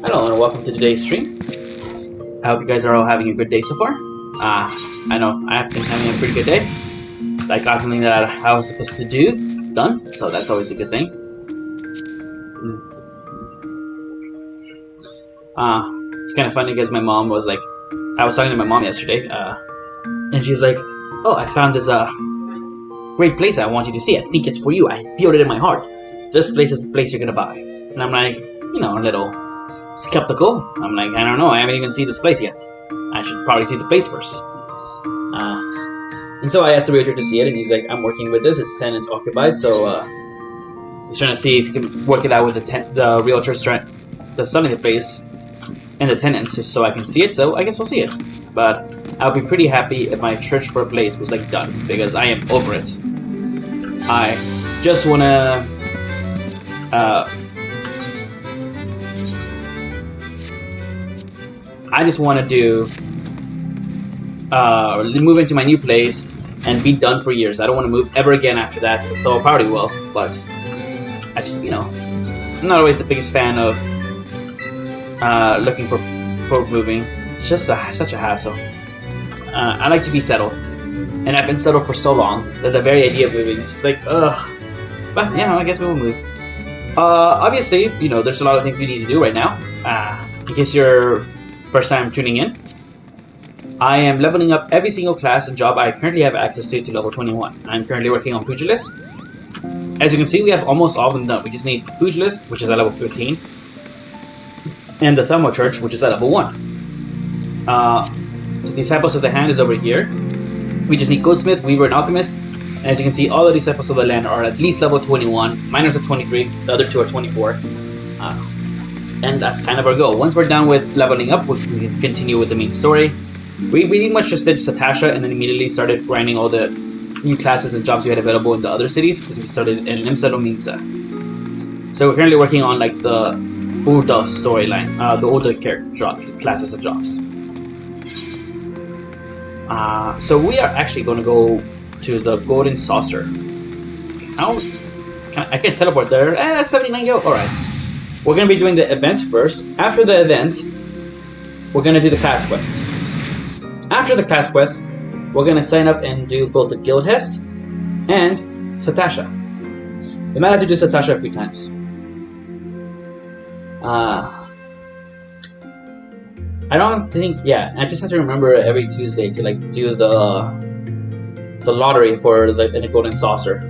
Hello and welcome to today's stream. I hope you guys are all having a good day so far. I know I've been having a pretty good day. I got something that I was supposed to do done, so that's always a good thing. It's kind of funny because my mom was like, I was talking to my mom yesterday, and she's like, "Oh, I found this great place I want you to see. I think it's for you. I feel it in my heart. This place is the place you're gonna buy." And I'm like, a little skeptical. I'm like, I don't know. I haven't even seen this place yet. I should probably see the place first. And so I asked the realtor to see it, and he's like, "I'm working with this. It's tenant occupied, so he's trying to see if he can work it out with the realtors that's selling the place and the tenants, so I can see it. So I guess we'll see it. But I'll be pretty happy if my search for a place was like done, because I am over it. I just wanna move into my new place and be done for years. I don't want to move ever again after that, though I probably will, but I just, I'm not always the biggest fan of looking for moving. It's just such a hassle. I like to be settled, and I've been settled for so long that the very idea of moving is just like, ugh. But yeah, I guess we will move. Obviously, there's a lot of things we need to do right now. In case you're first time tuning in, I am leveling up every single class and job I currently have access to level 21. I'm currently working on Pugilist. As you can see, we have almost all of them done. We just need Pugilist, which is at level 15, and the Thermal Church, which is at level 1. The Disciples of the Hand is over here. We just need Goldsmith, Weaver, and Alchemist. And as you can see, all the Disciples of the Land are at least level 21. Miners are 23, the other two are 24. And that's kind of our goal. Once we're done with leveling up, we can continue with the main story. We pretty much just did Satasha and then immediately started grinding all the new classes and jobs we had available in the other cities, because we started in Limsa Lominsa. So we're currently working on like the older storyline, the older classes and jobs. So we are actually going to go to the Golden Saucer. I can teleport there. 79 go. Alright. We're going to be doing the event first. After the event, we're going to do the class quest. After the class quest, we're going to sign up and do both the Guild Hest and Satasha. We might have to do Satasha a few times. I don't think, I just have to remember every Tuesday to like do the lottery for the Golden Saucer.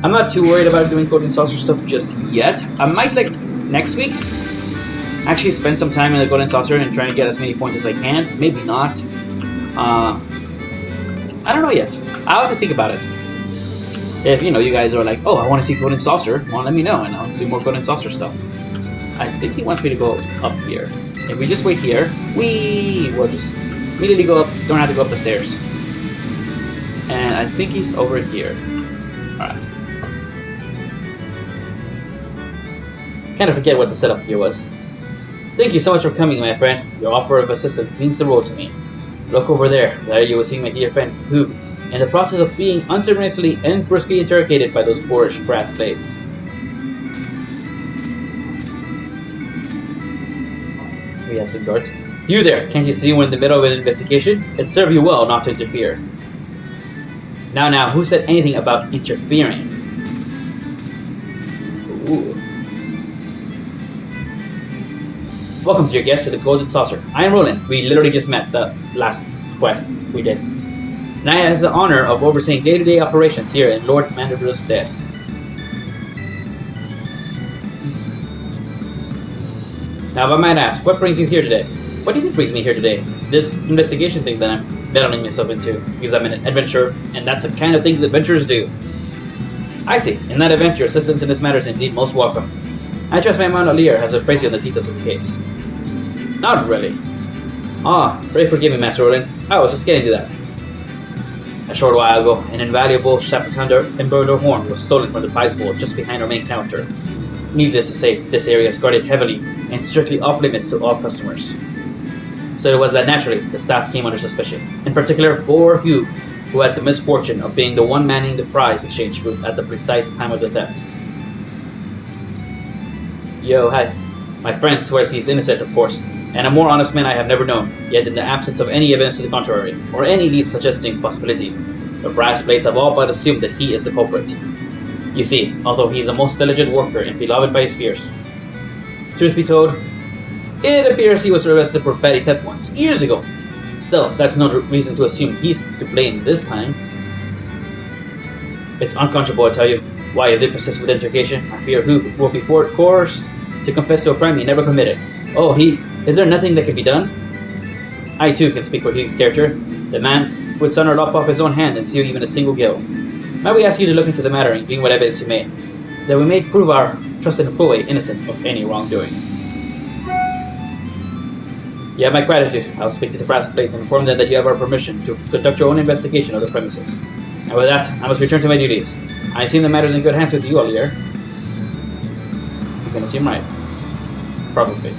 I'm not too worried about doing Golden Saucer stuff just yet. I might like next week actually spend some time in the Golden Saucer and try to get as many points as I can. Maybe not. I don't know yet. I'll have to think about it. If you guys are like, "Oh, I want to see Golden Saucer," well, let me know and I'll do more Golden Saucer stuff. I think he wants me to go up here. If we just wait here, we'll just immediately go up. Don't have to go up the stairs. And I think he's over here. Alright. Kind of forget what the setup here was. "Thank you so much for coming, my friend. Your offer of assistance means the world to me. Look over there. There you will see my dear friend, who, in the process of being unceremoniously and brusquely interrogated by those boorish brass plates." We have some guards. "You there, can't you see we're in the middle of an investigation? It'd serve you well not to interfere." Now, who said anything about interfering? Ooh. "Welcome to your guest to the Golden Saucer. I am Roland. We literally just met the last quest we did. And I have the honor of overseeing day-to-day operations here in Lord Manderville's stead." Now, if I might ask, what brings you here today? What do you think brings me here today? This investigation thing that I'm meddling myself into, because I'm an adventurer, and that's the kind of things adventurers do. "I see. In that event, your assistance in this matter is indeed most welcome. I trust my Mount Lear has appraised you on the details of the case." "Not really." Pray forgive me, Master Roland. I was just getting to that. A short while ago, an invaluable Shapatunder embroidered horn was stolen from the prize vault just behind our main counter. Needless to say, this area is guarded heavily and strictly off limits to all customers. So it was that naturally the staff came under suspicion. In particular, poor Hugh, who had the misfortune of being the one manning the prize exchange booth at the precise time of the theft. Yo, hi. My friend swears he's innocent, of course, and a more honest man I have never known, yet in the absence of any evidence to the contrary, or any lead suggesting possibility, the brass plates have all but assumed that he is the culprit. You see, although he is a most diligent worker and beloved by his peers, truth be told, it appears he was arrested for petty theft once, years ago. Still, that's no reason to assume he's to blame this time. It's unconscionable, I tell you. Why, if they persist with interrogation, I fear who will be forced to confess to a crime he never committed. Oh, is there nothing that can be done? I too can speak for Hugh's character. The man would sooner lop off his own hand than seal even a single gill. Might we ask you to look into the matter and glean what evidence you may, that we may prove our trusted employee innocent of any wrongdoing. You have my gratitude. I will speak to the brass plates and inform them that you have our permission to conduct your own investigation of the premises. And with that, I must return to my duties. I assume the matter's in good hands with you, Olier. You're gonna seem right. Probably.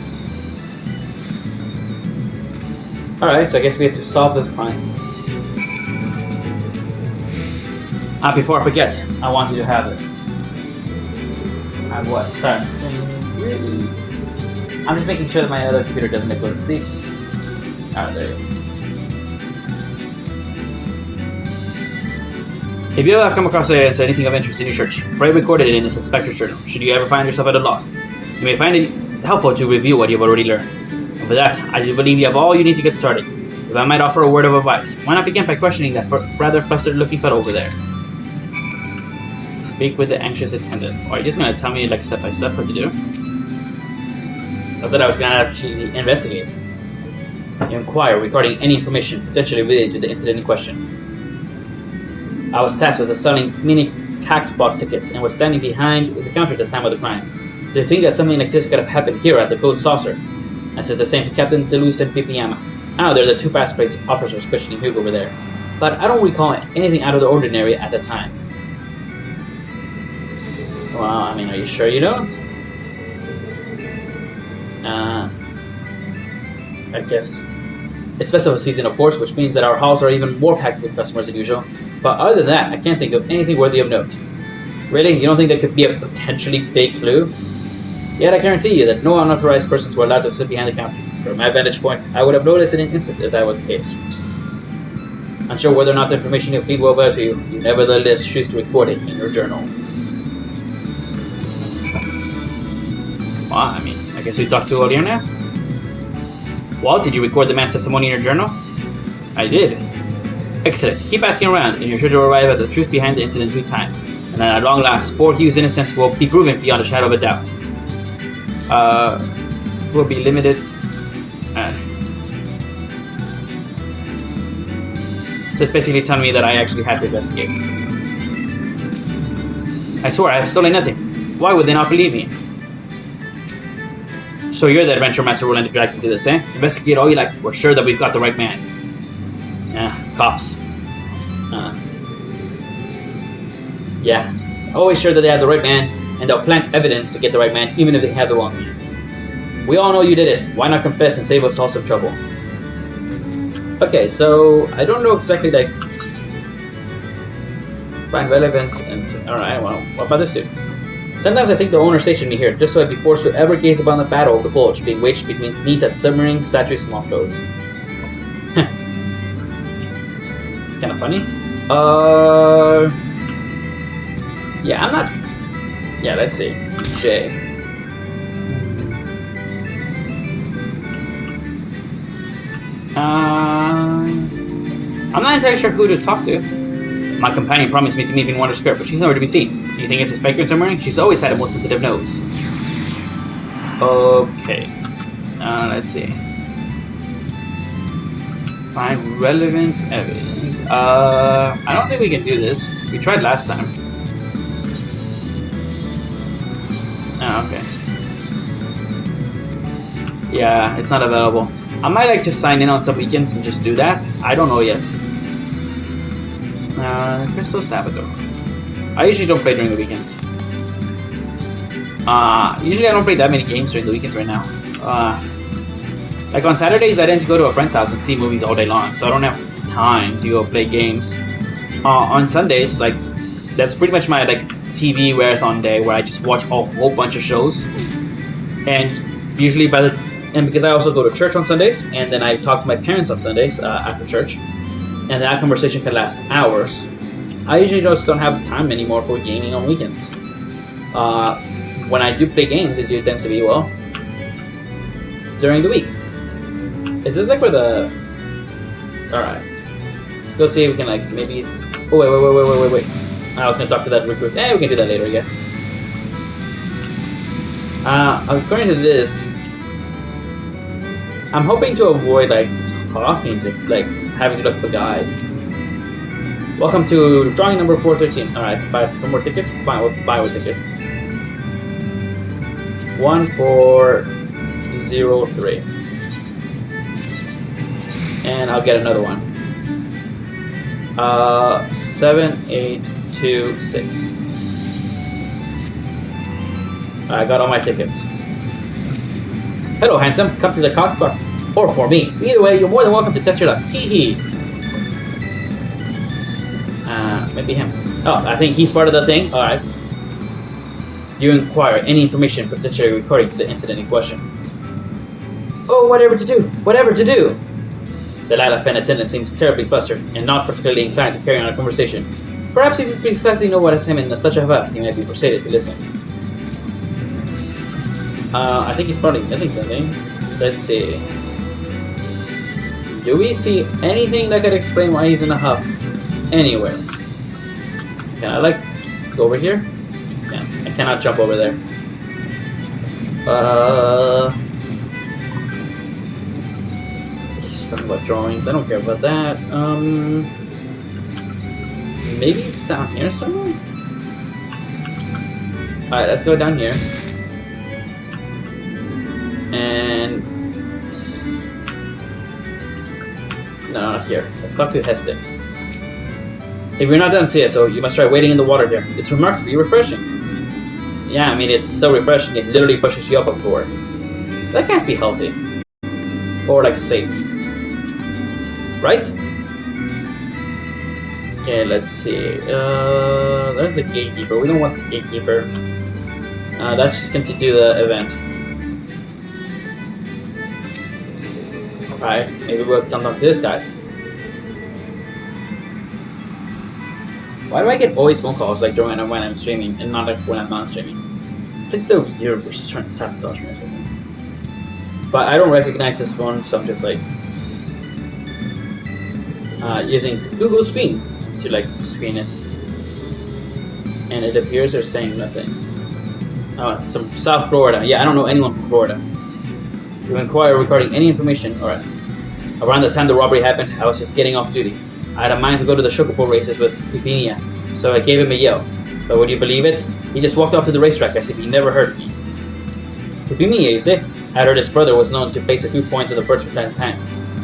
Alright, so I guess we have to solve this crime. Before I forget, I want you to have this. What? Sorry, I'm just doing really... I'm just making sure that my other computer doesn't go to sleep. Alright, there you go. If you ever come across anything of interest in your search, pray record it in this inspector's journal. Should you ever find yourself at a loss, you may find it helpful to review what you've already learned. And with that, I do believe you have all you need to get started. If I might offer a word of advice, why not begin by questioning that rather flustered-looking fellow over there? Speak with the anxious attendant. Or are you just going to tell me, like, step-by-step what to do? I thought I was going to actually investigate. You inquire regarding any information potentially related to the incident in question. I was tasked with selling mini Cactbot tickets and was standing behind the counter at the time of the crime. Do you think that something like this could have happened here at the Gold Saucer? I said the same to Captain Deleuze and Pipiyama. There are the two brass plates officers questioning Hugo over there. But I don't recall anything out of the ordinary at the time. Well, I mean, are you sure you don't? I guess it's festival season, of course, which means that our halls are even more packed with customers than usual. But other than that, I can't think of anything worthy of note. Really? You don't think there could be a potentially big clue? Yet I guarantee you that no unauthorized persons were allowed to sit behind the counter. From my vantage point, I would have noticed in an instant if that was the case. Unsure whether or not the information you plead will avail to you, you nevertheless choose to record it in your journal. Well, I mean, I guess we talked to Olier now? Well, did you record the man's testimony in your journal? I did. Excellent. Keep asking around, and you're sure to arrive at the truth behind the incident in due time. And then at long last, poor Hugh's innocence will be proven beyond a shadow of a doubt. Will be limited. So it's basically telling me that I actually have to investigate. I swear, I have stolen nothing. Why would they not believe me? So you're the adventure master willing to drag me to this, eh? Investigate all you like. We're sure that we've got the right man. Cops. Yeah. Always sure that they have the right man, and they'll plant evidence to get the right man, even if they have the wrong man. We all know you did it. Why not confess and save us all some trouble? Okay, so I don't know exactly, like, find relevance and... Alright, well, what about this dude? Sometimes I think the owner stationed me here just so I'd be forced to ever gaze upon the battle of the bulge being waged between me that submarine statues and clothes. It's kind of funny. Yeah, I'm not... Yeah, let's see. J. I'm not entirely sure who to talk to. My companion promised me to meet me in Wonder Square, but she's nowhere to be seen. Do you think it's a spectre in submarine? She's always had a most sensitive nose. Okay. Let's see. Find relevant evidence. I don't think we can do this. We tried last time. Oh, okay. Yeah, it's not available. I might like just sign in on some weekends and just do that. I don't know yet. Crystal Sabato. I usually don't play during the weekends. Usually I don't play that many games during the weekends right now. Like on Saturdays, I tend to go to a friend's house and see movies all day long, so I don't have time to go play games. On Sundays, like that's pretty much my like TV marathon day where I just watch a whole bunch of shows, and usually because I also go to church on Sundays, and then I talk to my parents on Sundays after church, and that conversation can last hours. I usually just don't have time anymore for gaming on weekends. When I do play games, it tends to be, well, during the week. Is this like where the... Alright. Let's go see if we can like maybe... Oh, wait. I was going to talk to that recruit. We can do that later, I guess. According to this, I'm hoping to avoid like talking to, like, having to look up a guide. Welcome to drawing number 413. Alright, buy 2 more tickets. Fine, we'll buy a ticket. 1403. And I'll get another one. 7826. I got all my tickets. Hello, handsome. Come to the cockpit, or for me. Either way, you're more than welcome to test your luck. Tee-hee. Maybe him. Oh, I think he's part of the thing. Alright. You inquire any information potentially recording the incident in question. Oh, whatever to do! Whatever to do! The Levelin attendant seems terribly flustered and not particularly inclined to carry on a conversation. Perhaps if you precisely know what has him in such a huff, he might be persuaded to listen. I think he's probably missing something. Let's see. Do we see anything that could explain why he's in a huff? Anywhere. Can I, like, go over here? Yeah, I cannot jump over there. Something about drawings. I don't care about that. Maybe it's down here somewhere? Alright, let's go down here. And... No, not here. Let's talk to Heston. If you're not done seeing it, so you must try wading in the water here. It's remarkably refreshing. Yeah, I mean, it's so refreshing, it literally pushes you up a floor. That can't be healthy. Or, like, safe. Right? Okay, let's see. There's the gatekeeper. We don't want the gatekeeper. That's just going to do the event. Alright, maybe we'll come talk to this guy. Why do I get always phone calls like during when I'm streaming and not like when I'm not streaming? It's like the universe is trying to sabotage me or something. But I don't recognize this phone, so I'm just like using Google Screen to like screen it. And it appears they're saying nothing. Oh, it's from South Florida. Yeah, I don't know anyone from Florida. You inquire regarding any information. Alright. Around the time the robbery happened, I was just getting off duty. I had a mind to go to the Chocobo races with Pipinia, so I gave him a yell. But would you believe it? He just walked off to the racetrack as if he never heard me. Pipinia, you say? I heard his brother was known to place a few points on the birds from time to time.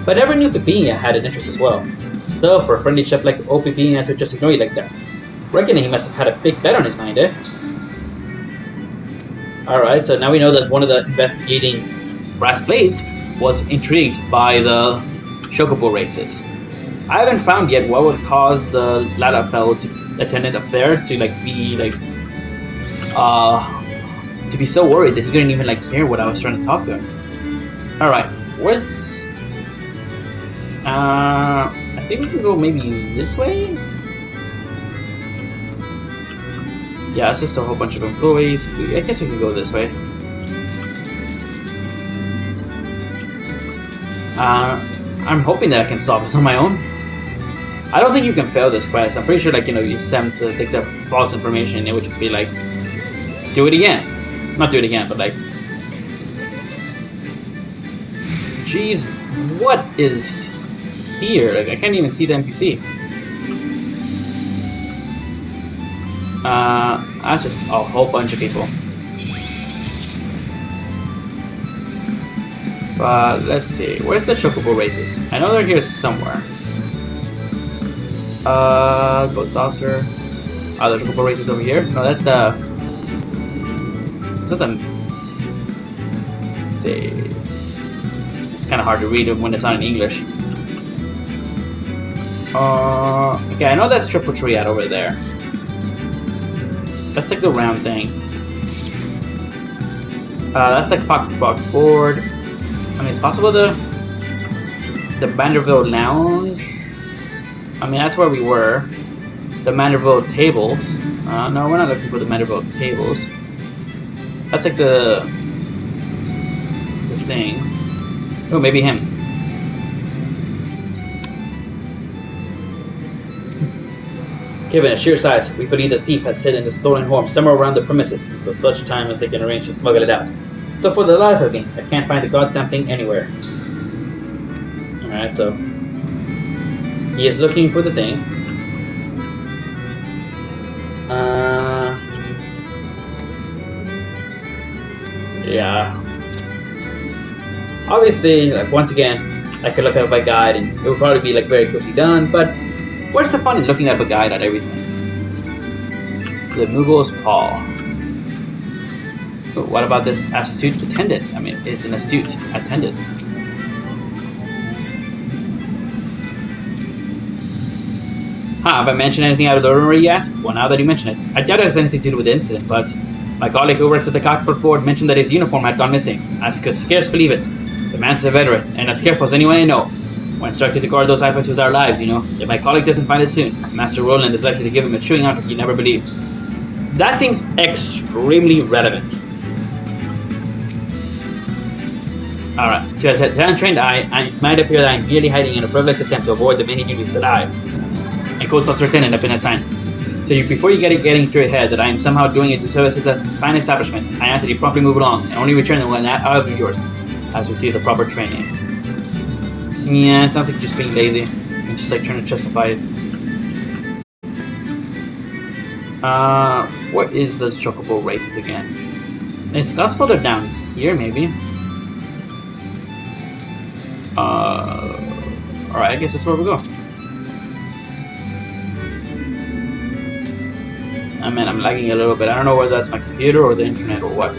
But I never knew Pipinia had an interest as well. Still, for a friendly chef like old Pipinia to just ignore you like that. Reckon he must have had a big bet on his mind, eh? Alright, so now we know that one of the investigating brass blades was intrigued by the Chocobo races. I haven't found yet what would cause the Lalafell attendant up there to like be like to be so worried that he couldn't even like hear what I was trying to talk to him. Alright, where's I think we can go maybe this way? Yeah, it's just a whole bunch of employees. I guess we can go this way. I'm hoping that I can solve this on my own. I don't think you can fail this quest. I'm pretty sure, like, you know, you send to take the false information and it would just be like, do it again. Not do it again, but like, jeez, what is here? Like, I can't even see the NPC. That's just a whole bunch of people. But let's see, where's the Chocobo races? I know they're here somewhere. Goat saucer. Oh, the Chocobo races over here? No, that's the... Is that the... Let's see... kind of hard to read when it's not in English. Okay, I know that's Triple Triad over there. That's like the round thing. That's like Pocket Board. I mean, it's possible the Vanderbilt Lounge. I mean, that's where we were. The Vanderbilt tables. No, we're not looking for the Vanderbilt tables. That's like the thing. Oh, maybe him. Given its sheer size, we believe the thief has hidden the stolen horn somewhere around the premises until such time as they can arrange to smuggle it out. So for the life of me, I can't find the goddamn thing anywhere. Alright, so he is looking for the thing. Yeah. Obviously, like once again, I could look up a guide and it would probably be like very quickly done, but where's the fun in looking at a guide at everything? The Moogle's Paw. But what about this astute attendant? I mean, it's an astute attendant. Have I mentioned anything out of the ordinary, you ask? Well, now that you mention it, I doubt it has anything to do with the incident, but my colleague who works at the cockpit board mentioned that his uniform had gone missing. I could scarce believe it. The man's a veteran, and as careful as anyone I know. We're instructed to guard those items with our lives, you know. If my colleague doesn't find it soon, Master Roland is likely to give him a chewing out like he never believed. That seems extremely relevant. Alright, to an untrained eye, it might appear that I'm merely hiding in a frivolous attempt to avoid the many duties that I, and Cold Sauce Lieutenant, have been assigned. So before you getting through your head that I am somehow doing it to service as a fine establishment, I ask that you promptly move along and only return them when out of yours, as receive the proper training. Yeah, it sounds like you're just being lazy and just like trying to justify it. What is those chocobo races again? It's possible they're down here, maybe. Alright, I guess that's where we go. I mean, I'm lagging a little bit. I don't know whether that's my computer or the internet or what.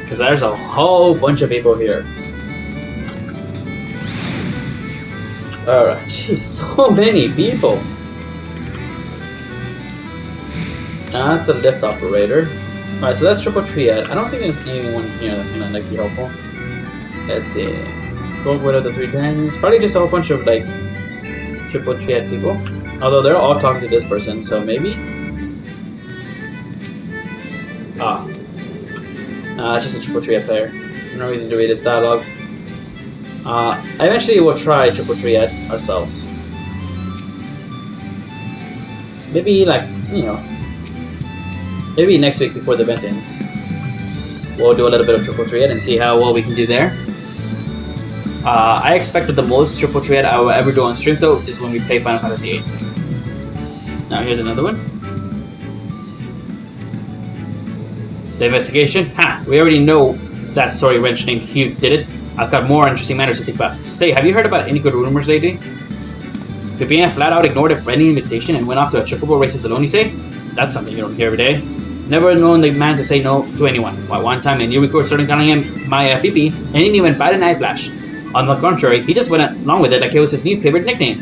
Because there's a whole bunch of people here. Alright, jeez, so many people. That's a lift operator. Alright, so that's Triple Triad. I don't think there's anyone here that's gonna like be helpful. Let's see. What are the 3 dragons? Probably just a whole bunch of like Triple Triad people. Although they're all talking to this person, so maybe? It's just a Triple Triad player. No reason to read this dialogue. I eventually will try Triple Triad ourselves. Maybe like, you know, maybe next week before the event ends. We'll do a little bit of Triple Triad and see how well we can do there. I expect that the most Triple Triad I will ever do on stream though is when we play Final Fantasy VIII. Now here's another one. The investigation? Ha! We already know that story wrench named Hugh did it. I've got more interesting matters to think about. Say, have you heard about any good rumors lately? Pipien flat out ignored a friendly invitation and went off to a chocobo races alone, you say? That's something you don't hear every day. Never known the man to say no to anyone. Why, one time a new recruit started calling him my Pipi, and he didn't even bat an eyelash. On the contrary, he just went along with it like it was his new favorite nickname.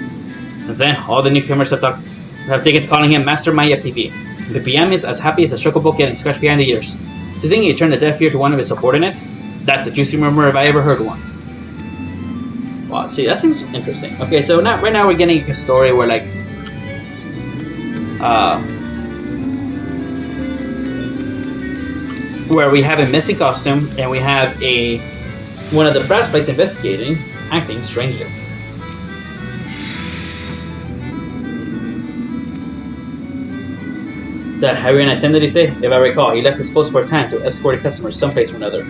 Since then, all the newcomers have taken to calling him Master Maya Pipi. The PM is as happy as a chocobo getting scratched behind the ears. To think he turned a deaf ear to one of his subordinates? That's a juicy rumor if I ever heard one. Wow, see, that seems interesting. Okay, so now, right now we're getting a story where, like, where we have a missing costume and we have one of the brass plates investigating, acting strangely. That Harry and attended, he say? If I recall, he left his post for a time to escort a customer someplace or another.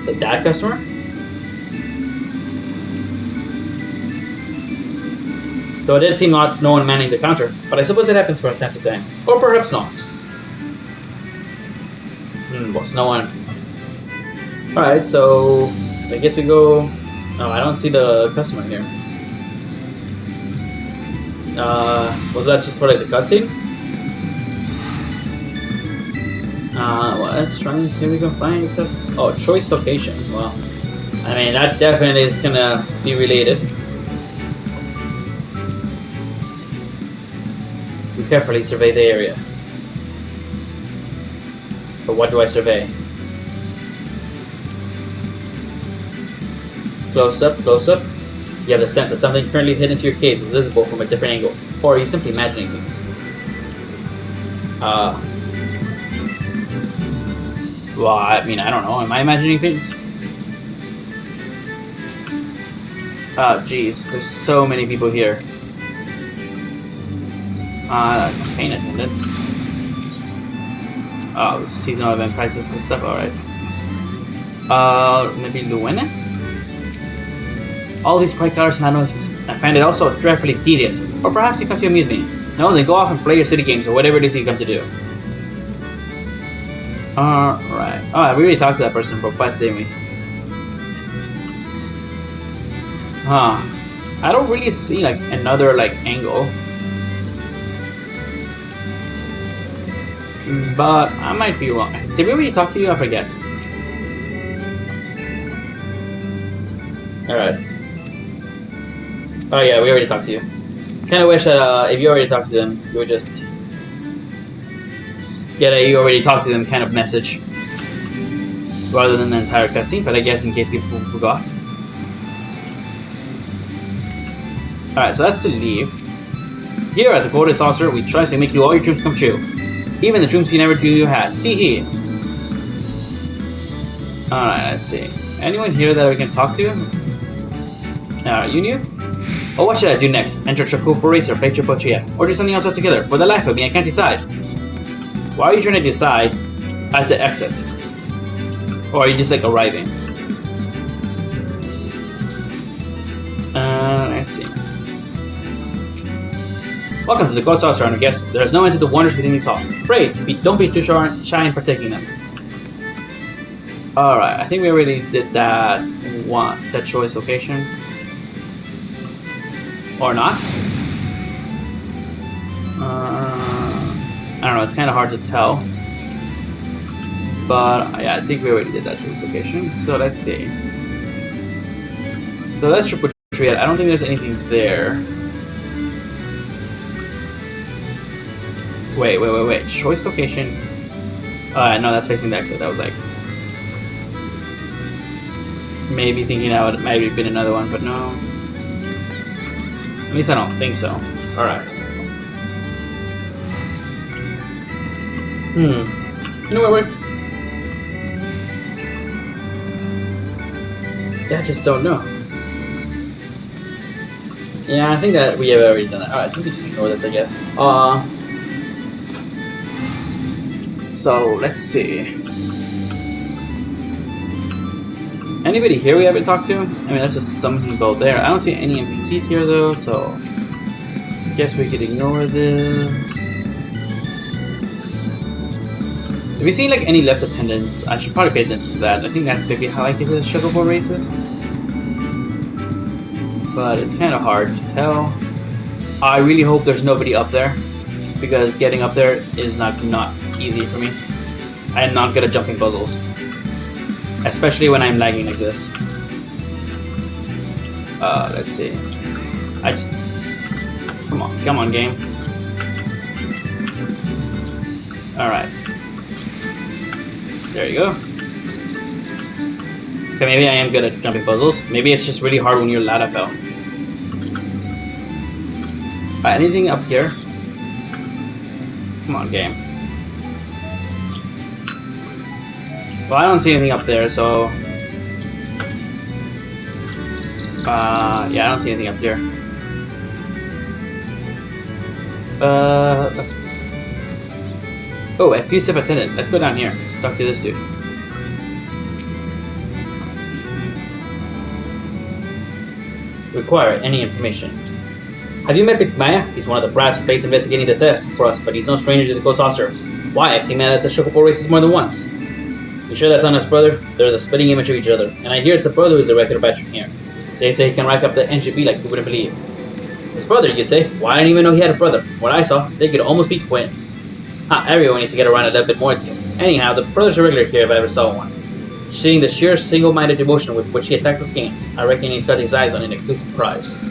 Is it that customer? Though it did seem not no one manning the counter, but I suppose it happens from time to time. Or perhaps not. What's no one? Alright, so I guess we go. No, I don't see the customer here. Was that just for like the cutscene? Well, let's try and see if we can find the customer. Oh, choice location. Well, I mean, that definitely is gonna be related. We carefully survey the area. But what do I survey? Close up, close up. You have the sense that something currently hidden to your case is visible from a different angle. Or are you simply imagining things? Well, I mean, I don't know. Am I imagining things? Oh, jeez. There's so many people here. Campaign attendant. Oh, seasonal event prices and stuff. Alright. Maybe Luwene? All these bright colors and noises. I find it also dreadfully tedious. Or perhaps you come to amuse me. No, then go off and play your city games or whatever it is you come to do. Alright. Oh, we already talked to that person for quest, didn't we? Huh. I don't really see like another like angle. But I might be wrong. Did we already talk to you? I forget. Alright. Oh yeah, we already talked to you. Kinda wish that if you already talked to them, you would just get a you already talked to them kind of message. Rather than the entire cutscene, but I guess in case people forgot. Alright, so that's to leave. Here at the Golden Saucer, we try to make you all your dreams come true. Even the dreams you never knew you had. Tee-hee. Alright, let's see. Anyone here that we can talk to? You new? Oh, what should I do next? Enter Chocobo Racer, play Triple Triad, or do something else altogether? For the life of me, I can't decide. Why are you trying to decide at the exit? Or are you just like arriving? Let's see. Welcome to the Gold Saucer, and I guess there is no end to the wonders within these halls. Pray, don't be too shy in partaking them. Alright, I think we already did that one, that choice location. Or not? I don't know, it's kind of hard to tell. But yeah, I think we already did that choice location. So let's see. So that's Triple Triad. I don't think there's anything there. Wait. Choice location. No, that's facing the exit. That was like maybe thinking that would might have been another one, but no. At least I don't think so. Alright. You know what? I just don't know. Yeah, I think that we have already done that. Alright, so we can just ignore this, I guess. So let's see. Anybody here we haven't talked to? I mean, that's just some people there. I don't see any NPCs here though, so I guess we could ignore this. If you see like any left attendants, I should probably pay attention to that. I think that's maybe how I get to the Chocobo races. But it's kind of hard to tell. I really hope there's nobody up there, because getting up there is not easy for me. I am not good at jumping puzzles, especially when I'm lagging like this. Let's see. Come on, game. All right. There you go. Okay, maybe I am good at jumping puzzles. Maybe it's just really hard when you're ladder fell. Anything up here? Come on, game. Well, I don't see anything up there, so... yeah, I don't see anything up here. Let's... Oh, a piece of attendant. Let's go down here. Talk to this dude. Require any information. Have you met Maya? He's one of the brass spades investigating the theft for us, but he's no stranger to the Gold Saucer. Why? I've seen Maya at the Chocobo races more than once. You sure that's not his brother? They're the spitting image of each other, and I hear it's the brother who's directed the batch here. They say he can rack up the NGB like you wouldn't believe. His brother, you'd say? Well, I didn't even know he had a brother. What I saw, they could almost be twins. Everyone needs to get around a little bit more, it seems. Anyhow, the brother's a regular here if I ever saw one. Seeing the sheer single-minded devotion with which he attacks his games, I reckon he's got his eyes on an exclusive prize.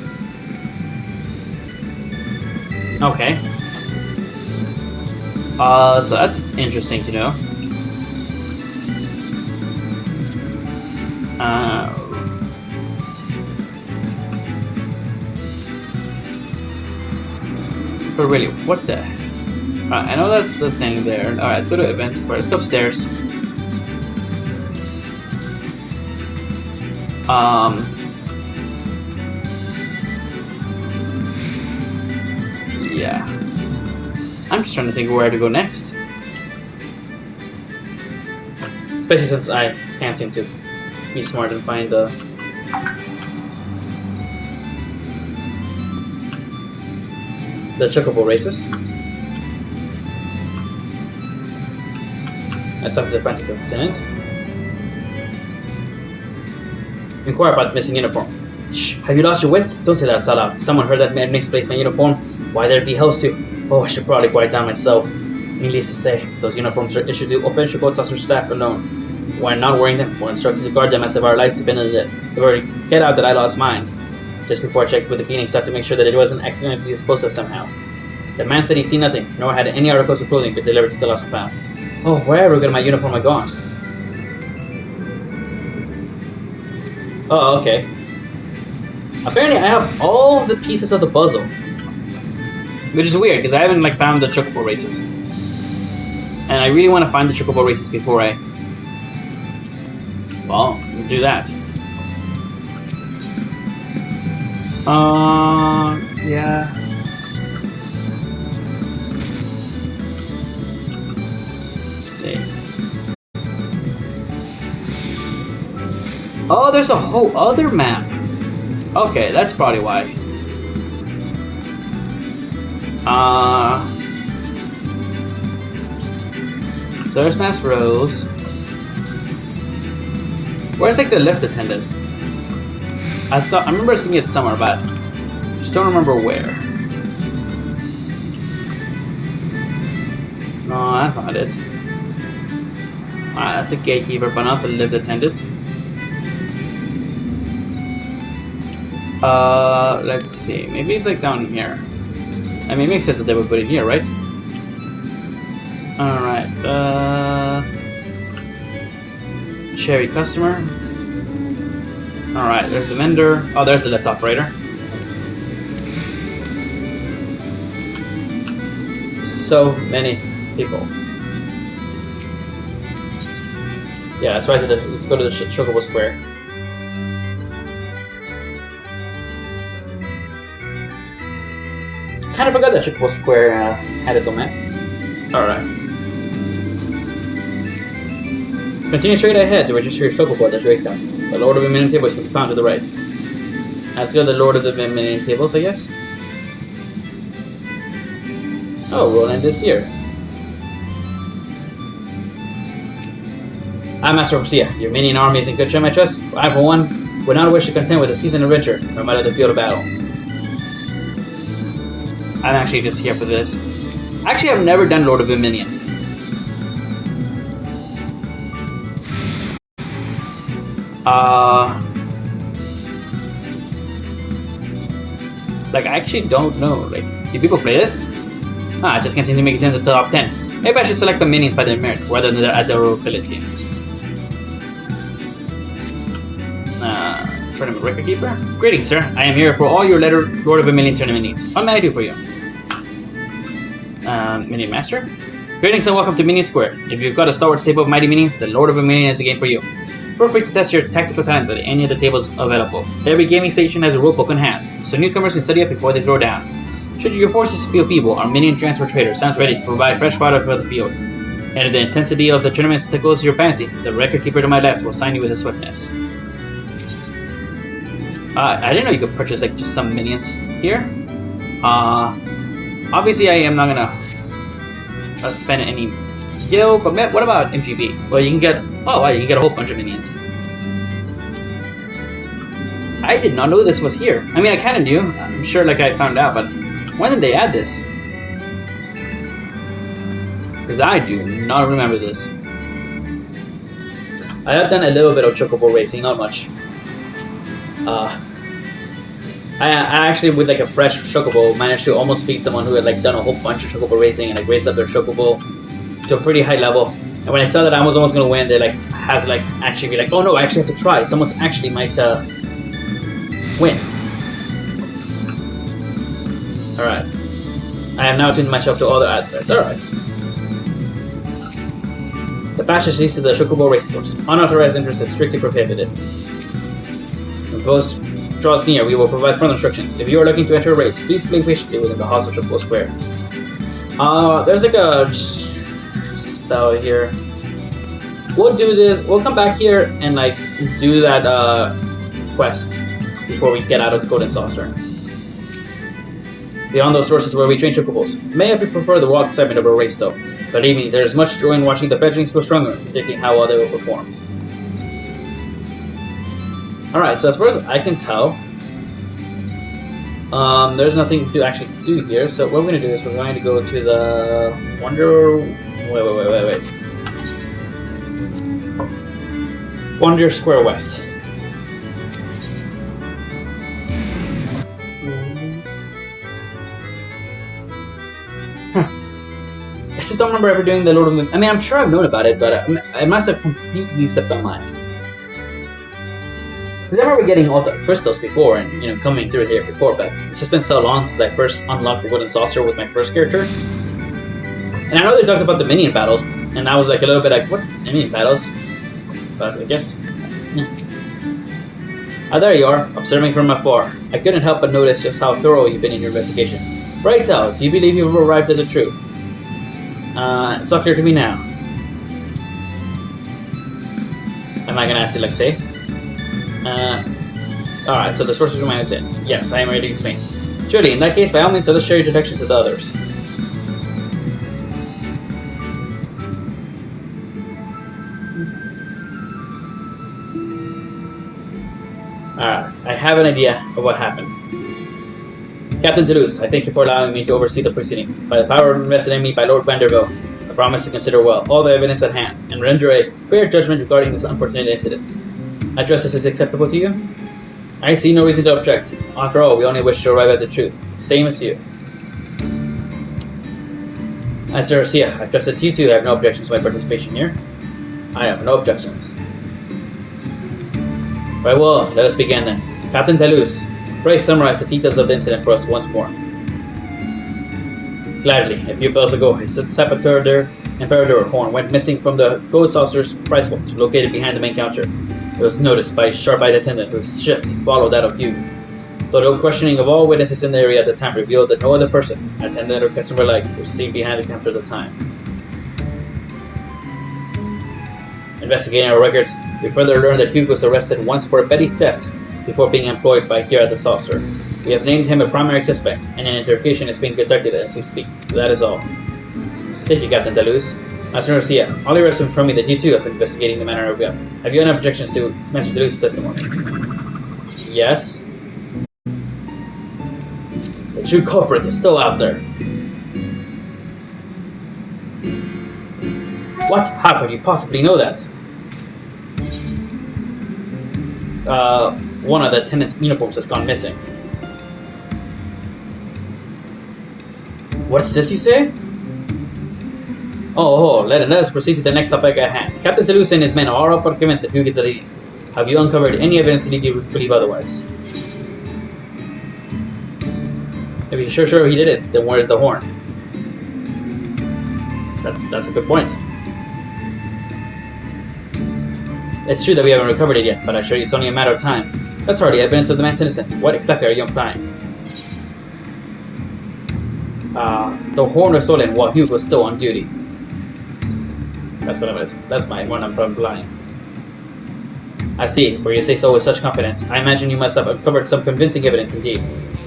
Okay. So that's interesting to know. But really, what the? I know that's the thing there. Alright, let's go to events square. Let's go upstairs. Yeah. I'm just trying to think of where to go next. Especially since I can't seem to be smart and find the chocobo races. Let's talk to the apprentice lieutenant. Inquire about the missing uniform. Shh! Have you lost your wits? Don't say that out loud. Someone heard that man misplaced my uniform. Why there'd be hells to? Oh, I should probably quiet down myself. Needless to say, those uniforms are issued to offensive codes officer staff alone. When not wearing them, we're instructed to guard them as if our lives depended on it. They've already get out that I lost mine. Just before I checked with the cleaning staff to make sure that it wasn't accidentally disposed of somehow. The man said he'd seen nothing, nor had any articles of clothing been delivered to the lost and found. Oh, wherever could my uniform have gone? Oh, okay. Apparently I have all the pieces of the puzzle. Which is weird, because I haven't found the chocobo races. And I really want to find the chocobo races before I... Well, do that. Yeah. Let's see. Oh, there's a whole other map. Okay, that's probably why. So there's Mass Rose. Where's the lift attendant? I remember seeing it somewhere, but just don't remember where. No, that's not it. Alright, that's a gatekeeper, but not the lift attendant. Let's see. Maybe it's down here. I mean, it makes sense that they would put it here, right? Alright, Cherry customer. Alright, there's the vendor. Oh, there's the lift operator. So many people. Yeah, let's let's go to the Chocobo Square. Kind of forgot that Chocobo Square had its own map. Alright. Continue straight ahead to register your Chocobo at the Drakestown. The Lord of the Million Tables can be found to the right. Let's go to the Lord of the Million Tables, I guess. Oh, Roland is here. I'm Master Overseer. Your minion army is in good shape, I trust. I, for one, would not wish to contend with a seasoned adventurer, no matter the field of battle. I'm actually just here for this. Actually, I've never done Lord of the Minion. I actually don't know. Do people play this? I just can't seem to make it into the top 10. Maybe I should select the minions by their merit rather than their adorability. Tournament record keeper. Greetings, sir. I am here for all your Lord of a Million tournament needs. What may I do for you? Minion Master. Greetings and welcome to Minion Square. If you've got a stalwart stable of mighty minions, the Lord of a Million is a game for you. Feel free to test your tactical talents at any of the tables available. Every gaming station has a rulebook on hand, so newcomers can study up before they throw down. Should your forces feel feeble, our minion transfer trader stands ready to provide fresh fodder for the field. And if the intensity of the tournament tickles your fancy, the record keeper to my left will sign you with his swiftness. I didn't know you could purchase just some minions here. Obviously I am not gonna spend any gil, but what about MGB? Well, you can get you can get a whole bunch of minions. I did not know this was here. I mean, I kind of knew. I'm sure I found out, but when did they add this? Because I do not remember this. I have done a little bit of chocobo racing, not much. I actually, with like a fresh chocobo, managed to almost beat someone who had like done a whole bunch of chocobo racing and like raced up their chocobo to a pretty high level. And when I saw that I was almost gonna win, they like had to like actually be like, oh no, I actually have to try. Someone's actually might win. All right. I have now tuned myself to other aspects. All right. The passage leads to the chocobo race course. Unauthorized entrance is strictly prohibited. When post draws near, we will provide further instructions. If you are looking to enter a race, please play patiently within the House of Chocobo Square. There's like a spell here. We'll do this. We'll come back here and like do that quest before we get out of the Golden Saucer. Beyond those sources where we train chocobos. May I prefer the walk segment of a race though. Believe me, there is much joy in watching the fledglings grow stronger, predicting how well they will perform. Alright, so as far as I can tell, there's nothing to actually do here, so what we're going to do is we're going to go to the Wait. Wonder Square West. I just don't remember ever doing the Lord of the... I mean, I'm sure I've known about it, but I must have completely slipped my mind. Because I remember getting all the crystals before and, you know, coming through here before, but it's just been so long since I first unlocked the Golden Saucer with my first character. And I know they talked about the minion battles, and I was like a little bit like, what? Minion battles? But I guess... Ah, there you are, observing from afar. I couldn't help but notice just how thorough you've been in your investigation. Right out, do you believe you've arrived at the truth? It's all clear to me now. Am I gonna have to, like, say? Alright, so the source of your mind is in. Yes, I am ready to explain. Surely, in that case, by all means, let us share your detections with the others. Alright, I have an idea of what happened. Captain Toulouse, I thank you for allowing me to oversee the proceedings. By the power invested in me by Lord Vanderbilt, I promise to consider well all the evidence at hand, and render a fair judgment regarding this unfortunate incident. I trust this is acceptable to you? I see no reason to object. After all, we only wish to arrive at the truth. Same as you. Master Garcia, I trust that you two have no objections to my participation here. I have no objections. Very well, let us begin then. Captain Toulouse, pray summarize the details of the incident for us once more. Gladly. A few bells ago, a Saboteur Imperator horn went missing from the Gold Saucer's prize vault, located behind the main counter. It was noticed by a sharp-eyed attendant whose shift followed that of you. Thorough questioning of all witnesses in the area at the time revealed that no other persons, attendant or customer alike, were seen behind the counter at the time. Investigating our records, we further learned that Hugh was arrested once for a petty theft before being employed by here at the Saucer. We have named him a primary suspect, and an interrogation is being conducted as we speak. That is all. Thank you, Captain Toulouse. Master Garcia, all the rest inform me that you too have been investigating the matter of Will. Have you any objections to Master Toulouse's testimony? Yes. The true culprit is still out there. What? How could you possibly know that? One of the attendants' uniforms has gone missing. What's this you say? Let us proceed to the next topic at hand. Captain Toulouse and his men are all but convinced that Hugh is the lead. Have you uncovered any evidence to lead you to believe otherwise? If you're sure he did it, then where's the horn? That's a good point. It's true that we haven't recovered it yet, but I assure you it's only a matter of time. That's hardly evidence of the man's innocence. What exactly are you implying? The horn was stolen while Hugh was still on duty. That's what I was. That's my one I'm implying. I see. Where you say so with such confidence, I imagine you must have uncovered some convincing evidence indeed.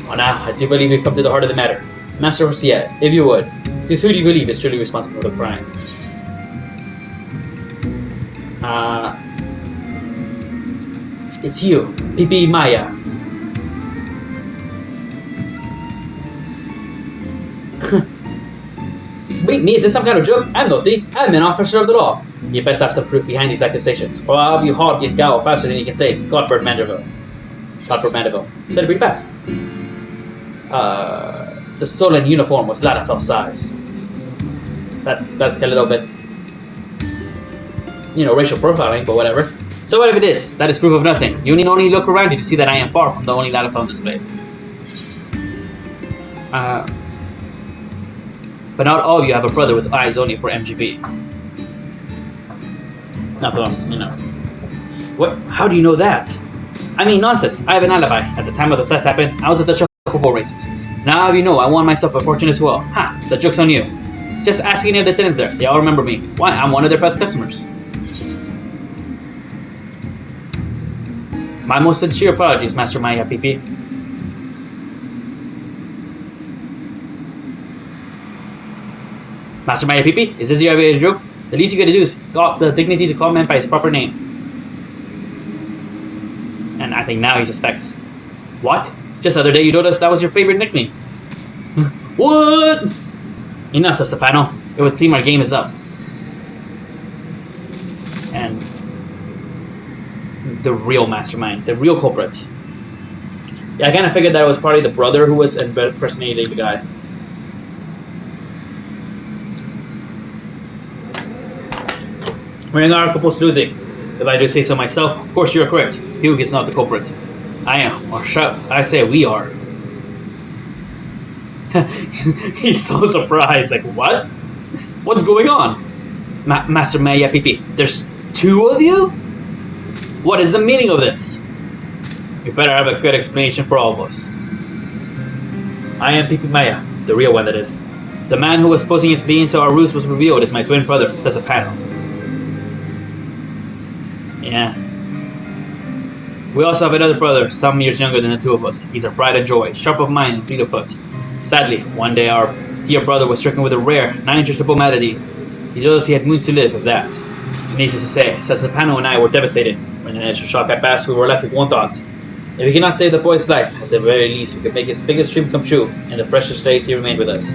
Well, now I do believe we've come to the heart of the matter. Master Garcia, if you would, please, who do you believe is truly responsible for the crime? It's you, Pipi Maya. Wait, me? Is this some kind of joke? I'm not the. I'm an officer of the law. You best have some proof behind these accusations, or I'll have you hauled get Gao faster than you can say Godford Mandeville. Godford Mandeville. Said it pretty fast. The stolen uniform was Ladafel's size. That's a little bit, racial profiling, but whatever. So whatever it is, that is proof of nothing. You need only look around you to see that I am far from the only Ladafel in this place. But not all of you have a brother with eyes only for MGP. Nothing, What? How do you know that? I mean, nonsense. I have an alibi. At the time of the theft happened, I was at the Chocobo races. Now you know I won myself a fortune as well. Ha! The joke's on you. Just ask any of the tenants there. They all remember me. Why? I'm one of their best customers. My most sincere apologies, Master Maya PP. Master Maya PP, is this your way to joke? The least you gotta do is got the dignity to call man by his proper name. And I think now he suspects. What? Just the other day you told us that was your favorite nickname. What? Enough, Stefano. It would seem our game is up. And the real mastermind, the real culprit. Yeah, I kind of figured that it was probably the brother who was impersonating the guy. Rengar Couple Sleuthing. If I do say so myself, of course you're correct. Hugh is not the culprit. I am, or I say we are. He's so surprised, like, what? What's going on? Master Maya PP, there's two of you? What is the meaning of this? You better have a good explanation for all of us. I am PP Maya, the real one that is. The man who was posing as being to our ruse was revealed as my twin brother, Stefano. Yeah. We also have another brother, some years younger than the two of us. He's our pride and joy, sharp of mind and fleet of foot. Sadly, one day our dear brother was stricken with a rare, 9-treatable malady. He told us he had moons to live, if that. Needless to say, Stefano and I were devastated. When the initial shock had passed, we were left with one thought. If we cannot save the boy's life, at the very least we could make his biggest dream come true in the precious days he remained with us.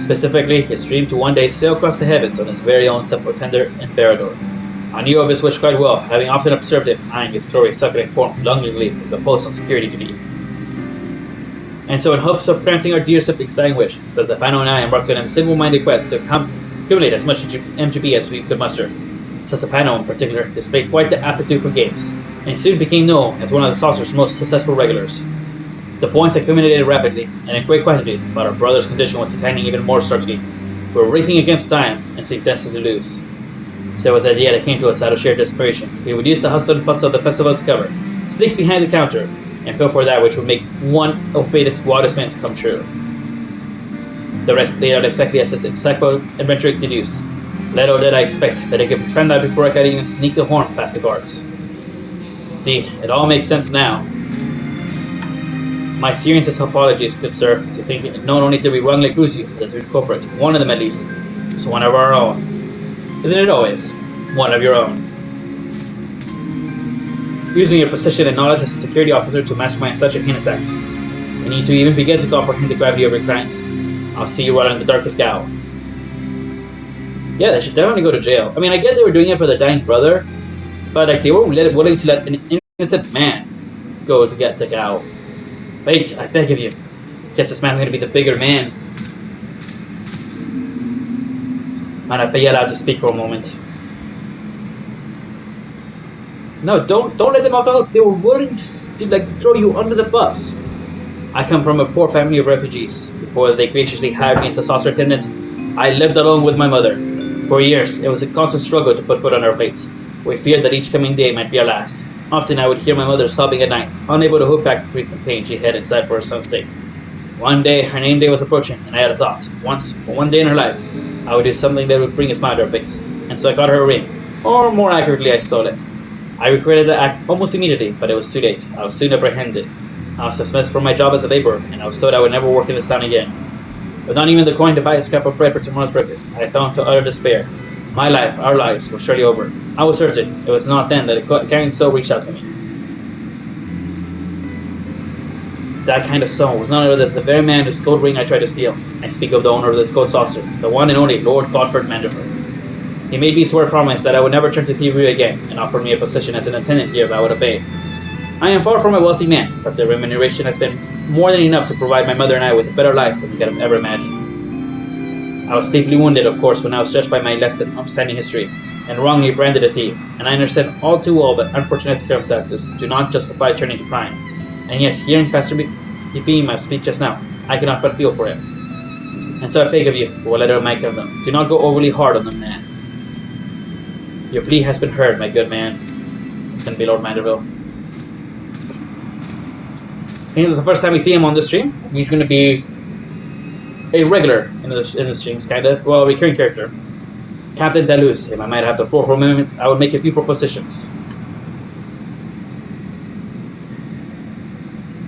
Specifically, his dream to one day sail across the heavens on his very own Sepultender Emperador. I knew of his wish quite well, having often observed him eyeing its glory succulent form longingly with the post on security duty. And so in hopes of granting our dear sibling's dying wish, Stefano and I embarked on a single-minded quest to accumulate as much MGB as we could muster. Stefano in particular displayed quite the aptitude for games, and soon became known as one of the saucer's most successful regulars. The points accumulated rapidly, and in great quantities, but our brother's condition was declining even more starkly. We were racing against time, and seemed destined to lose. So it was the idea that came to us out of sheer desperation. We would use the hustle and bustle of the festival's cover, sneak behind the counter, and pilfer that which would make one of Vaden's wildest plans come true. The rest played out exactly as this insightful adventure deduced. Little did I expect that I could befriend that before I could even sneak the horn past the guards. Indeed, it all makes sense now. My sincerest apologies, good sir, to think that not only did we wrongly accuse you, but the true culprit, one of them at least, was one of our own. Isn't it always? One of your own. Using your position and knowledge as a security officer to mastermind such a heinous act. You need to even begin to comprehend the gravity of your crimes. I'll see you right in the darkest hour. Yeah, they should definitely go to jail. I mean, I get they were doing it for their dying brother, but like they were willing to let an innocent man go to get the cow. Wait, I beg of you. Guess this man's gonna be the bigger man. Might I be allowed to speak for a moment? No, don't let them off the hook. They were willing to like throw you under the bus. I come from a poor family of refugees. Before they graciously hired me as a saucer attendant, I lived alone with my mother. For years, it was a constant struggle to put food on our plates. We feared that each coming day might be our last. Often I would hear my mother sobbing at night, unable to hook back the grief and pain she had inside for her son's sake. One day, her name day was approaching, and I had a thought. Once, for one day in her life, I would do something that would bring a smile to her face. And so I got her a ring. Or more accurately, I stole it. I regretted the act almost immediately, but it was too late. I was soon apprehended. I was dismissed from my job as a laborer, and I was told I would never work in this town again. With not even the coin to buy a scrap of bread for tomorrow's breakfast, I fell into utter despair. My life, our lives, were surely over. I was certain it was not then that a kind soul reached out to me. That kind of soul was none other than the very man whose gold ring I tried to steal. I speak of the owner of this gold saucer, the one and only Lord Godford Mandeville. He made me swear a promise that I would never turn to thievery again, and offered me a position as an attendant here if I would obey. I am far from a wealthy man, but the remuneration has been more than enough to provide my mother and I with a better life than we could have ever imagined. I was deeply wounded, of course, when I was judged by my less than upstanding history, and wrongly branded a thief, and I understand all too well that unfortunate circumstances do not justify turning to crime. And yet, hearing Pastor Bipima speak just now, I cannot but feel for him. And so I beg of you, for what little might of them, do not go overly hard on the man. Your plea has been heard, my good man. It's going to be Lord Manderville. I think this is the first time we see him on the stream. He's going to be a regular in the streams, kind of. Well, a recurring character. Captain Talus, if I might have the floor for a moment, I would make a few propositions.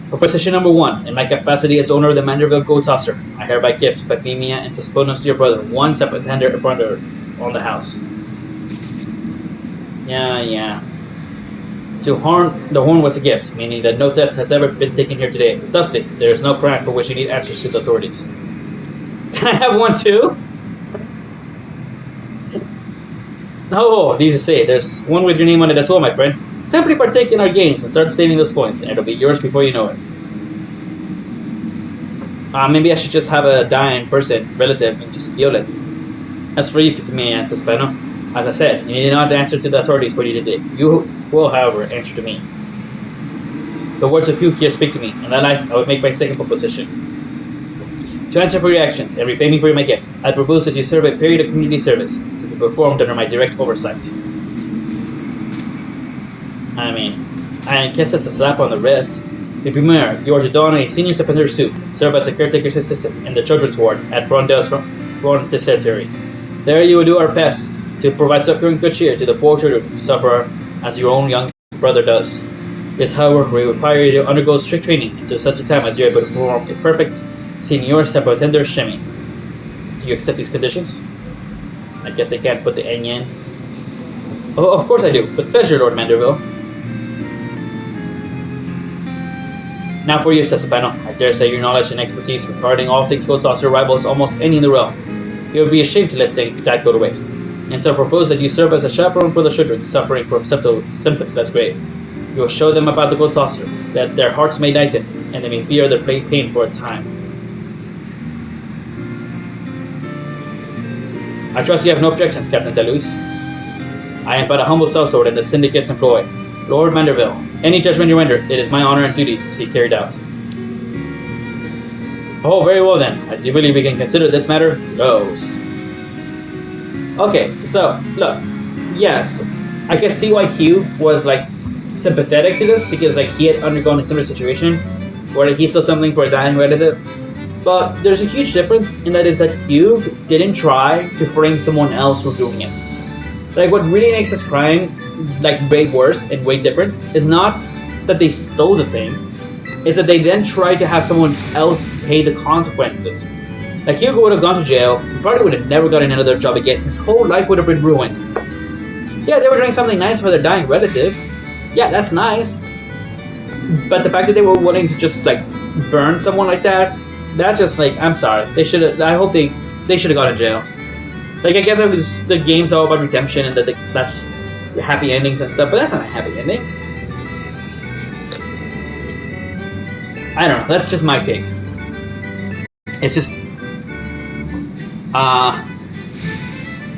Proposition number 1. In my capacity as owner of the Manderville Gold Saucer, I hereby gift Pacmemia and Susponius to your brother one separate tender on the house. Yeah. The horn was a gift, meaning that no theft has ever been taken here today. Thusly, there is no crime for which you need answers to the authorities. Can I have one too? Oh, easy to say. There's one with your name on it as well, my friend. Simply partake in our games and start saving those points, and it'll be yours before you know it. Maybe I should just have a dying relative, and just steal it. As for you, Pipimea and Suspeno, as I said, you need not answer to the authorities what you did. You will, however, answer to me. The words of Hugh here speak to me, and that night I would make my second proposition. To answer for your actions and repay me for my gift, I propose that you serve a period of community service to be performed under my direct oversight. I mean, I guess it's a slap on the wrist. The Premier, you are to don a senior secondary suit, serve as a caretaker's assistant in the children's ward at Fronticetery. There you will do our best to provide succor and good cheer to the poor children who suffer as your own young brother does. This, however, will require you to undergo strict training until such a time as you are able to perform a perfect senior sepotender shimmy. Do you accept these conditions? I guess I can't put the N in. Oh, of course I do. With pleasure, Lord Manderville. Now for you, Sesapano. I dare say your knowledge and expertise regarding all things Gold Saucer rivals almost any in the realm. It would be a shame to let that go to waste. And so I propose that you serve as a chaperone for the children suffering from symptoms that's great. You will show them about the Gold Saucer, that their hearts may lighten, and they may fear their pain for a time. I trust you have no objections, Captain Talus. I am but a humble sellsword in the Syndicate's employ. Lord Manderville, any judgment you render, it is my honor and duty to see carried out. Oh, very well then. I do believe we can consider this matter closed. Okay, so, look. Yes, I can see why Hugh was, sympathetic to this, because, he had undergone a similar situation, where he saw something for a dying relative. But there's a huge difference, and that is that Hugh didn't try to frame someone else for doing it. What really makes this crime, way worse and way different, is not that they stole the thing, it's that they then tried to have someone else pay the consequences. Hugo would have gone to jail, he probably would have never gotten another job again, his whole life would have been ruined. Yeah, they were doing something nice for their dying relative. Yeah, that's nice. But the fact that they were willing to just, burn someone like that, that just, I'm sorry. I hope they should have gone to jail. I get that the game's all about redemption and that's happy endings and stuff, but that's not a happy ending. I don't know, that's just my take. It's just... I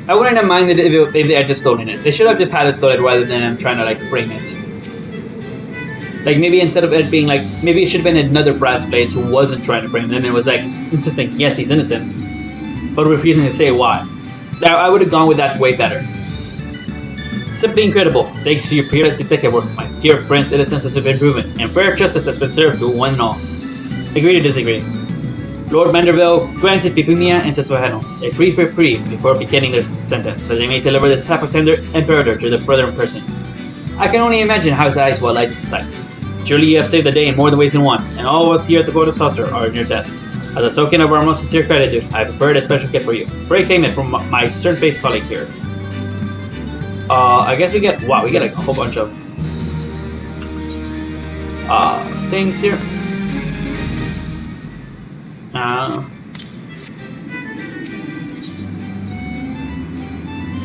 wouldn't have minded if they had just stolen it. They should have just had it stolen rather than trying to, frame it. Maybe instead of it being, maybe it should have been another brass blades who wasn't trying to frame them and was, insisting, yes, he's innocent, but refusing to say why. Now, I would have gone with that way better. Simply incredible. Thanks to your peerless detective work, my dear friend's innocence has been proven, and fair justice has been served to one and all. Agree to disagree. Lord Manderville granted Pipimia and Sessuaheno a brief reprieve before beginning their sentence, that they may deliver this sapotender imperator to the brother in person. I can only imagine how his eyes will light at the sight. Surely you have saved the day in more than ways than one, and all of us here at the Golden Saucer are in your debt. As a token of our most sincere gratitude, I have prepared a special gift for you. Pray claim it from my stern-faced colleague here. I guess we get a whole bunch of things here.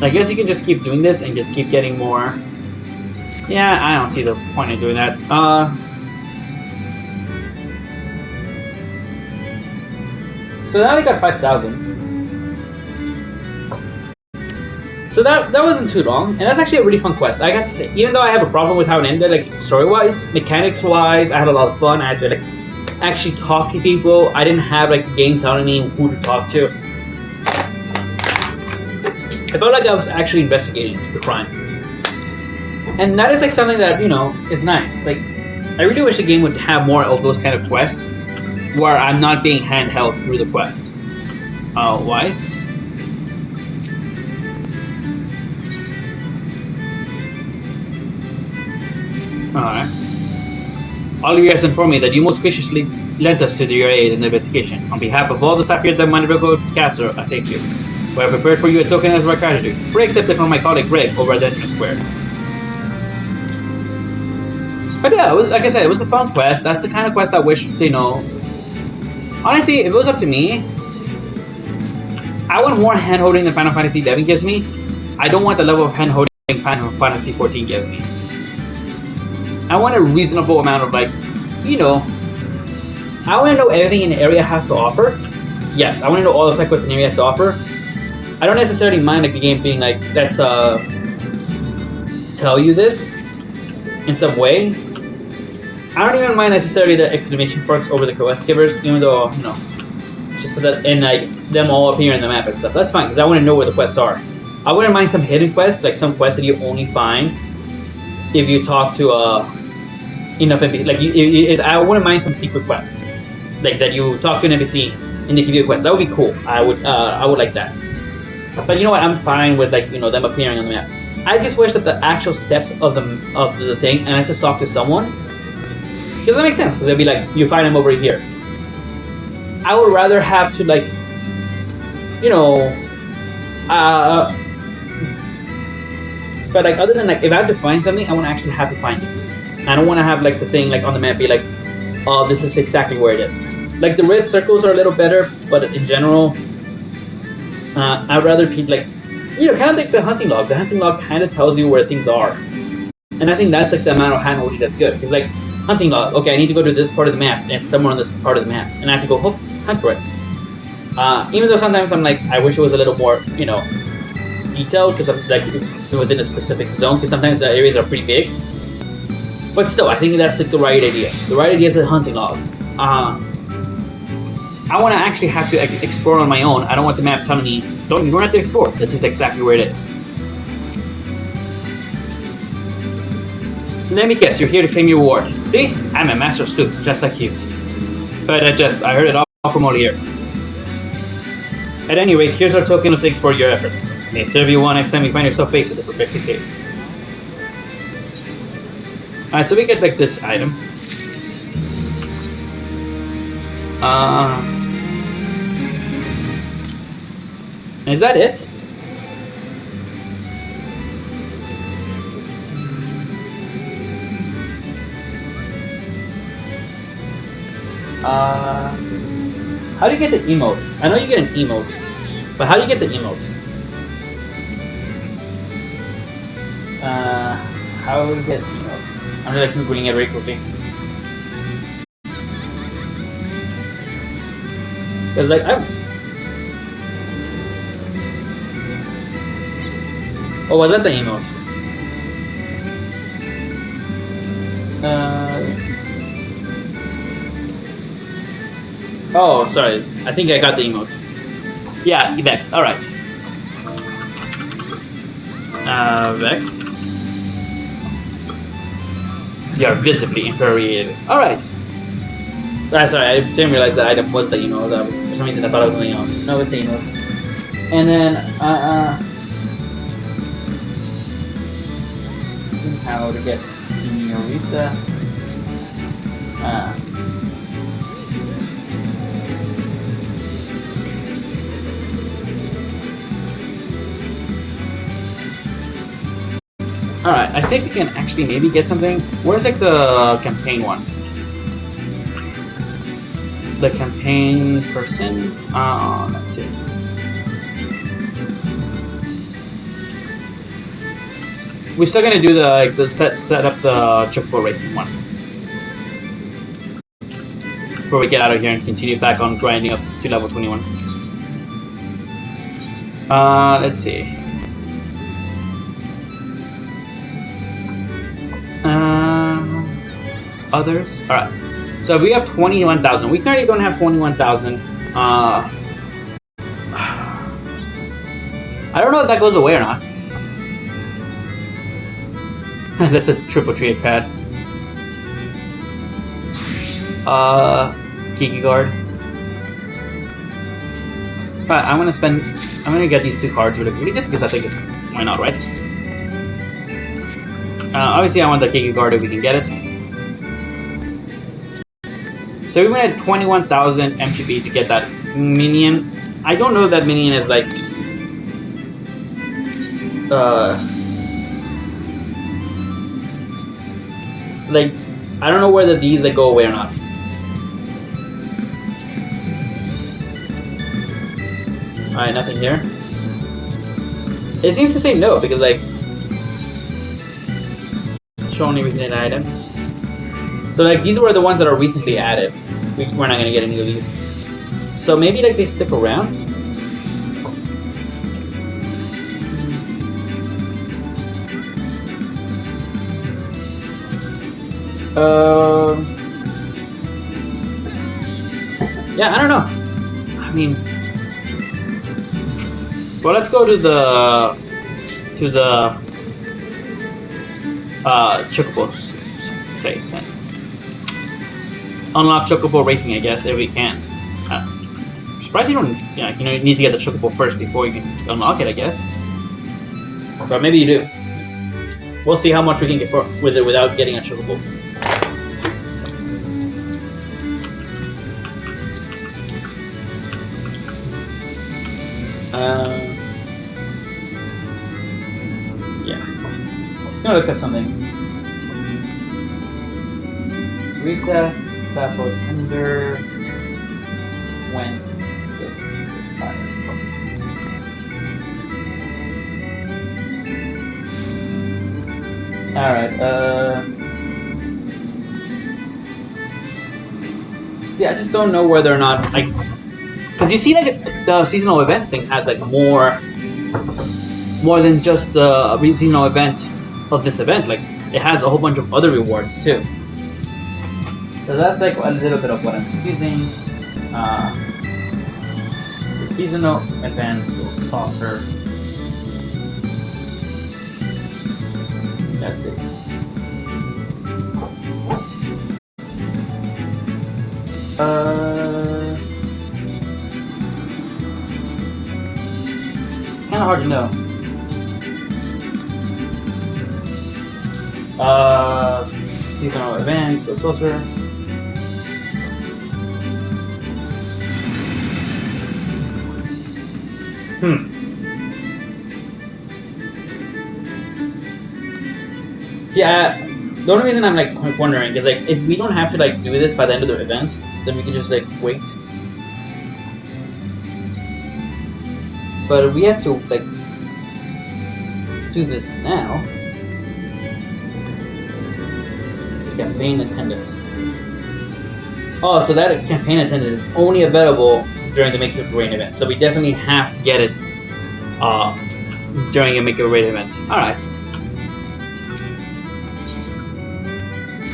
I guess you can just keep doing this and just keep getting more. Yeah, I don't see the point in doing that. So now they got 5,000. So that wasn't too long, and that's actually a really fun quest. I got to say, even though I have a problem with how it ended, like story-wise, mechanics-wise, I had a lot of fun. I had to like actually talk to people. I didn't have like the game telling me who to talk to. I felt like I was actually investigating the crime, and that is like something that, you know, is nice. Like, I really wish the game would have more of those kind of quests where I'm not being handheld through the quest. Wise. Alright. Olivier has informed me that you most graciously lent us to your aid in the investigation. On behalf of all the staff here at the Mandrago Castle, I thank you. We have prepared for you a token as our gratitude. Free accepted from my colleague Greg over at the entrance square. But yeah, it was, like I said, it was a fun quest. That's the kind of quest I wish, you know. Honestly, if it was up to me, I want more hand-holding than Final Fantasy XI gives me. I don't want the level of hand-holding Final Fantasy XIV gives me. I want a reasonable amount of, like, you know, I want to know everything in the area has to offer. Yes, I want to know all the side quests in the area has to offer. I don't necessarily mind like the game being like, let's tell you this in some way. I don't even mind necessarily the exclamation marks over the quest givers, even though, you know, just so that, and like them all appear in the map and stuff. That's fine, because I want to know where the quests are. I wouldn't mind some hidden quests, like some quests that you only find if you talk to enough NPC. Like I wouldn't mind some secret quests, like that you talk to an NPC and they give you a quest. That would be cool. I would like that. But you know what? I'm fine with, like, you know, them appearing on the map. I just wish that the actual steps of the thing, and I just talk to someone, because that makes sense. Because they'd be like, you find them over here. I would rather have to, like, you know, but like other than like if I have to find something, I want to actually have to find it. I don't want to have like the thing like on the map be like, oh, this is exactly where it is. Like the red circles are a little better, but in general, I'd rather be like, you know, kind of like the hunting log. The hunting log kind of tells you where things are, and I think that's like the amount of hand-holding that's good. Because like hunting log, okay, I need to go to this part of the map, and it's somewhere on this part of the map, and I have to go hunt for it. Even though sometimes I'm like, I wish it was a little more, you know, detailed, because I'm like within a specific zone. Because sometimes the areas are pretty big. But still, I think that's like the right idea. The right idea is a hunting log. I want to actually have to explore on my own. I don't want the map telling me, you don't have to explore. This is exactly where it is. Let me guess, you're here to claim your reward. See? I'm a master sleuth, just like you. But I heard it all from Olivier. At any rate, here's our token of thanks for your efforts. May it serve you well next time you find yourself faced with a perplexing case. Alright, so we get like this item. Is that it? How do you get the emote? I know you get an emote, but how do you get the emote? How do you get the emote? I'm just like googling it very quickly. Cause like oh, was that the emote? Oh, sorry. I think I got the emote. Yeah, Vex. Alright. Vex. You are visibly infuriated. Alright. Sorry, I didn't realize that item was the emote. That was, for some reason I thought it was something else. No, it's the emote. And then, how to get Senorita. Alright, I think we can actually maybe get something. Where's like the campaign one? The campaign person? Let's see. we're still gonna do the set up the chocobo racing one before we get out of here and continue back on grinding up to level 21. Let's see. Others. All right. So we have 21,000. We currently don't have 21,000. I don't know if that goes away or not. That's a triple trade pad. Kiki guard. But I'm gonna get these two cards really quickly just because I think it's, why not, right? Obviously I want the Kiki guard if we can get it. So we went at 21,000 MGB to get that minion. I don't know if that minion is like I don't know whether these like go away or not. Alright, nothing here. It seems to say no because like show only recent items. So like these were the ones that are recently added. We're not gonna get any of these. So maybe like they stick around. Yeah, I don't know. I mean, well, let's go to the Chocobo's place and unlock Chocobo racing, I guess, if we can. I'm surprised you don't, you need to get the Chocobo first before you can unlock it, I guess. But maybe you do. We'll see how much we can get with it without getting a Chocobo. Yeah. Just gonna look up something. Retest. Sapphire Tender when this expires. Alright, see, I just don't know whether or not, like, because you see, like, the seasonal events thing has, like, more than just the seasonal event of this event. Like, it has a whole bunch of other rewards, too. So that's like a little bit of what I'm confusing. The seasonal event, saucer. That's it. It's kind of hard to know. Seasonal event, the saucer. Yeah, the only reason I'm like wondering is like if we don't have to like do this by the end of the event, then we can just like wait. But we have to like do this now. The campaign attendant. Oh, so that campaign attendant is only available during the Make Your Rain event. So we definitely have to get it during a Make Your Rain event. Alright.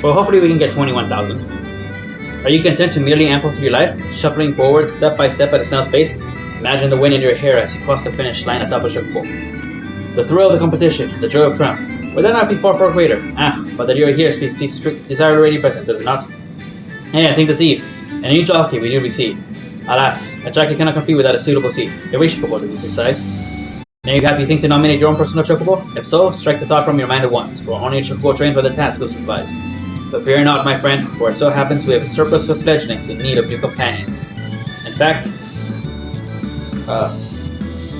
Well, hopefully we can get 21,000. Are you content to merely ample through your life, shuffling forward step by step at a snail's pace? Imagine the wind in your hair as you cross the finish line atop a chocobo. The thrill of the competition, the joy of triumph. Would that not be far greater? But that you are here speaks strict desire already present, does it not? Hey, I think to see you. And a new jockey we newly see. Alas, a jockey cannot compete without a suitable seat. A race chocobo to be precise. Now you happy think to nominate your own personal chocobo? If so, strike the thought from your mind at once, for only a chocobo trained for the task will suffice. But fear not, my friend, for it so happens we have a surplus of fledglings in need of new companions. In fact,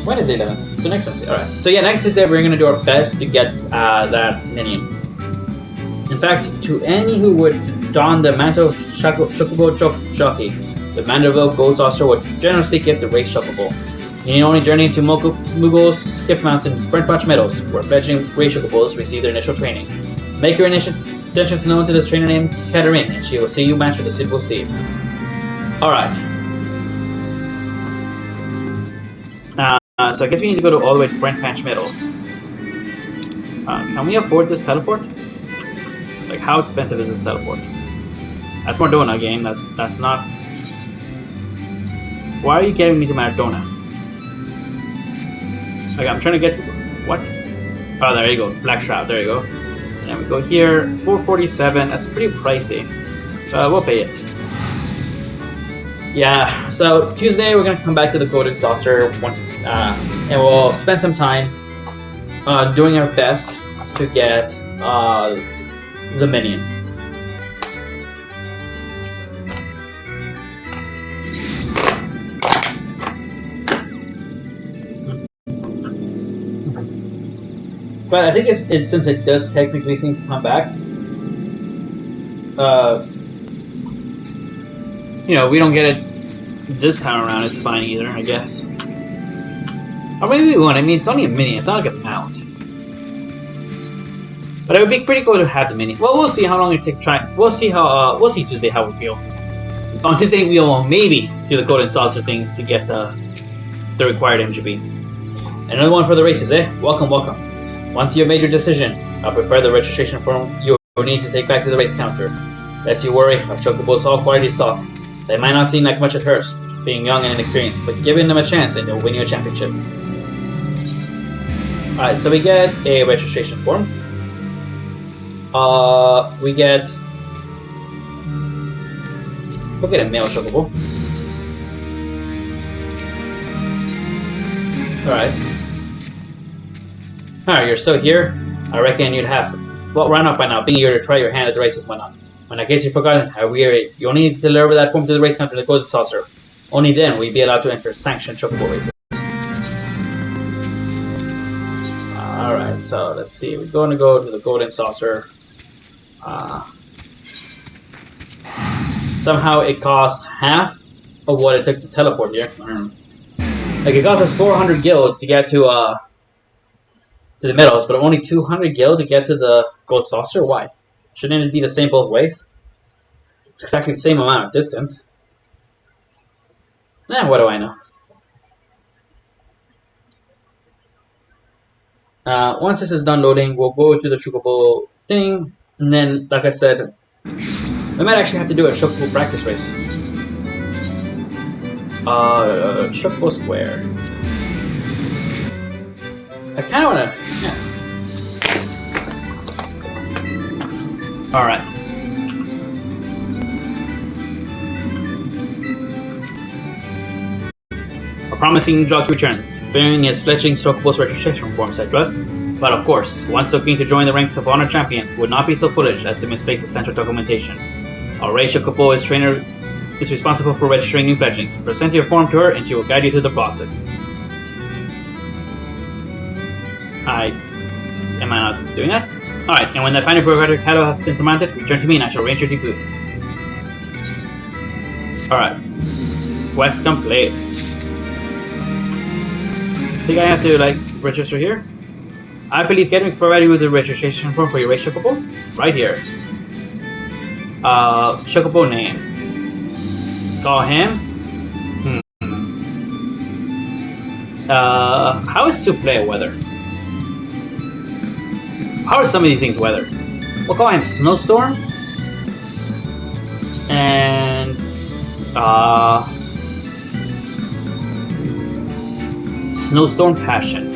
when is day 11? So next Wednesday, alright. So yeah, next Tuesday we're gonna do our best to get that minion. In fact, to any who would don the mantle of Chocobo Jockey, the Manderville Gold Saucer would generously give the race Chocobo. You need only journey to Mughal Skiff Mounts in Brent Patch Meadows, where fledgling Grey Chocobos receive their initial training. Make your intentions known to this trainer named Katarine, and she will see you match with a suitable steed. Alright. So I guess we need to go all the way to Brent Patch Meadows. Can we afford this teleport? Like, how expensive is this teleport? That's Maradona game. That's not. Why are you getting me to Maradona? Like, I'm trying to get to what? Oh, there you go. Black Shroud. There you go. And we go here. 447. That's pretty pricey. We'll pay it. Yeah. So Tuesday we're gonna come back to the Golden Saucer once, and we'll spend some time doing our best to get the minion. But I think since it does technically seem to come back, you know, we don't get it this time around, it's fine either, I guess. Or maybe we won't. I mean, it's only a mini, it's not like a mount. But it would be pretty cool to have the mini. Well, we'll see how long it takes to try. We'll see Tuesday how we feel. On Tuesday, we will maybe do the Golden Saucer things to get the required MGB. Another one for the races, eh? Welcome, welcome. Once you have made your decision, I'll prepare the registration form you will need to take back to the race counter. Lest you worry, our Chocobos all quality stock. They might not seem like much at first, being young and inexperienced, but giving them a chance and they'll win you a championship. Alright, so we get a registration form. We'll get a male Chocobo. Alright, you're still here? I reckon you'd have run up by now, being eager to try your hand at the races and whatnot. When I guess you've forgotten, I reiterate, you only need to deliver that form to the race counter to the Golden Saucer. Only then will you be allowed to enter sanctioned Chocobo races. Alright, so let's see. We're going to go to the Golden Saucer. Somehow it costs half of what it took to teleport here. Like, it cost us 400 gil to get to the Meadows, but only 200 gil to get to the Gold Saucer? Why? Shouldn't it be the same both ways? It's exactly the same amount of distance. What do I know? Once this is done loading, we'll go to the Chocobo thing, and then, like I said, we might actually have to do a Chocobo practice race. Chocobo Square. I kind of want to... Yeah. Alright. A promising jockey returns, bearing his fledgling Chocobo's registration form, said Russ. But of course, one so keen to join the ranks of honor champions would not be so foolish as to misplace essential documentation. Our Ray Chocobo, his trainer, is responsible for registering new fledglings. Present your form to her and she will guide you through the process. Am I not doing that? Alright, and when the final bureaucratic hurdle has been surmounted, return to me and I shall arrange your debut. Alright. Quest complete. I think I have to, like, register here? I believe Kevin can provide you with the registration form for your race Chocobo. Right here. Chocobo name. Let's call him. How is Souffle weather? How are some of these things weather? We'll call him Snowstorm. And Snowstorm Passion.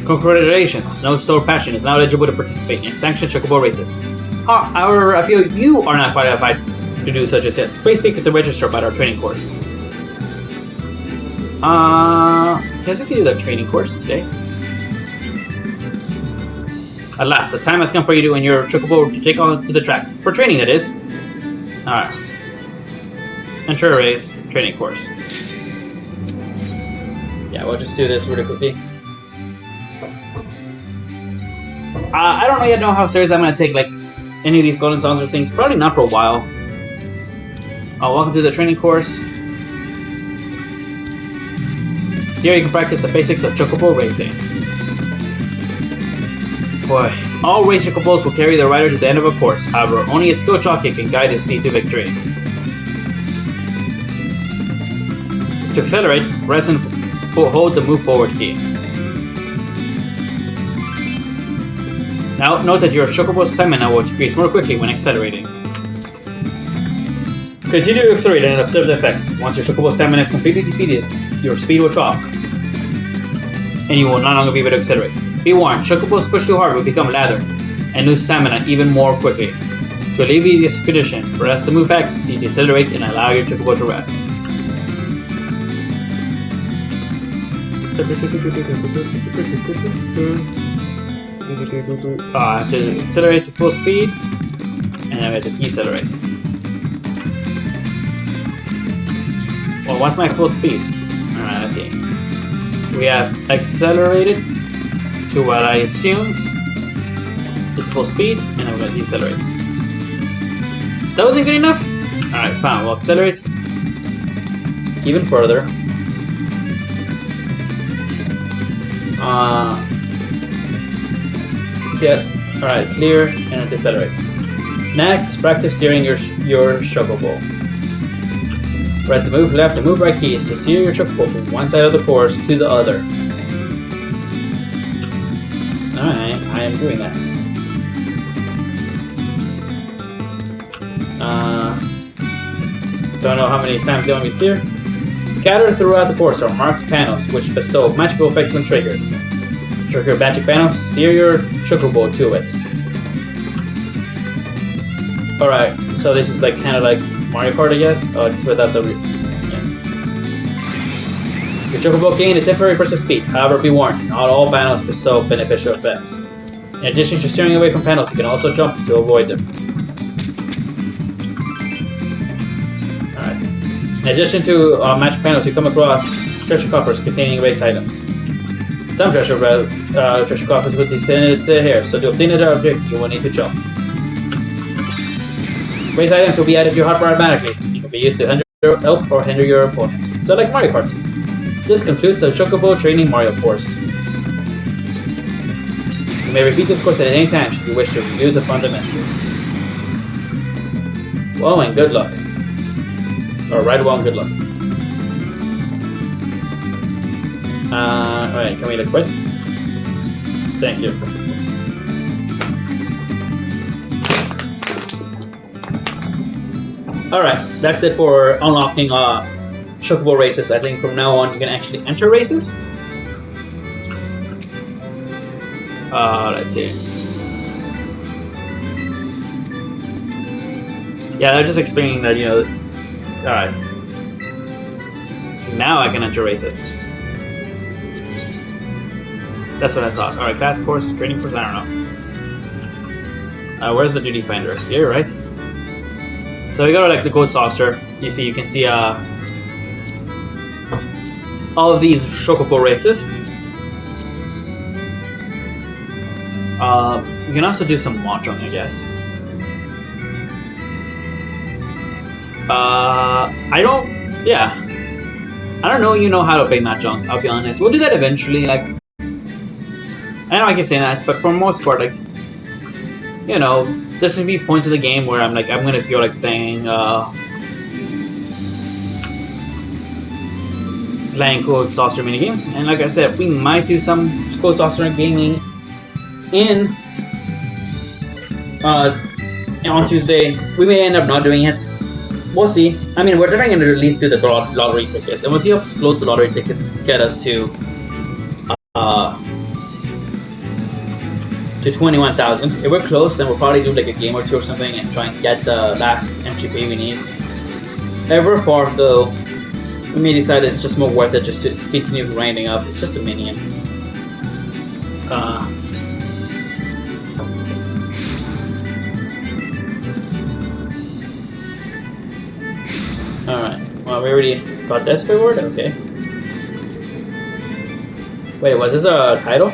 Congratulations, Snowstorm Passion is now eligible to participate in sanctioned Chocobo races. However, I feel you are not qualified to do such as yet. Please speak with the registrar about our training course. Guess we can do the training course today. At last, the time has come for you to and your Chocobo to take on to the track. For training, that is. Alright. Enter a race, training course. Yeah, we'll just do this really quickly. I don't yet know how serious I'm going to take, like, any of these Golden Saucer things. Probably not for a while. Welcome to the training course. Here you can practice the basics of chocobo racing. Boy, all race chocobos will carry their rider to the end of a course. However, only a skilled jockey can guide his steed to victory. To accelerate, press and hold the move forward key. Now, note that your chocobo's stamina will decrease more quickly when accelerating. Continue to accelerate and observe the effects. Once your chocobo's stamina is completely depleted, your speed will drop, and you will no longer be able to accelerate. Be warned, chocobos pushed too hard will become lathered and lose stamina even more quickly. To alleviate this condition, press the move back to decelerate and allow your chocobo to rest. I have to accelerate to full speed, and I have to decelerate. Well, what's my full speed? Alright, let's see. We have accelerated to what I assume is full speed, and then we're going to decelerate. Still wasn't good enough? Alright, fine, we'll accelerate even further. Alright, clear, and then decelerate. Next, practice steering your chocobo. Press the move left and move right keys to steer your chocobo from one side of the course to the other. Alright, I am doing that. Don't know how many times they want me to steer. Scattered throughout the course are marked panels which bestow magical effects when triggered. Trigger magic panel, steer your chocobo to it. Alright, so this is like kind of like Mario Kart, I guess. Oh, it's without the... yeah. Your chocobo gained a temporary burst of speed. However, be warned, not all panels bestow beneficial effects. In addition to steering away from panels, you can also jump to avoid them. Alright. In addition to magic panels, you come across treasure coffers containing race items. Some treasure coffers will descend here, so to obtain an object, you will need to jump. Race items will be added to your hotbar automatically. You can be used to help or hinder your opponents. So like Mario Kart. This concludes the Chocobo Training Mario course. You may repeat this course at any time if you wish to review the fundamentals. Well, and good luck. Or right well and good luck. Alright, can we quit? Thank you. Alright, that's it for unlocking Chocobo races. I think from now on you can actually enter races. Let's see. Yeah, they're just explaining that, you know... Alright. Now I can enter races. That's what I thought. Alright, class course, training course, I don't know. Where's the duty finder? Here, right? So we go to like the gold saucer. You see, you can see all of these Chocobo races. You can also do some mahjong, I guess. I don't know. You know how to play mahjong. I'll be honest. We'll do that eventually. Like, I know I keep saying that, but for the most part, like, you know, there's gonna be points in the game where I'm gonna feel like playing Cold Saucer minigames, and like I said, we might do some Cold Saucer gaming on Tuesday. We may end up not doing it. We'll see. I mean, we're trying to at least do the lottery tickets, and we'll see how close the lottery tickets get us to 21,000. If we're close, then we'll probably do like a game or two or something and try and get the last MGP we need. If we're far though, we may decide it's just more worth it just to continue grinding up. It's just a minion. Alright, well, we already got this reward? Okay. Wait, was this a title?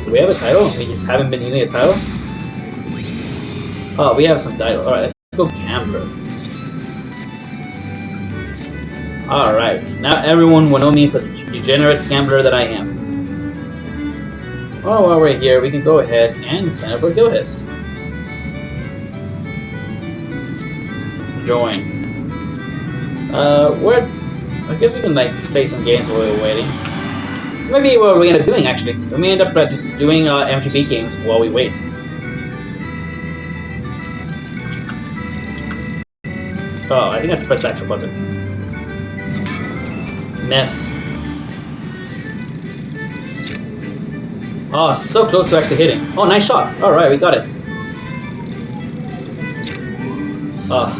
Do we have a title? We just haven't been using a title? Oh, we have some title. Alright, let's go Gambler. Alright, now everyone will know me for the degenerate gambler that I am. Oh, while we're here, we can go ahead and sign up for Guildhis. Join. I guess we can like play some games while we're waiting. So maybe what we end up doing actually, we may end up just doing MTB games while we wait. Oh, I think I have to press the actual button. Miss. Oh, so close to actually hitting. Oh, nice shot. Alright, we got it. Oh.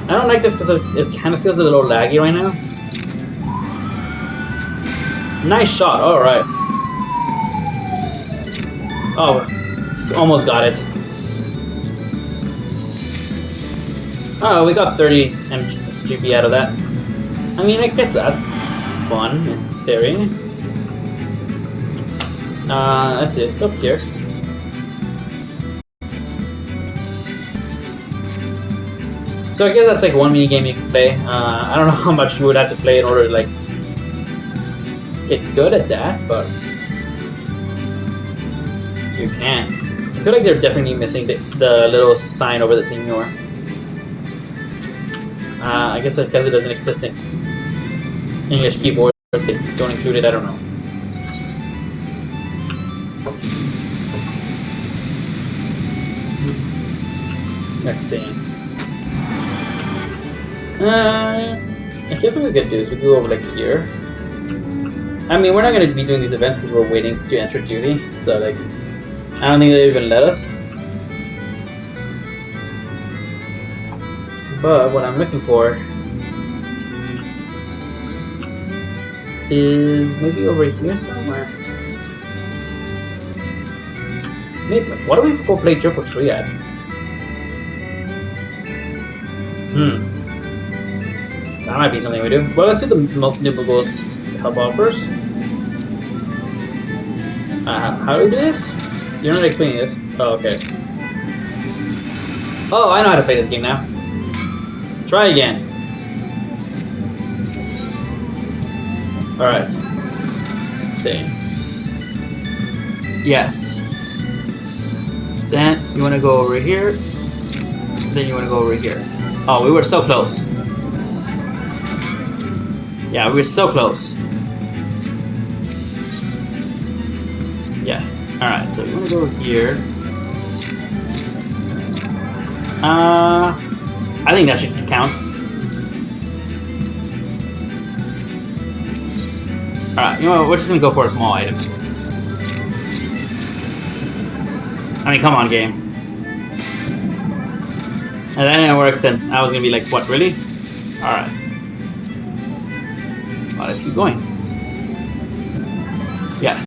I don't like this because it kind of feels a little laggy right now. Nice shot, alright. Oh, almost got it. Oh, we got 30 MGB out of that. I mean, I guess that's fun in theory. Let's see, let's go up here. So I guess that's like one mini game you can play. I don't know how much you would have to play in order to like get good at that, but you can. I feel like they're definitely missing the little sign over the senior. I guess that's because it doesn't exist in English keyboards. They don't include it. I don't know. Let's see. I guess what we could do is we go over like here. I mean, we're not going to be doing these events because we're waiting to enter duty. So like, I don't think they even let us. But what I'm looking for is maybe over here somewhere. Maybe. Why don't we go play Triple Triad? That might be something we do. Well, let's do the multiple help offers. How do we do this? You're not explaining this. Oh, okay. Oh, I know how to play this game now. Try again. Alright. Let's see. Yes. Then you want to go over here. Then you want to go over here. Oh, we were so close. Yeah, we were so close. Yes. Alright, so we want to go over here. I think that should count. Alright, you know what? We're just gonna go for a small item. I mean, come on, game. And that didn't work, then I was gonna be like, what, really? Alright. Well, let's keep going. Yes.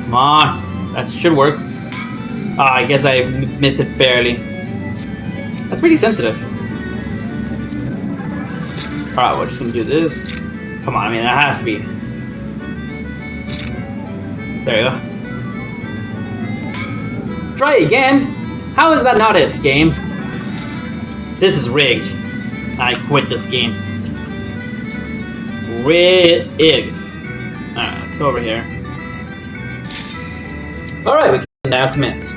Come on. That should work. I guess I missed it barely. That's pretty sensitive. Alright, we're just gonna do this. Come on, I mean, that has to be. There you go. Try again! How is that not it, game? This is rigged. I quit this game. Rigged. Alright, let's go over here. Alright, we can now commence.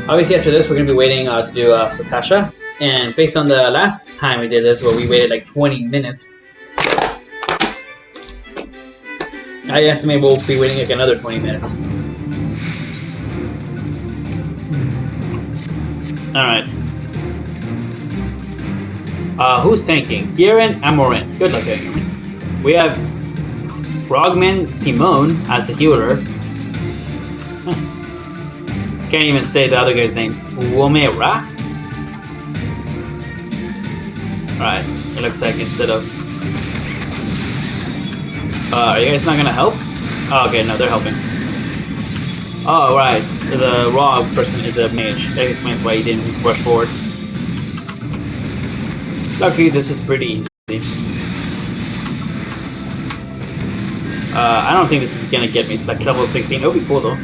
Obviously after this we're going to be waiting to do Satasha, and based on the last time we did this where we waited like 20 minutes, I estimate we'll be waiting like another 20 minutes. Alright. Who's tanking? Kieran Amorin. Good luck, Kieran. We have Frogman Timon as the healer. Can't even say the other guy's name. Womera? Alright, it looks like instead of... are you guys not gonna help? Oh, okay, no, they're helping. Oh, right. The raw person is a mage. That explains why he didn't rush forward. Luckily, this is pretty easy. I don't think this is gonna get me to like level 16. It'll be cool though.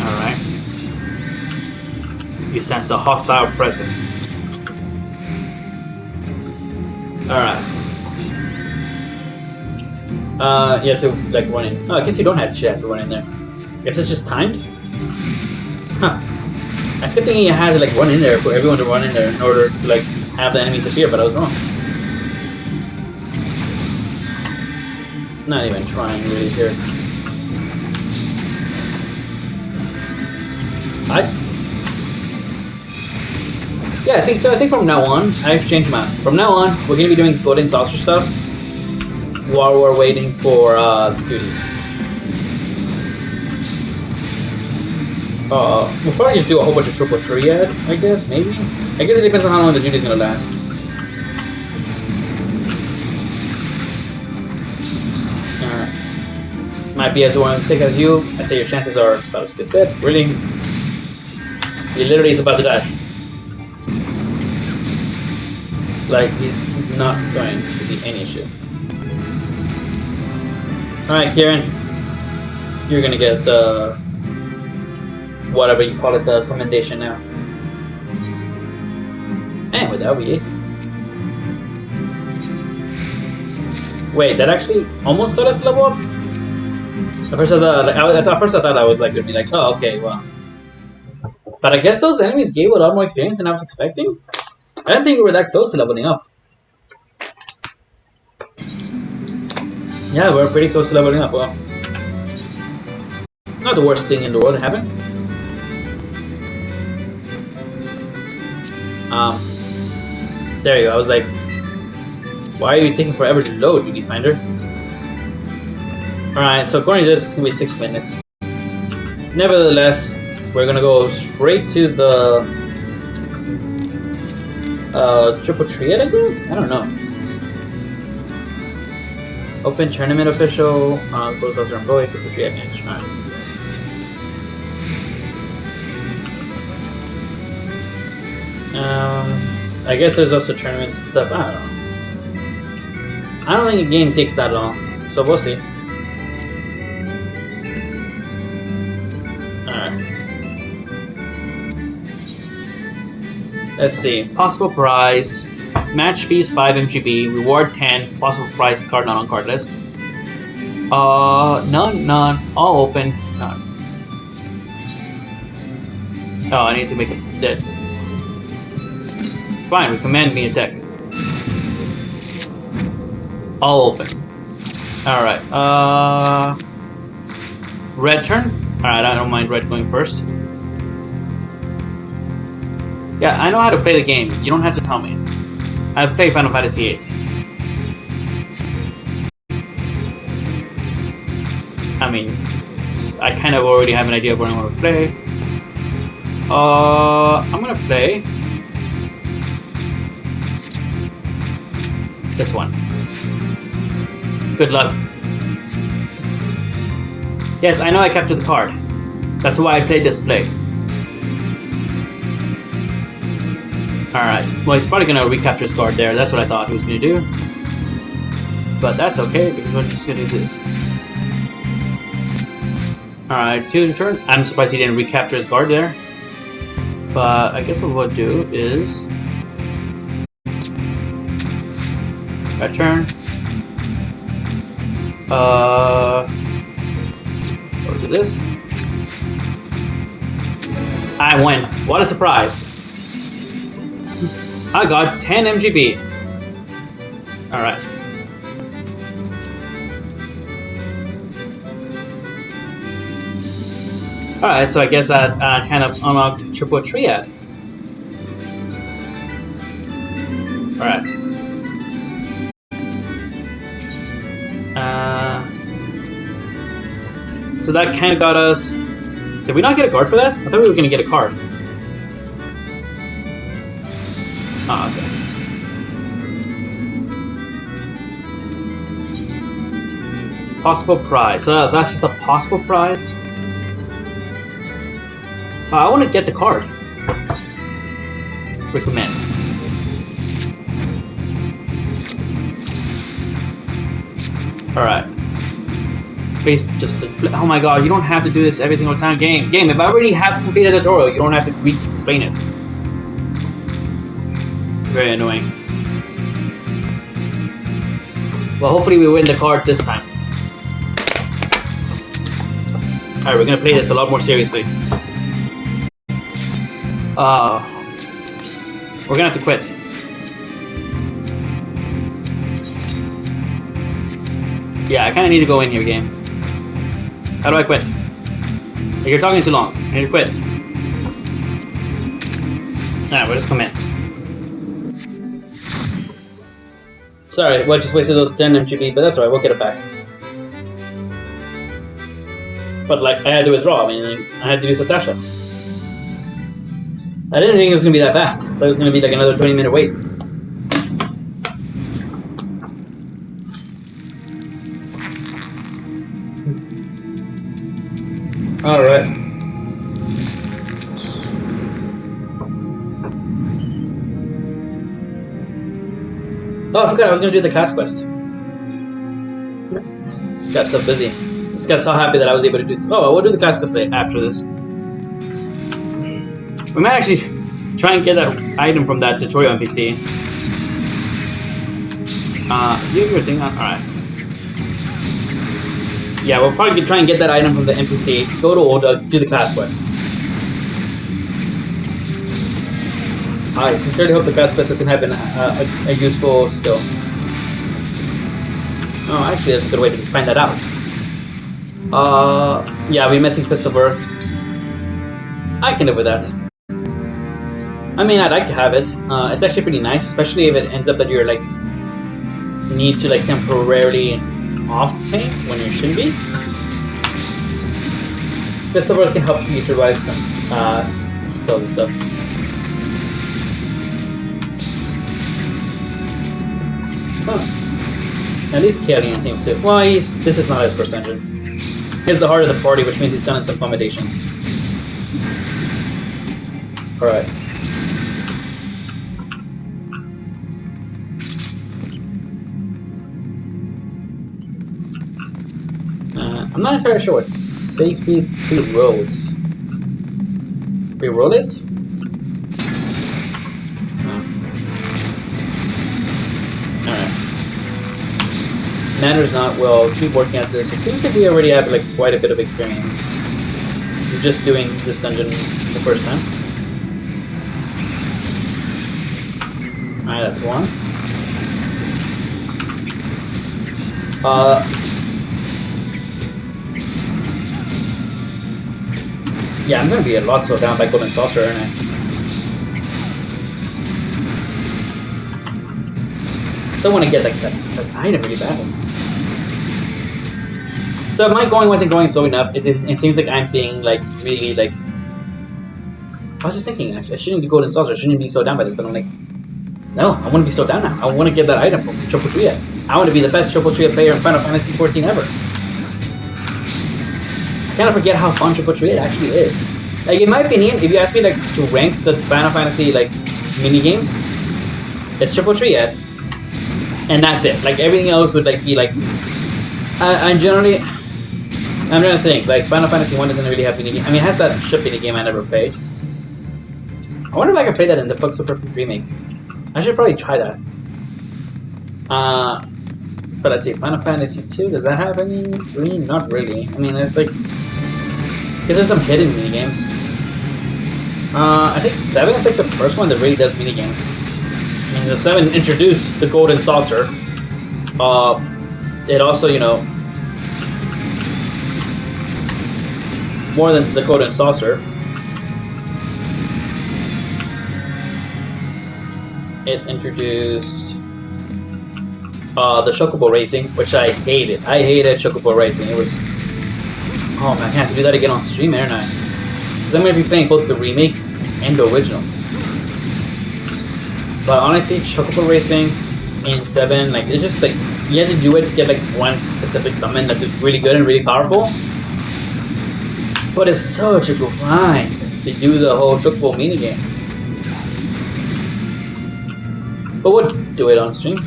Alright. You sense a hostile presence. Alright. You have to, like, run in. No, I guess you don't have to run in there. I guess it's just timed? Huh. I kept thinking you had to, like, run in there for everyone to run in there in order to, like, have the enemies appear, but I was wrong. Not even trying really here. Yeah, I think so. I think from now on, I've changed my. From now on, we're gonna be doing foot and saucer stuff while we're waiting for duties. We'll probably just do a whole bunch of triple triad, I guess, maybe? I guess it depends on how long the duty's gonna last. Might be as sick as you. I'd say your chances are about as good as dead. Really? He literally is about to die. Like, he's not going to be any issue. Alright, Kieran. You're gonna get the... whatever you call it, the commendation now. And with that, we... Wait, that actually almost got us level up? At first I thought I was like gonna be like, oh, okay, well. But I guess those enemies gave a lot more experience than I was expecting. I didn't think we were that close to leveling up. Yeah, we're pretty close to leveling up. Well, not the worst thing in the world to happen. There you go. I was like, why are you taking forever to load, Duty Finder? Alright, so according to this, it's gonna be 6 minutes. Nevertheless, we're gonna go straight to the triple triad, I guess? I don't know. Open tournament official, close browser employee, triple triad match. Alright. I guess there's also tournaments and stuff. I don't know. I don't think a game takes that long, so we'll see. Let's see. Possible prize. Match fees 5 MGB. Reward 10. Possible prize card not on card list. None. All open. None. Oh, I need to make it dead. Fine, recommend me a deck. All open. Alright. Red turn? Alright, I don't mind red going first. Yeah, I know how to play the game. You don't have to tell me. I've played Final Fantasy VIII. I mean, I kind of already have an idea of what I want to play. I'm gonna play this one. Good luck. Yes, I know I captured the card. That's why I played this play. Alright, well he's probably gonna recapture his card there, that's what I thought he was gonna do. But that's okay, because we're just gonna do this. Alright, to turn. I'm surprised he didn't recapture his guard there. But I guess what we'll do is... return. We'll do this. I win. What a surprise. I got 10 MGB. Alright. Alright, so I guess that kind of unlocked triple triad. Alright. So that kind of got us... Did we not get a guard for that? I thought we were going to get a card. Oh, okay. Possible prize. So that's just a possible prize? I want to get the card. Recommend. Alright. space just to, oh my god, you don't have to do this every single time. Game, if I already have completed the tutorial, you don't have to re-explain it. Very annoying. Well, hopefully we win the card this time. Alright, we're gonna play this a lot more seriously. We're gonna have to quit. Yeah, I kinda need to go in here, game. How do I quit? You're talking too long. I need to quit. Alright, we'll just commence. Sorry, well, I just wasted those 10 MGB, but that's alright, we'll get it back. But, like, I had to withdraw, I mean, I had to use Natasha. I didn't think it was gonna be that fast. I thought it was gonna be like another 20-minute wait. Alright. Oh, I forgot I was gonna do the class quest. Just got so busy. Just got so happy that I was able to do this. Oh, we'll do the class quest after this. We might actually try and get that item from that tutorial NPC. You have your thing on? Alright. Yeah, we'll probably try and get that item from the NPC, go to Oda, do the class quest. I sincerely hope the class quest doesn't have a useful skill. Oh, actually, that's a good way to find that out. Yeah, we're missing Fist of Earth. I can live with that. I mean, I'd like to have it. It's actually pretty nice, especially if it ends up that you're like need to like temporarily off tank when you shouldn't be. Fist of Earth can help you survive some spells and stuff. Huh. At least Kaelian seems to. Well, this is not his first dungeon. He's the heart of the party, which means he's done in some combinations. Alright. I'm not entirely sure what safety pre-rolls. Pre-roll it? Alright. Matters not, well, keep working at this. It seems like we already have like quite a bit of experience. We're just doing this dungeon the first time. Alright, that's one. Yeah, I'm gonna be a lot slowed down by Golden Saucer, aren't I? Still want to get like that item really badly. So if my going wasn't going slow enough, it seems like I'm being like really like. I was just thinking actually, I shouldn't be Golden Saucer, I shouldn't be slowed down by this, but I'm like, no, I want to be slowed down now. I want to get that item from Triple Tria. I want to be the best Triple Tria player in Final Fantasy XIV ever. I kind of forget how fun Triple Tria actually is. Like in my opinion, if you ask me like to rank the Final Fantasy like mini games, it's Triple Tria, and that's it. Like everything else would like be like. I'm trying to think. Like Final Fantasy 1 doesn't really have mini game. I mean, it has that ship mini game I never played. I wonder if I can play that in the Fuck So Perfect remake. I should probably try that. But let's see, Final Fantasy 2, does that have any green? Not really. I mean, it's like, because there's some hidden minigames. I think 7 is like the first one that really does minigames. I mean, the 7 introduced the Golden Saucer. It also, you know, more than the Golden Saucer. It introduced the Chocobo Racing, which I hated. I hated Chocobo Racing. It was... Oh man, I have to do that again on stream, aren't I? Because I'm going to be playing both the remake and the original. But honestly, Chocobo Racing in 7, like, it's just like, you had to do it to get like one specific summon that is really good and really powerful. But it's such a grind to do the whole Chocobo minigame. But we'll do it on stream.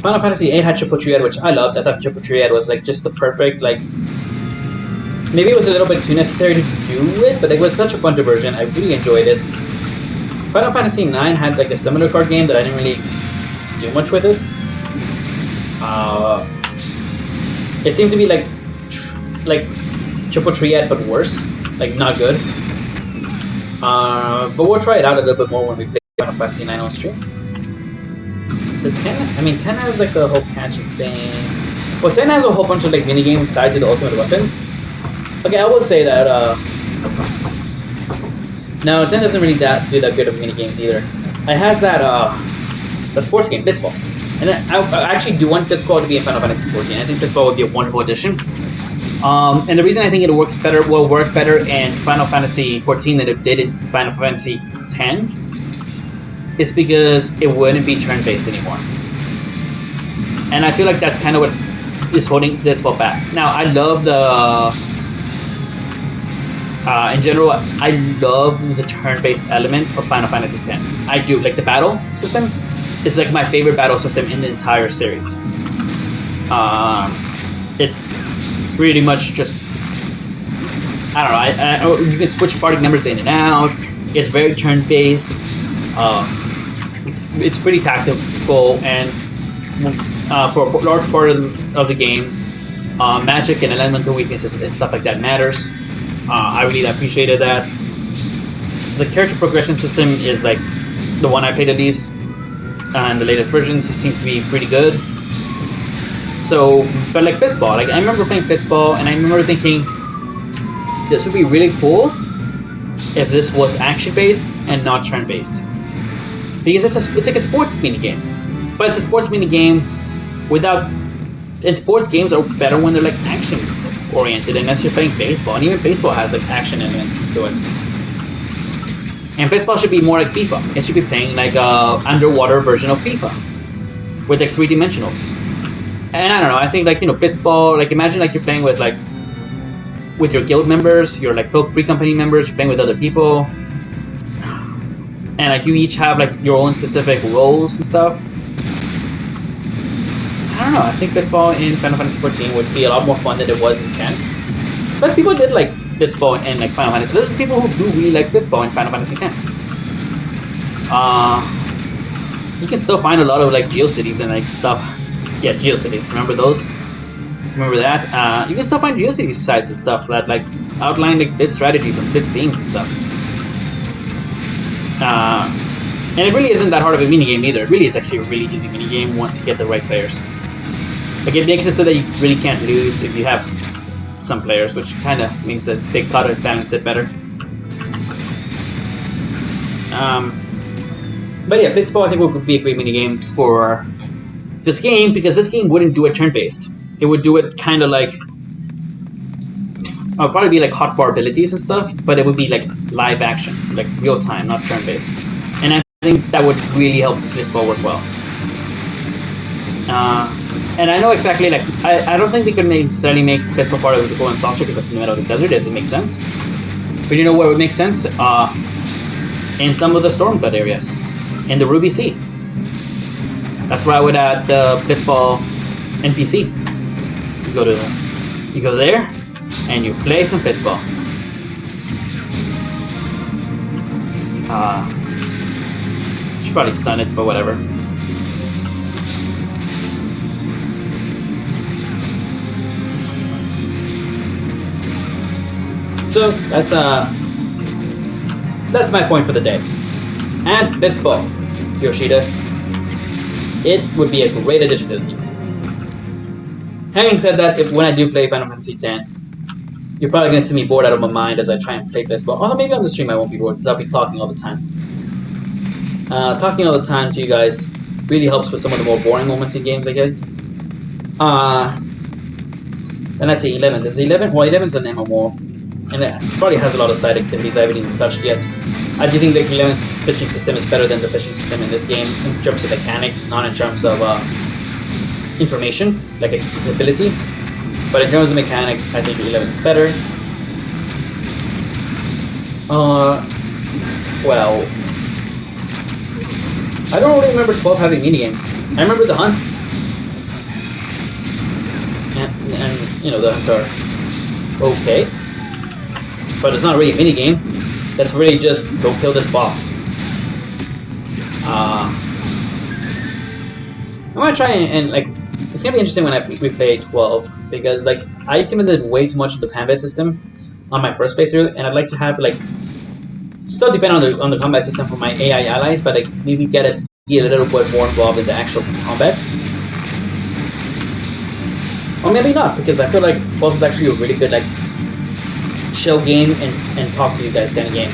Final Fantasy 8 had Triple Triad, which I loved. I thought Triple Triad was like just the perfect like maybe it was a little bit too necessary to do it, but it was such a fun diversion. I really enjoyed it. Final Fantasy IX had like a similar card game that I didn't really do much with it. It seemed to be like Triple Triad but worse, like not good. But we'll try it out a little bit more when we play Final Fantasy IX on stream. The 10, I mean 10 has like the whole catching thing. Well, 10 has a whole bunch of like mini games tied to the ultimate weapons. Okay, I will say that no, 10 doesn't really do that good of mini games either. It has that sports game, Blitzball. And I actually do want Blitzball to be in Final Fantasy 14. I think Blitzball would be a wonderful addition. And the reason I think it will work better in Final Fantasy 14 than it did in Final Fantasy 10 is because it wouldn't be turn-based anymore. And I feel like that's kind of what is holding Blitzball back. Now, I love the... in general, I love the turn-based element of Final Fantasy X. I do. Like, the battle system is like my favorite battle system in the entire series. It's pretty much just... I don't know. You can switch party members in and out. It's very turn-based. It's pretty tactical, and for a large part of the game, magic and elemental weaknesses and stuff like that matters. I really appreciated that. The character progression system is like the one I played at least, and the latest versions, it seems to be pretty good. So, but like Blitzball, like I remember playing Blitzball, and I remember thinking this would be really cool if this was action-based and not turn-based, because it's like a sports mini game, but it's a sports mini game without. And sports games are better when they're like action oriented, unless you're playing baseball, and even baseball has like action elements to it. And baseball should be more like FIFA. It should be playing like a underwater version of FIFA with like 3-dimensionals. And I don't know, I think like, you know, baseball, like imagine like you're playing with like with your guild members, your like free company members, you're playing with other people, and like you each have like your own specific roles and stuff. I don't know, I think Blitzball in Final Fantasy 14 would be a lot more fun than it was in 10. Plus people did like Blitzball in like Final Fantasy. There's people who do really like Blitzball in Final Fantasy 10. You can still find a lot of like GeoCities and like stuff. Yeah, GeoCities, remember those? Remember that? You can still find GeoCities sites and stuff that like outline like Blitz strategies and Blitz themes and stuff. And it really isn't that hard of a minigame either. It really is actually a really easy minigame once you get the right players. Like it makes it so that you really can't lose if you have some players, which kind of means that they gotta balance it better. But yeah, Blitzball I think would be a great minigame for this game, because this game wouldn't do it turn-based. It would do it kind of like... It would probably be like hotbar abilities and stuff, but it would be like live action, like real time, not turn-based. And I think that would really help Blitzball work well. And I know exactly, like, I don't think they could necessarily make Blitzball part of the Golden Saucer because that's in the middle of the desert. Doesn't make sense. But you know where it would make sense? In some of the Stormblood areas, in the Ruby Sea. That's where I would add the Blitzball NPC. You go there, and you play some Blitzball. Should probably stun it, but whatever. So that's my point for the day. And Blitzball, Yoshida. It would be a great addition to this game. Having said that, when I do play Final Fantasy X, you're probably going to see me bored out of my mind as I try and play Blitzball. Although maybe on the stream I won't be bored because I'll be talking all the time. Talking all the time to you guys really helps with some of the more boring moments in games I get. And let's see, 11. Does 11? Well, 11's an MMO. And it probably has a lot of side activities I haven't even touched yet. I do think that 11's fishing system is better than the fishing system in this game in terms of mechanics, not in terms of information, like accessibility. But in terms of mechanics, I think 11 is better. Well, I don't really remember 12 having minigames. I remember the hunts. And you know, the hunts are okay. but it's not really a mini game. That's really just go kill this boss. I'm gonna try and like, it's gonna be interesting when we play 12, because like I committed way too much of the combat system on my first playthrough, and I'd like to have like still depend on the combat system for my AI allies, but like maybe get a little bit more involved in the actual combat. Or maybe not, because I feel like 12 is actually a really good like chill game and talk to you guys kind of game.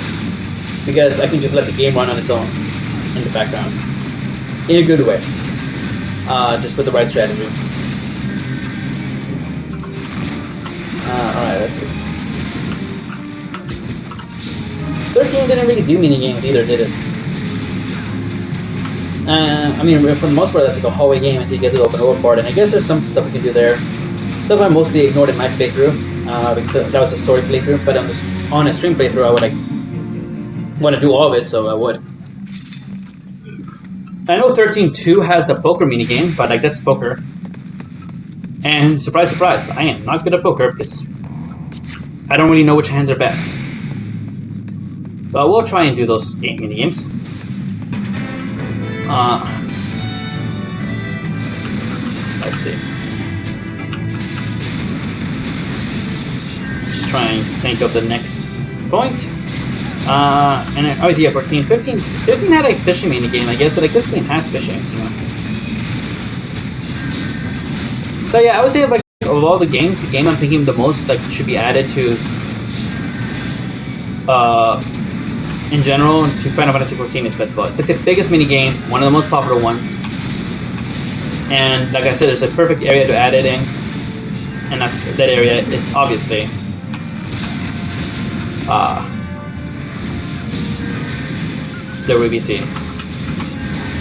Because I can just let the game run on its own in the background. In a good way. Just with the right strategy. Alright, let's see. 13 didn't really do mini games either, did it? I mean, for the most part, that's like a hallway game until you get to the open world part, and I guess there's some stuff we can do there. Stuff I mostly ignored in my playthrough, because that was a story playthrough, but on a stream playthrough, I would like want to do all of it, so I would. I know 13.2 has the poker minigame, but like that's poker. And surprise, surprise, I am not good at poker because I don't really know which hands are best. But we'll try and do those minigames. Let's see. Just try and think of the next point. And then, obviously, yeah, 14. 15 had a fishing minigame, I guess, but like this game has fishing, you know. So yeah, I would say like of all the games, the game I'm thinking the most like should be added to, in general, to Final Fantasy 14 is Pet's Ball. It's like the biggest minigame, one of the most popular ones, and like I said, there's a perfect area to add it in, and that area is obviously the Ruby Sea,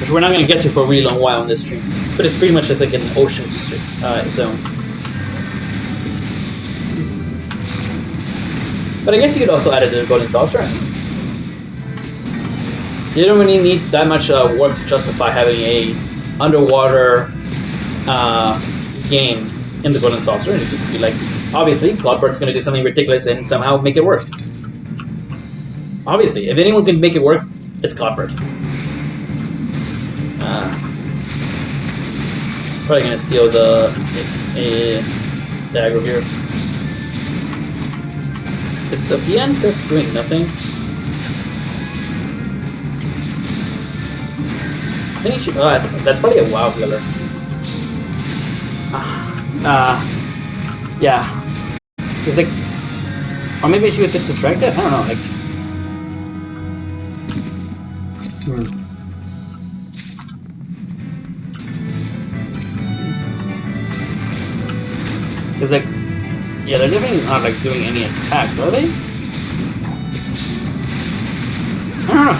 which we're not going to get to for a really long while on this stream, but it's pretty much just like an ocean zone. But I guess you could also add it to the Golden Saucer. You don't really need that much work to justify having a underwater game in the Golden Saucer. You just be like, obviously, Cloudbird's going to do something ridiculous and somehow make it work. Obviously, if anyone can make it work, it's Cloudbird. Probably gonna steal the aggro here. This at the end just doing nothing. I think he should. That's probably a WoW killer. Yeah. It's like, or maybe she was just distracted. I don't know. Like. It's like, yeah, they're definitely not like doing any attacks, are they? I don't know.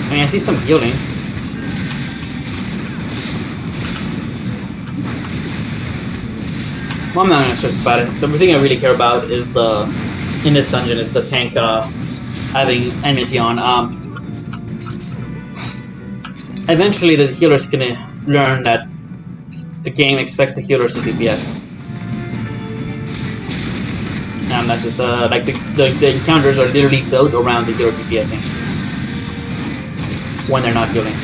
I mean, I see some healing. Well, I'm not gonna stress about it. The thing I really care about is in this dungeon is the tank having enmity on. Eventually, the healer's gonna learn that the game expects the healers to DPS. And that's just like the encounters are literally built around the healer DPSing when they're not healing.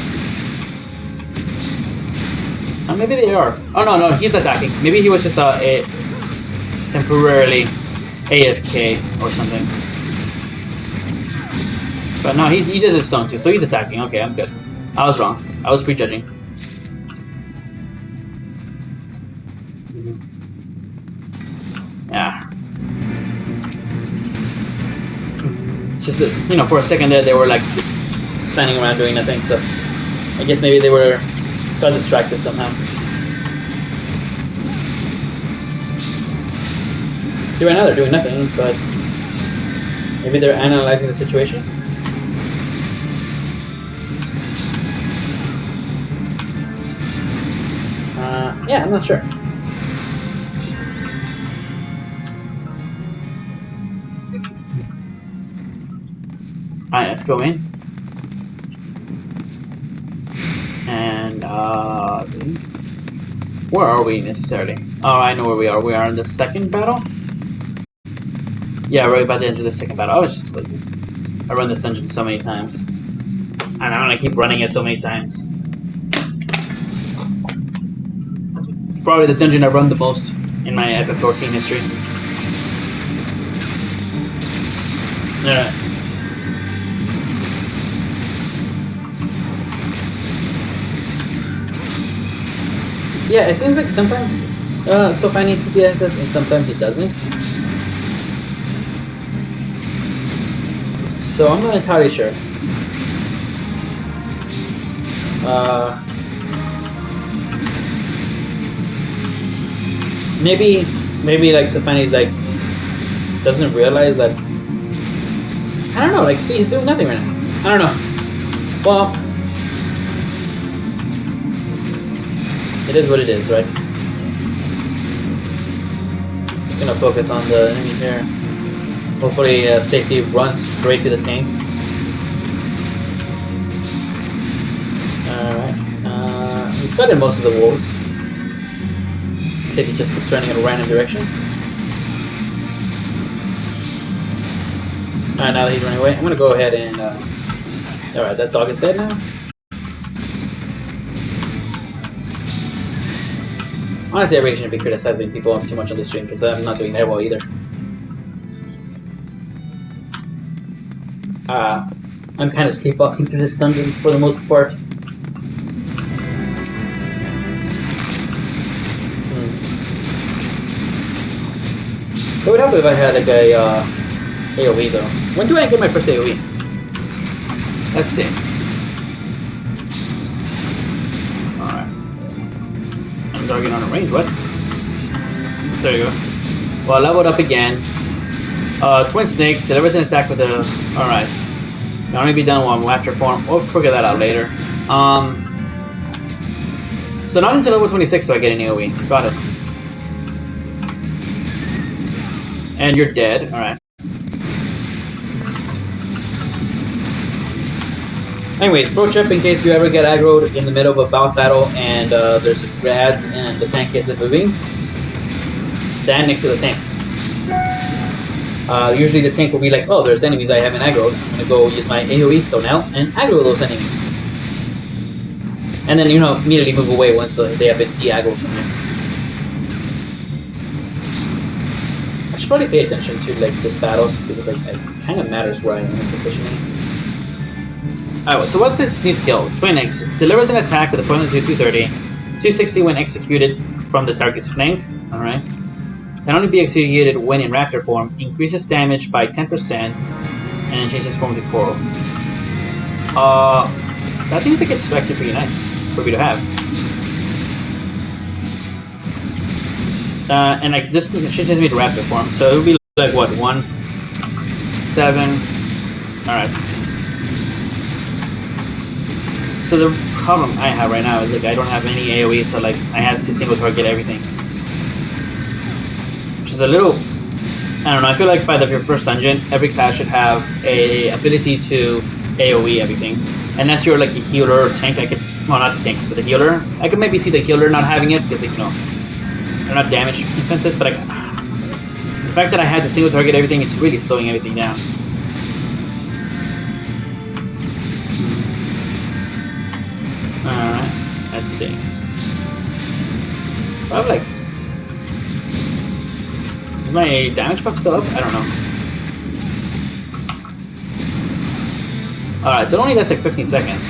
Maybe they are. Oh no, he's attacking. Maybe he was just a temporarily AFK or something. But no, he did his stone too, so he's attacking. Okay, I'm good. I was wrong. I was prejudging. Yeah. It's just that, you know, for a second there they were like standing around doing nothing, so I guess maybe they got distracted somehow. Right now they're doing nothing, but maybe they're analyzing the situation. Yeah, I'm not sure. Alright, let's go in. And, where are we necessarily? Oh, I know where we are. We are in the second battle? Yeah, right about the end of the second battle. I was just like, I run this dungeon so many times, and I'm gonna keep running it so many times. Probably the dungeon I run the most in my Epic 14 history. Alright. Yeah, it seems like sometimes Sophia needs TPS and sometimes it doesn't. So I'm not entirely sure. Maybe like Safani's like doesn't realize that. I don't know. Like, see, he's doing nothing right now. I don't know. Well, it is what it is, right? Just gonna focus on the enemy here. Hopefully, safety runs straight to the tank. Alright. He's got in most of the wolves. Safety just keeps running in a random direction. Alright, now that he's running away, I'm gonna go ahead and... Alright, that dog is dead now. Honestly, I really shouldn't be criticizing people too much on the stream, because I'm not doing that well either. I'm kind of sleepwalking through this dungeon for the most part. It would help if I had like a AoE though. When do I get my first AoE? Let's see. Alright. I'm targeting on a range, what? There you go. Well, I leveled up again. Twin Snakes, delivers an attack with a... Alright. Can only be done while after form. We'll figure that out later. So not until level 26 do I get an AoE. Got it. And you're dead. Alright. Anyways, pro tip in case you ever get aggroed in the middle of a boss battle and there's rads and the tank isn't moving, stand next to the tank. Usually the tank will be like, oh, there's enemies I haven't aggroed. I'm gonna go use my AoE skill now and aggro those enemies. And then, you know, immediately move away once they have been de-aggroed from you. I should probably pay attention to like this battles because like it kind of matters where I am in positioning. Alright, so what's this new skill? Twin X delivers an attack with a potency of 230, 260 when executed from the target's flank. Alright. Can only be executed when in raptor form, increases damage by 10%, and then changes form to coral. That seems like it's actually pretty nice for me to have. And like this changes me to raptor form, so it would be like what, 1, 7. Alright. So the problem I have right now is like I don't have any AoE, so like I have to single target everything. Which is a little, I don't know, I feel like by your first dungeon, every class should have a ability to AoE everything. Unless you're like a healer or tank, I could, well not the tank, but the healer. I could maybe see the healer not having it because, like, you know, they're not damage defenses, but the fact that I had to single target everything is really slowing everything down. Alright, let's see. I'm like, is my damage buff still up? I don't know. Alright, so it only lasts like 15 seconds.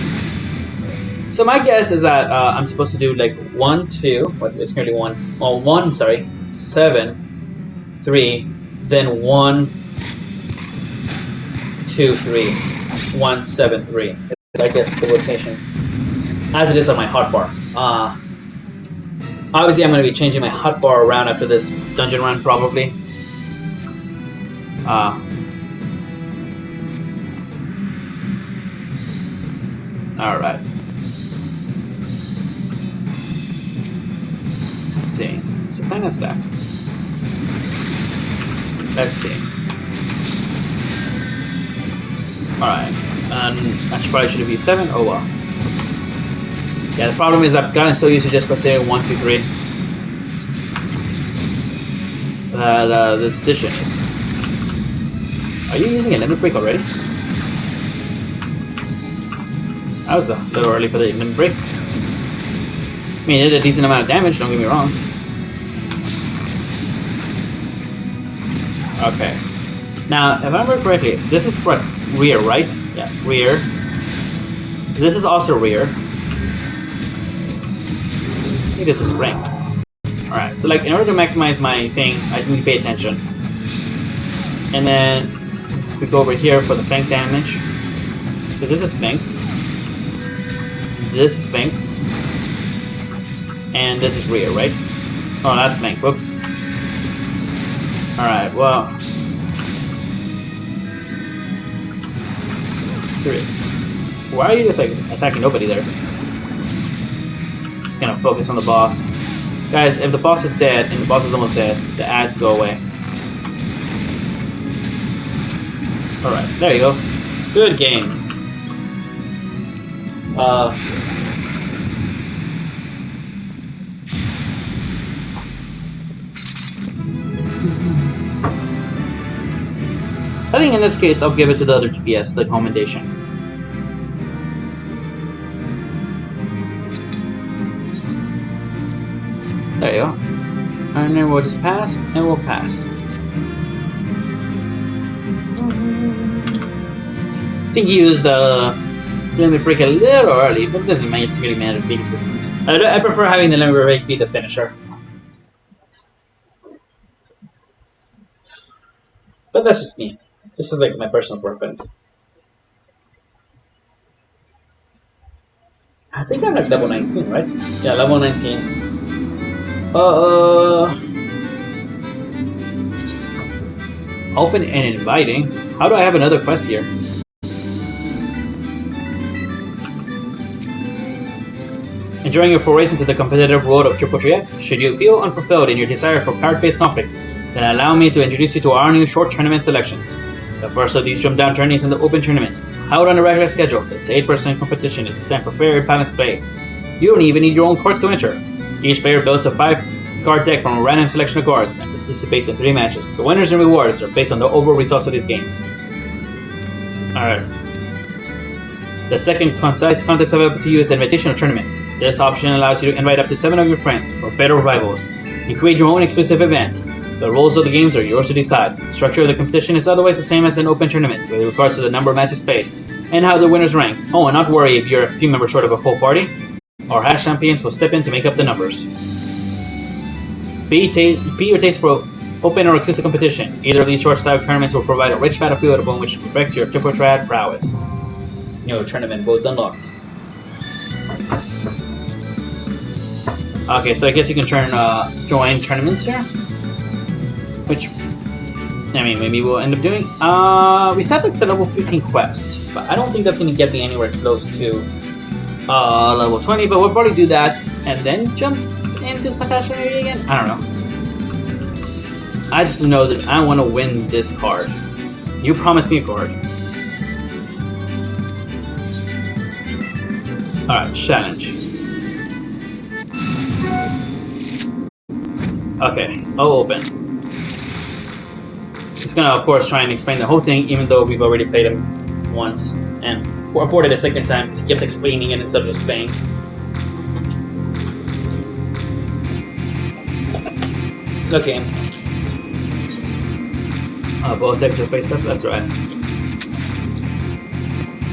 So my guess is that I'm supposed to do like 1, 2, what is currently 1, well 1, sorry, 7, 3, then 1, 2, 3, 1, 7, 3. I guess the rotation. As it is on my hotbar. Obviously I'm going to be changing my hotbar around after this dungeon run probably. Alright. Let's see. So time is left. Let's see. Alright. I probably should have used 7. Oh well. Yeah, the problem is I've gotten so used to just saying 1, 2, 3 that this addition is Are you using a limit break already? That was a little early for the limit break. I mean, it did a decent amount of damage, don't get me wrong. Okay. Now, if I remember correctly, this is what, rear, right? Yeah, rear. This is also rear. I think this is rank. Alright, so like in order to maximize my thing, I need to pay attention. And then we go over here for the flank damage. Because this is flank. This is flank. And this is rear, right? Oh, that's flank. Whoops. Alright, well. Why are you just like attacking nobody there? Just gonna focus on the boss. Guys, if the boss is dead, and the boss is almost dead, the ads go away. Alright, there you go. Good game. I think in this case, I'll give it to the other GPS, the commendation. There you go. And then we'll just pass, and we'll pass. I think he used the limit break a little early, but it doesn't really matter the biggest difference. I prefer having the limit break be the finisher. But that's just me. This is like my personal preference. I think I'm like level 19, right? Yeah, level 19. Open and inviting. How do I have another quest here? Enjoying your forays into the competitive world of Triple Triad? Should you feel unfulfilled in your desire for card-based conflict, then allow me to introduce you to our new short tournament selections. The first of these trimmed-down tourneys in the Open Tournament. Held on a regular schedule, this 8-person competition is designed for fair and balanced play. You don't even need your own cards to enter. Each player builds a 5-card deck from a random selection of cards and participates in 3 matches. The winners and rewards are based on the overall results of these games. Alright. The second concise contest available to you is the Invitational Tournament. This option allows you to invite up to 7 of your friends or better rivals and create your own exclusive event. The rules of the games are yours to decide. The structure of the competition is otherwise the same as an open tournament, with regards to the number of matches played and how the winners rank. Oh, and not worry if you're a few members short of a full party. Our hash champions will step in to make up the numbers. Be your taste for open or exclusive competition. Either of these short-style tournaments will provide a rich battlefield upon which to perfect your Triple Triad prowess. New tournament votes unlocked. Okay, so I guess you can join tournaments here. Which, I mean, maybe we'll end up doing. We set like the level 15 quest, but I don't think that's going to get me anywhere close to level 20, but we'll probably do that and then jump into Sakashi maybe again? I don't know. I just know that I want to win this card. You promised me a card. Alright, challenge. Okay, I'll open. He's gonna, of course, try and explain the whole thing, even though we've already played him once, and afforded a second time because he kept explaining it instead of just playing. Okay. Both decks are faced up, that's right.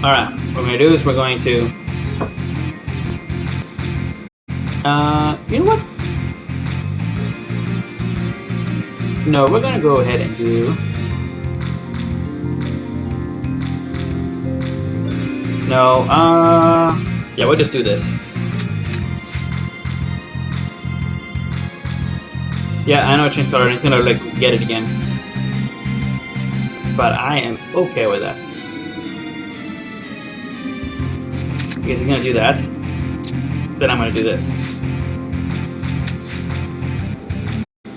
Alright, what we're gonna do is we're going to... you know what? No, we're gonna go ahead and do... No, yeah, we'll just do this. Yeah, I know I changed color and it's gonna, like, get it again. But I am okay with that. Because he's gonna do that. Then I'm gonna do this.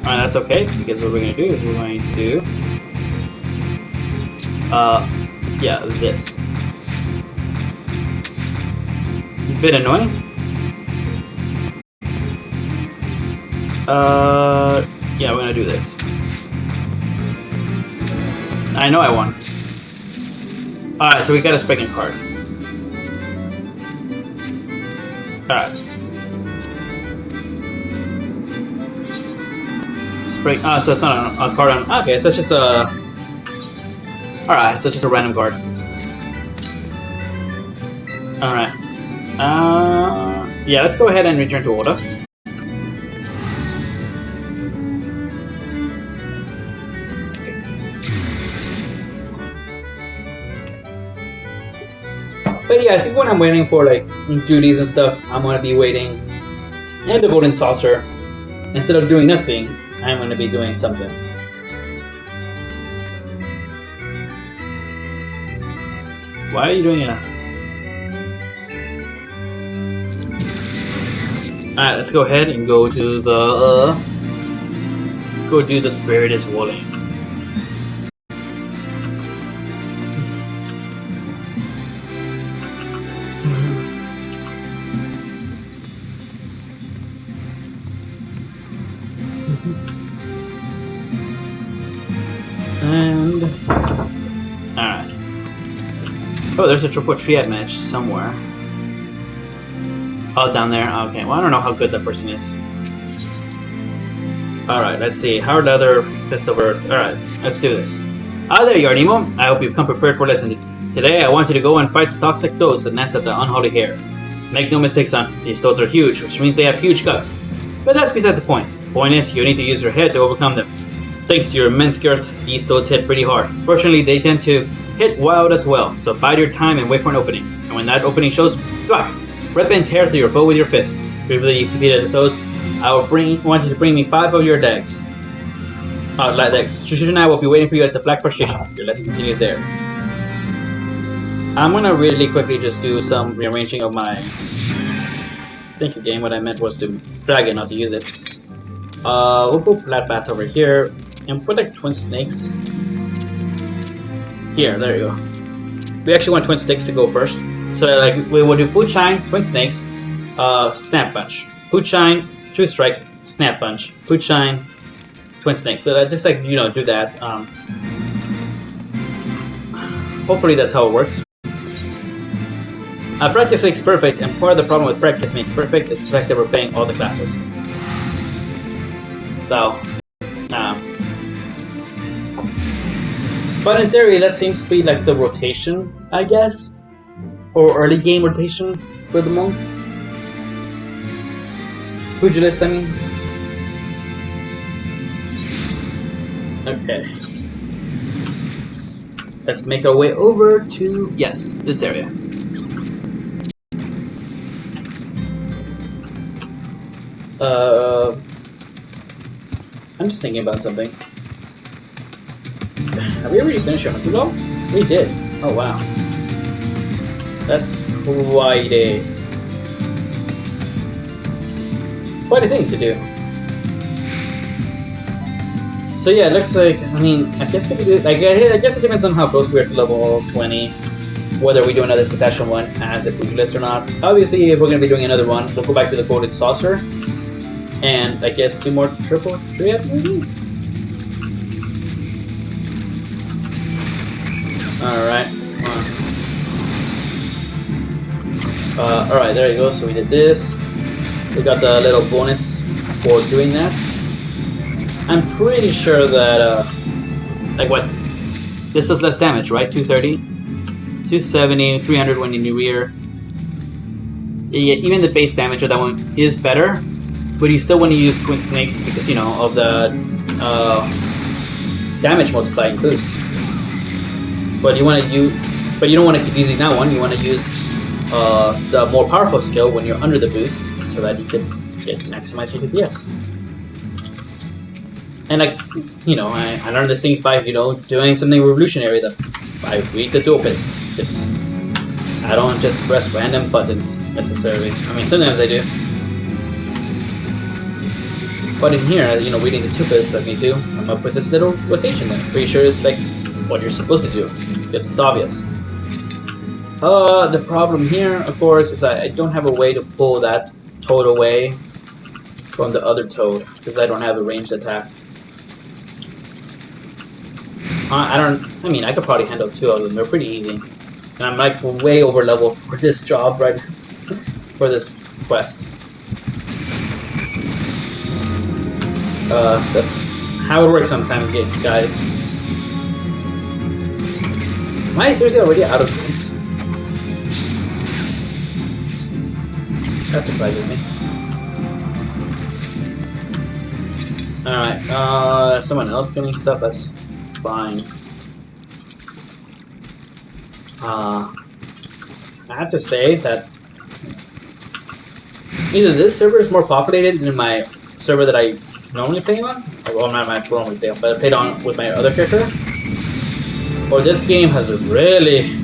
Alright, that's okay, because what we're going to do is we're going to do, yeah, this. A bit annoying. Yeah, we're going to do this. I know I won. Alright, so we got a Spriggan card. Alright. Sprig. Oh, so it's not a card on. Okay, so it's just a. Alright, so it's just a random card. Alright. Yeah, let's go ahead and return to order. But yeah, I think when I'm waiting for like duties and stuff, I'm gonna be waiting in the golden saucer. Instead of doing nothing, I'm gonna be doing something. Why are you doing it? Alright, let's go ahead and go to the go do the Spirit is Willing. And alright. Oh, there's a triple triad match somewhere. Oh, down there? Okay, well I don't know how good that person is. Alright, let's see. Hard Leather, Fist of Earth. Alright, let's do this. Ah, there you are, Nemo. I hope you've come prepared for a lesson. Today I want you to go and fight the toxic toads that nest at the unholy hair. Make no mistake, son. These toads are huge, which means they have huge guts. But that's beside the point. The point is, you need to use your head to overcome them. Thanks to your immense girth, these toads hit pretty hard. Fortunately, they tend to hit wild as well, so bide your time and wait for an opening. And when that opening shows, thwack! Rip and tear through your foe with your fist. Briefly, you've defeated the toads. I will want you to bring me 5 of your decks. Light decks. Shushu and I will be waiting for you at the Black Pearl Station. Your lesson continues there. I'm gonna really quickly just do some rearranging of my... Thank you, game. What I meant was to drag it, not to use it. We'll put Flat Path over here. And put like Twin Snakes. Here, there you go. We actually want Twin Snakes to go first. So like we will do Boot Shine, Twin Snakes, Snap Punch. Boot Shine, True Strike, Snap Punch. Boot Shine, Twin Snakes. So that just like, you know, do that. Hopefully that's how it works. Practice makes perfect, and part of the problem with practice makes perfect is the fact that we're playing all the classes. So, but in theory, that seems to be like the rotation, I guess, or early game rotation for the monk. Pugilist, I mean. Okay. Let's make our way over to, yes, this area. I'm just thinking about something. Have we already finished our Matsugo? We did. Oh wow. That's quite a thing to do. So yeah, it looks like, I mean, I guess we could do, I guess it depends on how close we are to level 20, whether we do another Cetacean one as a pugilist or not. Obviously, if we're going to be doing another one, we'll go back to the Golden Saucer, and I guess 2 more triple triad maybe? Alright. Alright, there you go, so we did this. We got the little bonus for doing that. I'm pretty sure that, like what, this does less damage, right? 230, 270, 300 when in your rear. Yeah, even the base damage of that one is better, but you still want to use Twin Snakes because, you know, of the damage multiplying boost. But you want to use, but you don't want to keep using that one. You want to use the more powerful skill when you're under the boost, so that you can maximize your DPS. And like, you know, I learned these things by, you know, doing something revolutionary. That I read the toolkit tips. I don't just press random buttons necessarily. I mean, sometimes I do. But in here, you know, reading the toolkits let me do. I'm up with this little rotation there. Pretty sure it's like what you're supposed to do, because it's obvious. The problem here, of course, is that I don't have a way to pull that toad away from the other toad, because I don't have a ranged attack. I mean, I could probably handle 2 of them. They're pretty easy. And I'm like way over level for this job, right? For this quest. That's how it works sometimes, guys. Am I seriously already out of things? That surprises me. Alright, someone else getting stuff, that's fine. I have to say that either this server is more populated than my server that I normally play on, well, not my normally play on, but I played on with my other character, or this game has really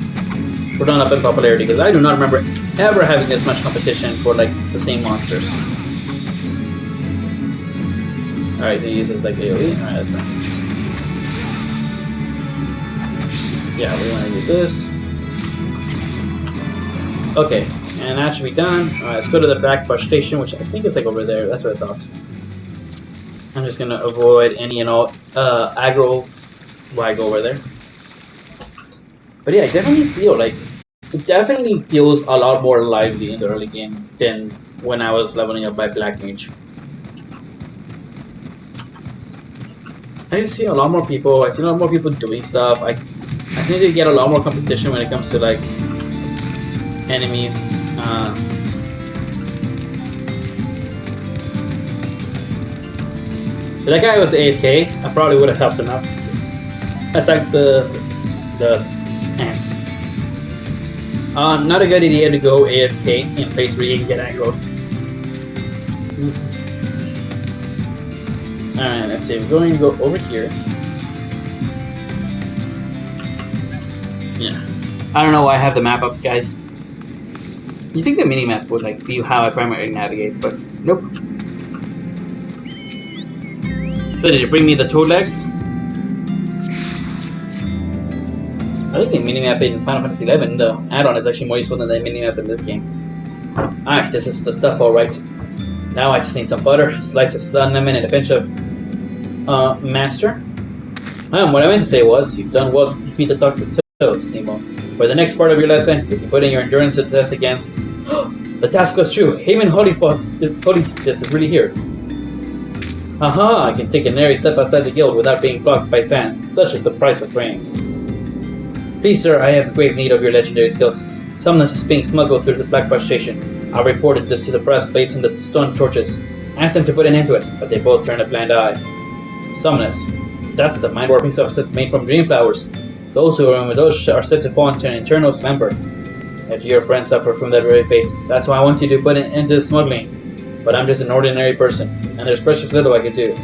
gone up in popularity, because I do not remember ever having this much competition for like the same monsters. Alright, he uses like AoE. Alright, that's fine. Yeah, we want to use this. Okay, and that should be done. Alright, let's go to the back brush station, which I think is like over there. That's what I thought. I'm just gonna avoid any and all aggro while I go over there. But yeah, I definitely feel like it definitely feels a lot more lively in the early game than when I was leveling up by Black Mage. I see a lot more people. I see a lot more people doing stuff. I think they get a lot more competition when it comes to like enemies. If that guy was 8k, I probably would have helped him out. Attack the ant. Not a good idea to go AFK in a place where you can get aggroed. Alright, let's see. We're going to go over here. Yeah. I don't know why I have the map up, guys. You think the mini-map would like be how I primarily navigate, but nope. So did you bring me the toad legs? I think the mini-map in Final Fantasy XI, the add-on, is actually more useful than the mini-map in this game. Alright, this is the stuff alright. Now I just need some butter, a slice of lemon, and a pinch of master. What I meant to say was, you've done well to defeat the toxic toads, Nemo. For the next part of your lesson, you can put in your endurance to test against... The task was true! Haman Holyfist is really here. Aha! I can take an airy step outside the guild without being blocked by fans. Such is the price of fame. Please, sir, I have grave need of your legendary skills. Sumnus is being smuggled through the Blackbush station. I reported this to the brass plates and the stone torches. Asked them to put an end to it, but they both turned a blind eye. Sumnus. That's the mind-warping substance made from dream flowers. Those who are in those are said to fall into an eternal slumber. If your friends suffer from that very fate, that's why I want you to put an end to the smuggling. But I'm just an ordinary person, and there's precious little I could do.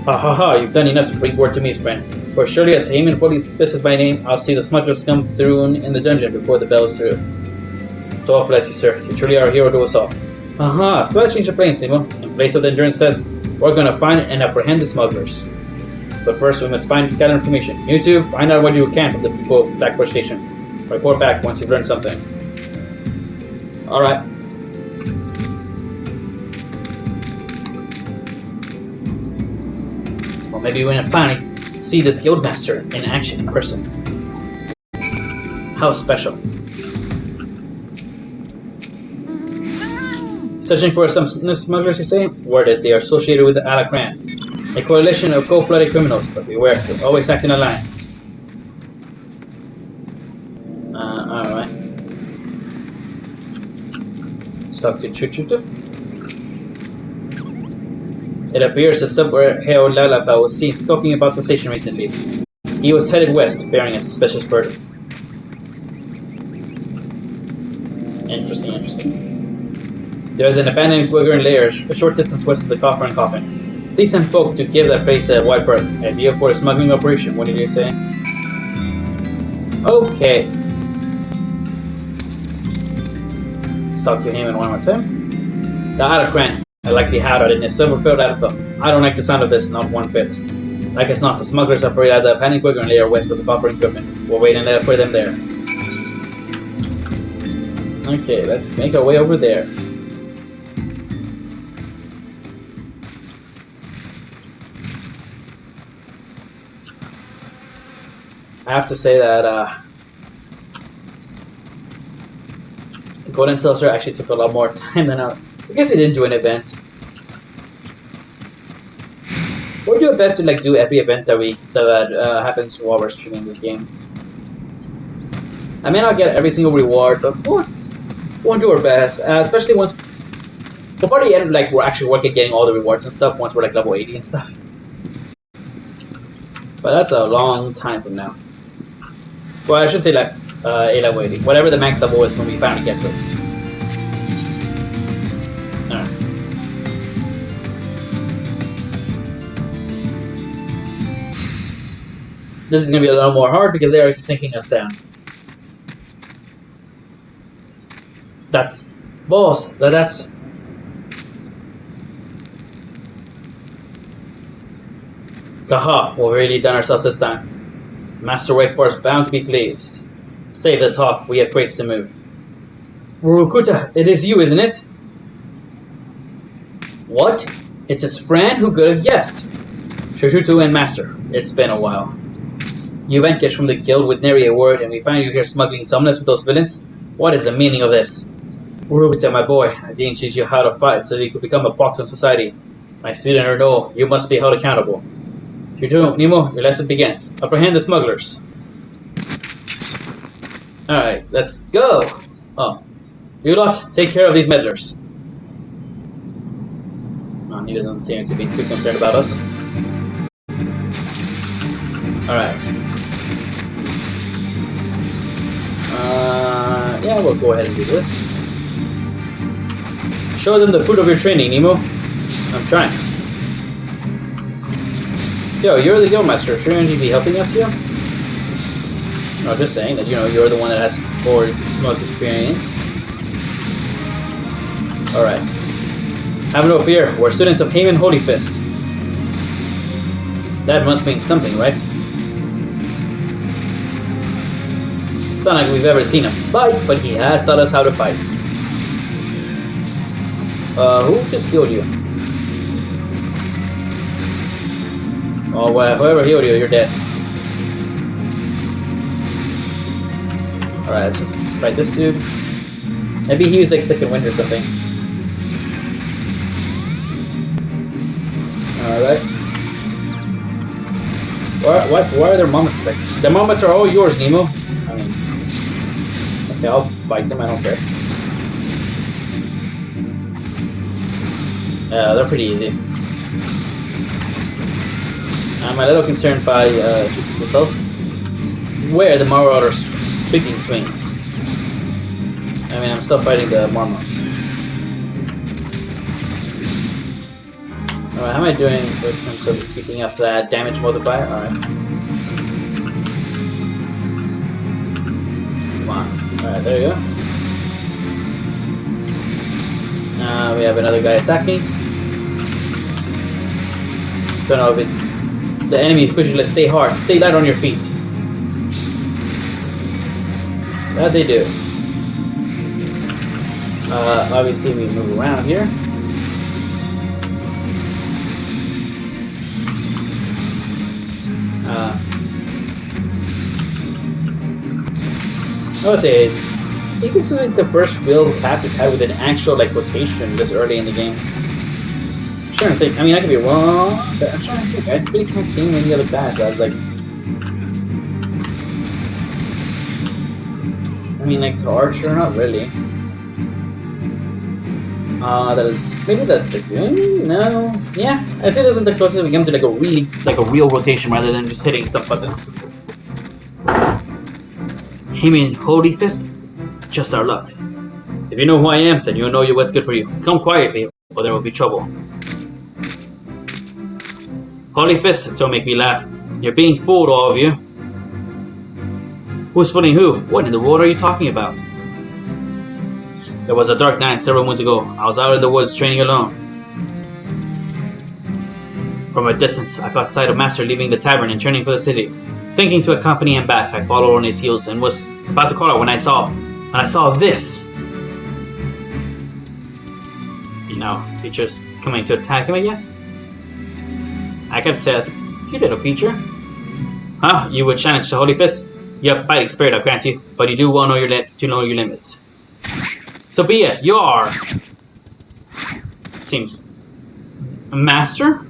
Ha ha ha, you've done enough to bring word to me, friend. For surely as Haman Holyfist is my name, I'll see the smugglers come through in the dungeon before the bell's through. God bless you, sir. You truly are a hero to us all. Aha, so let's change the plans, Nemo. In place of the endurance test, we're gonna find and apprehend the smugglers. But first, we must gather information. You two, find out what you can from the people of Blackbush Station. Report back once you've learned something. Alright. Well, maybe we can finally see this guildmaster in action in person. How special. Searching for some smugglers, you say? Word is they are associated with the Alakran, a coalition of cold-blooded criminals, but beware, they always act in alliance. Alright. Let's talk to Chuchutu. It appears the sub-hero Lalafa was seen skulking about the station recently. He was headed west, bearing a suspicious burden. Interesting. There is an abandoned Gwigern lair a short distance west of the Coffer and Coffin. Please send folk to give that place a wide berth. Idea for a smuggling operation, what did you say? Okay. Let's talk to Haman one more time. The Alakran, I likely had it in a silver filled out of them. I don't like the sound of this, not one bit. Like as not, the smugglers operate at the abandoned Gwigern lair west of the Coffer and Coffin. We'll wait for them there. Okay, let's make our way over there. I have to say that Golden Saucer actually took a lot more time than I guess we didn't do an event. We'll do our best to like do every event that happens while we're streaming this game. I may not get every single reward, but we'll do our best. Especially once we'll probably end like we're actually working getting all the rewards and stuff once we're like level 80 and stuff. But that's a long time from now. Well, I should say like a level 80, whatever the max level is when we finally get to it. Alright. This is gonna be a little more hard because they are sinking us down. That's boss. That's. Gaha, we've really done ourselves this time. Master Wakeforce bound to be pleased. Save the talk, we have crates to move. Urukuta, it is you, isn't it? What? It's his friend? Who could have guessed? Shushutu and Master, it's been a while. You vanquished from the guild with nary a word, and we find you here smuggling summoners with those villains? What is the meaning of this? Urukuta, my boy, I didn't teach you how to fight so that you could become a box in society. My student or no, you must be held accountable. Shushutu, Nemo, your lesson begins. Apprehend the smugglers. Alright, let's go! Oh. You lot, take care of these meddlers. Oh, he doesn't seem to be too concerned about us. Alright. Yeah, we'll go ahead and do this. Show them the fruit of your training, Nemo. I'm trying. Yo, you're the guildmaster. Shouldn't you be helping us here? No, just saying that, you know, you're the one that has most experience. Alright. Have no fear. We're students of Haman Holy Fist. That must mean something, right? It's not like we've ever seen him fight, but he has taught us how to fight. Who just healed you? Oh, well, whoever healed you, you're dead. Alright, let's just fight this dude. Maybe he was like second wind or something. Alright. Why are their moments like the moments are all yours, Nemo? I mean, okay, I'll fight them, I don't care. Yeah, they're pretty easy. I'm a little concerned by myself. Where the Marauder's sweeping swings. I mean, I'm still fighting the Marmots. Alright, how am I doing in terms of keeping up that damage multiplier? Alright. Come on. Alright, there you go. We have another guy attacking. Don't know if it... The enemy pushes, let's stay hard. Stay light on your feet. That they do. Obviously we move around here. I would say, I think this is like the first real task we've had with an actual like rotation this early in the game. I'm trying to think. I mean, I could be wrong, but I'm trying to think. I really can't think of any other class. I was like, I mean, like the archer, not really. Maybe the no, yeah. I'd say this is the closest we come to like a real rotation rather than just hitting some buttons. Haman Holy Fist, just our luck. If you know who I am, then you'll know what's good for you. Come quietly, or there will be trouble. Holy Fist, don't make me laugh. You're being fooled, all of you. Who's fooling who? What in the world are you talking about? There was a dark night several moons ago. I was out in the woods training alone. From a distance, I caught sight of Master leaving the tavern and turning for the city. Thinking to accompany him back, I followed on his heels and was about to call out when I saw this. You know, creatures coming to attack him, I guess. I can't say that's a cute little creature. Huh? You would challenge the Holy Fist? You have fighting spirit, I grant you, but you do well know to know your limits. So be it. You are. Seems. A master?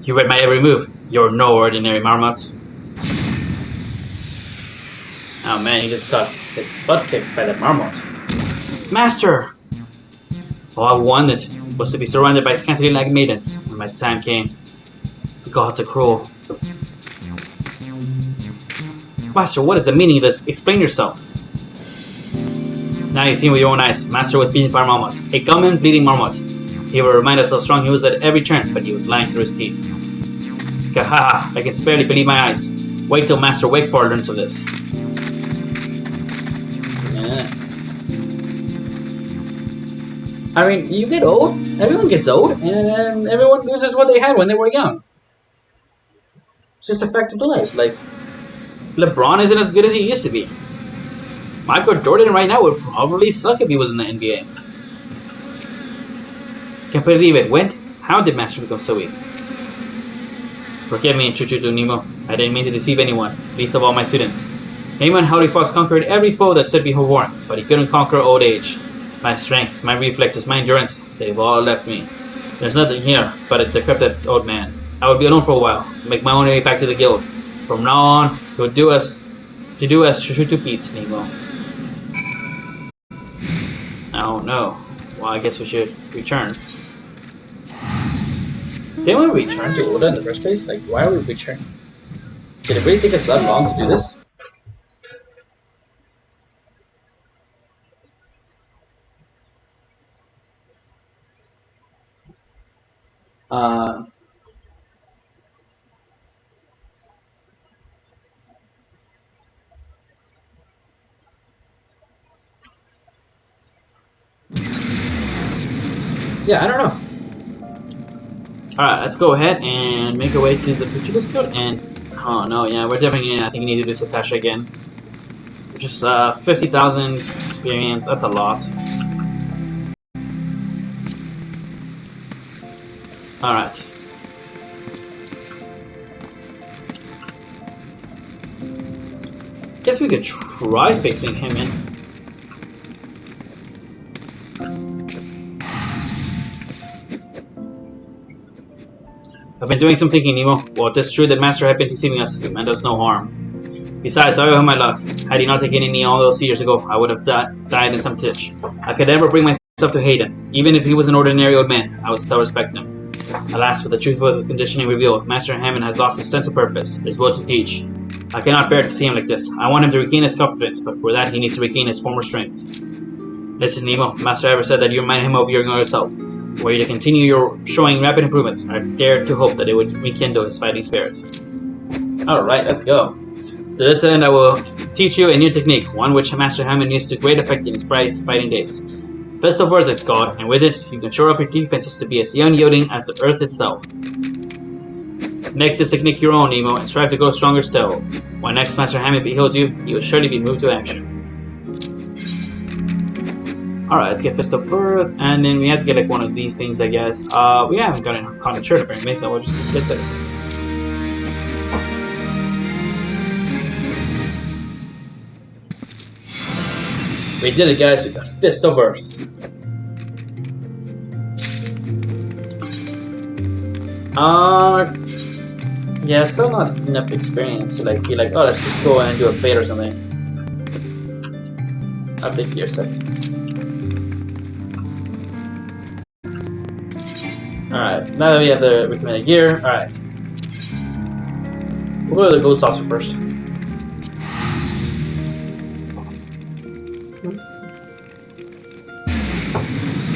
You read my every move. You're no ordinary marmot. Oh man, he just got his butt kicked by that marmot. Master! All I wanted was to be surrounded by scantily-clad maidens when my time came. The gods are cruel. Master, what is the meaning of this? Explain yourself. Now you've seen with your own eyes. Master was beaten by a marmot. A common bleeding marmot. He will remind us how strong he was at every turn, but he was lying through his teeth. Kahaha, I can barely believe my eyes. Wait till Master Wakeford learns of this. I mean, you get old. Everyone gets old, and everyone loses what they had when they were young. It's just a fact of the life. Like, LeBron isn't as good as he used to be. Michael Jordan right now would probably suck if he was in the NBA. Can't believe it. When? How did Master become so weak? Forgive me, Chuchutu Nemo. I didn't mean to deceive anyone, least of all my students. Nemo and Howdy Fox conquered every foe that stood before him, but he couldn't conquer old age. My strength, my reflexes, my endurance, they've all left me. There's nothing here but a decrepit old man. I will be alone for a while, make my own way back to the guild. From now on, you'll do as Chuchutu beats, Nemo. Oh no. Well, I guess we should return. Didn't we return to Oda in the first place? Like, why are we returning? Did it really take us that long to do this? Yeah, I don't know. Alright, let's go ahead and make our way to the Portuguese Guild and... Oh no, yeah, we're definitely gonna... I think we need to do Satasha again. Just 50,000 experience, that's a lot. Alright. Guess we could try fixing him in. I've been doing some thinking, Nemo. Well, it is true that Master had been deceiving us. It meant us no harm. Besides, I owe him my life. Had he not taken me all those years ago, I would have died in some ditch. I could never bring myself to hate him. Even if he was an ordinary old man, I would still respect him. Alas, with the truth of the conditioning revealed, Master Hammond has lost his sense of purpose, his will to teach. I cannot bear to see him like this. I want him to regain his confidence, but for that he needs to regain his former strength. Listen, Nemo. Master ever said that you remind him of your younger self. Were you to continue your showing rapid improvements, I dare to hope that it would rekindle his fighting spirit. Alright, let's go. To this end, I will teach you a new technique, one which Master Hammond used to great effect in his fighting days. Fist of Earth it's called, and with it, you can shore up your defenses to be as unyielding as the Earth itself. Make this technique your own, Nemo, and strive to grow stronger still. When next Master Hammond beholds you, he will surely be moved to action. Alright, let's get Fist of Earth, and then we have to get like one of these things, I guess. We haven't gotten a common shirt apparently, so we'll just get this. We did it, guys, with the Fist of Earth. Yeah, still not enough experience to like be like, oh, let's just go and do a fade or something. Update gear set. Alright, now that we have the recommended gear, alright. We'll go to the gold saucer first.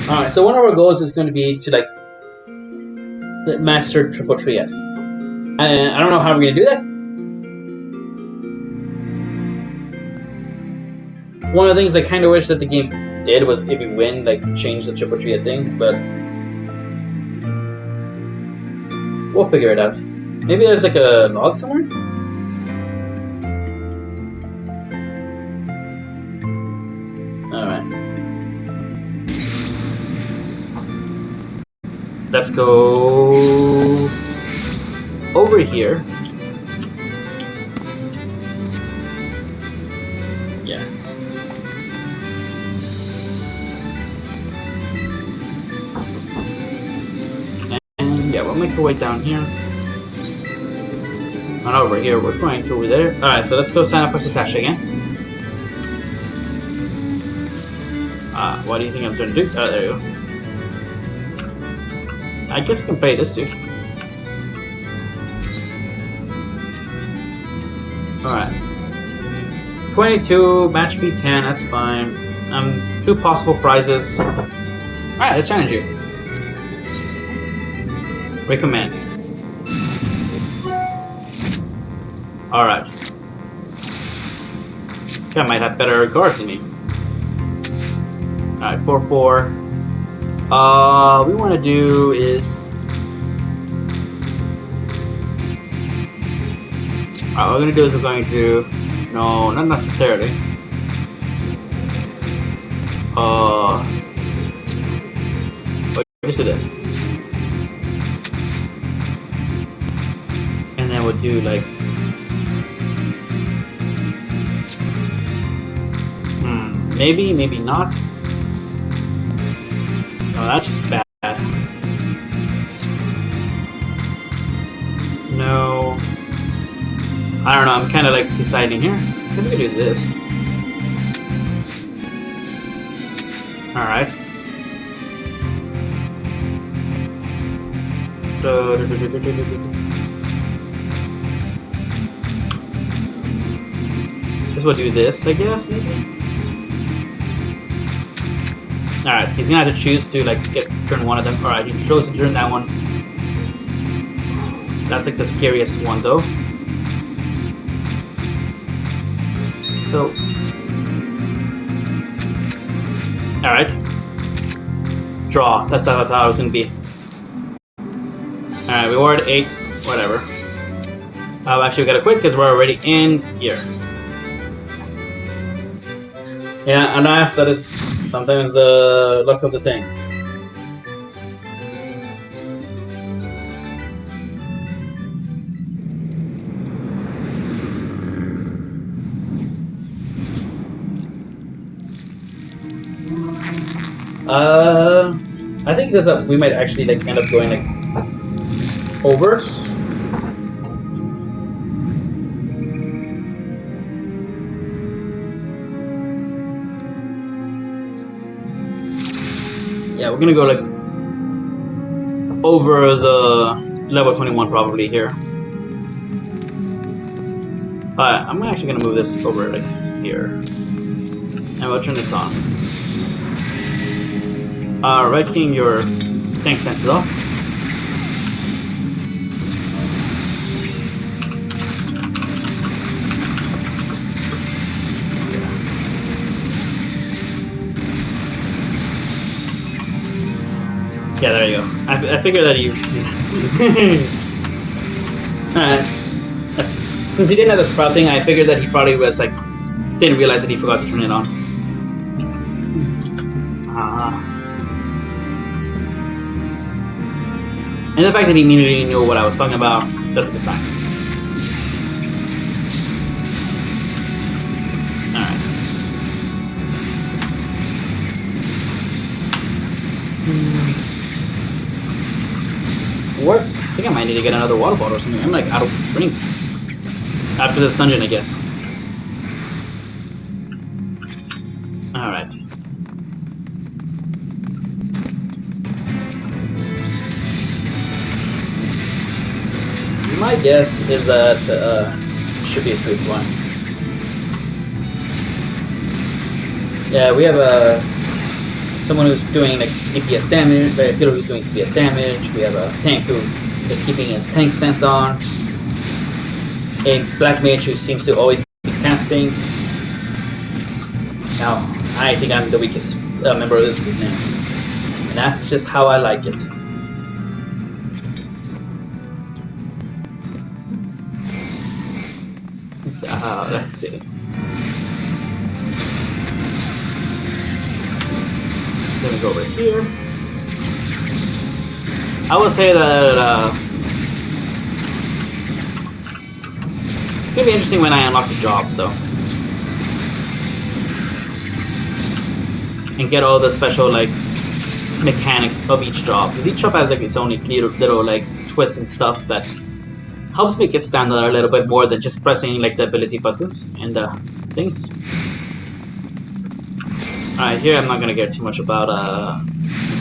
Alright, so one of our goals is going to be to like master triple triad. And I don't know how we're going to do that. One of the things I kind of wish that the game did was if you win, like change the triple triad thing, but we'll figure it out. Maybe there's like a log somewhere? Alright. Let's go over here. Yeah, we'll make our way down here. Not over here, we're going over there. Alright, so let's go sign up for Satasha again. What do you think I'm going to do? Oh, there you go. I guess we can play this too. Alright. 22, match fee 10, that's fine. 2 possible prizes. Alright, let's challenge you. Recommend. Alright. This guy might have better guards than me. Alright, 4-4. What we want to do is... Alright, what we're going to do is we're going to... No, not necessarily. Let's do this. And then we'll do like... Maybe, maybe not. No, that's just bad. No. I don't know, I'm kind of like deciding here. I guess we could do this. Alright. Guess we'll do this, I guess, maybe? Alright, he's gonna have to choose to like get turn one of them. Alright, he chose to turn that one. That's like the scariest one though. So alright. Draw. That's how I thought it was gonna be. Alright, we were at 8, whatever. Actually we gotta quit because we're already in here. Yeah, alas, that is sometimes the luck of the thing. I think there's we might actually like end up going like over. Yeah, we're gonna go like over the level 21 probably here. I'm actually gonna move this over like here, and we'll turn this on. Right King, your tank sense is off. Yeah, there you go. I figured that you... Alright. Since he didn't have the sprout thing, I figured that he probably was like... Didn't realize that he forgot to turn it on. And the fact that he immediately knew what I was talking about, that's a good sign. Alright. What? I think I might need to get another water bottle or something. I'm like out of drinks. After this dungeon, I guess. Alright. My guess is that it should be a smooth one. Yeah, we have someone who's doing like DPS damage, a healer who's doing DPS damage. We have a tank who is keeping his tank stance on. A black mage who seems to always be casting. Now, I think I'm the weakest member of this group now, and that's just how I like it. Let's see. Gonna go over here. I will say that it's gonna be interesting when I unlock the jobs, though, and get all the special like mechanics of each job, because each job has like its own little like twists and stuff that helps make it stand out a little bit more than just pressing like the ability buttons and the things. Alright, here I'm not gonna care too much about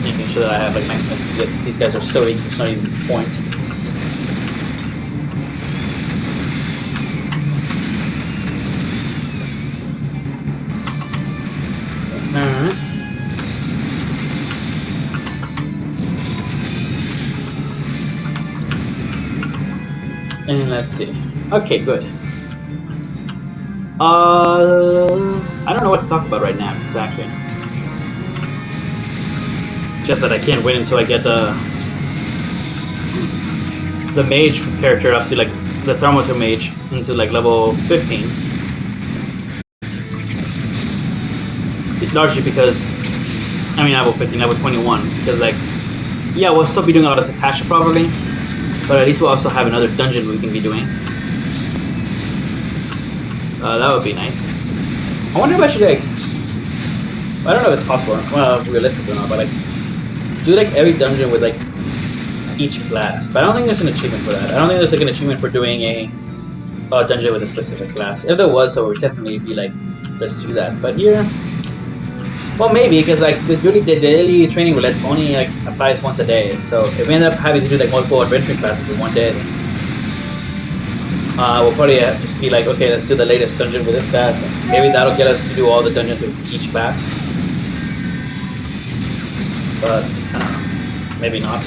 making sure that I have like maximum FPS, because these guys are so weak, there's not even a point. Alright. And let's see. Okay, good. I don't know what to talk about right now exactly. Just that I can't wait until I get the mage character up to like the thermometer mage into like level 15. Largely because, I mean level 15, level 21, because like, yeah, we'll still be doing all this Atasha probably, but at least we'll also have another dungeon we can be doing. That would be nice. I wonder if I should like, I don't know if it's possible, well, realistic or not, but like, do like every dungeon with like each class. But I don't think there's an achievement for that. I don't think there's like an achievement for doing a dungeon with a specific class. If there was, so it would definitely be like, let's do that. But here, well, maybe, because like the daily training roulette only like applies once a day. So if we end up having to do like multiple adventuring classes in one day, we'll probably just be like, okay, let's do the latest dungeon with this class. And maybe that'll get us to do all the dungeons with each class. But I don't know, maybe not.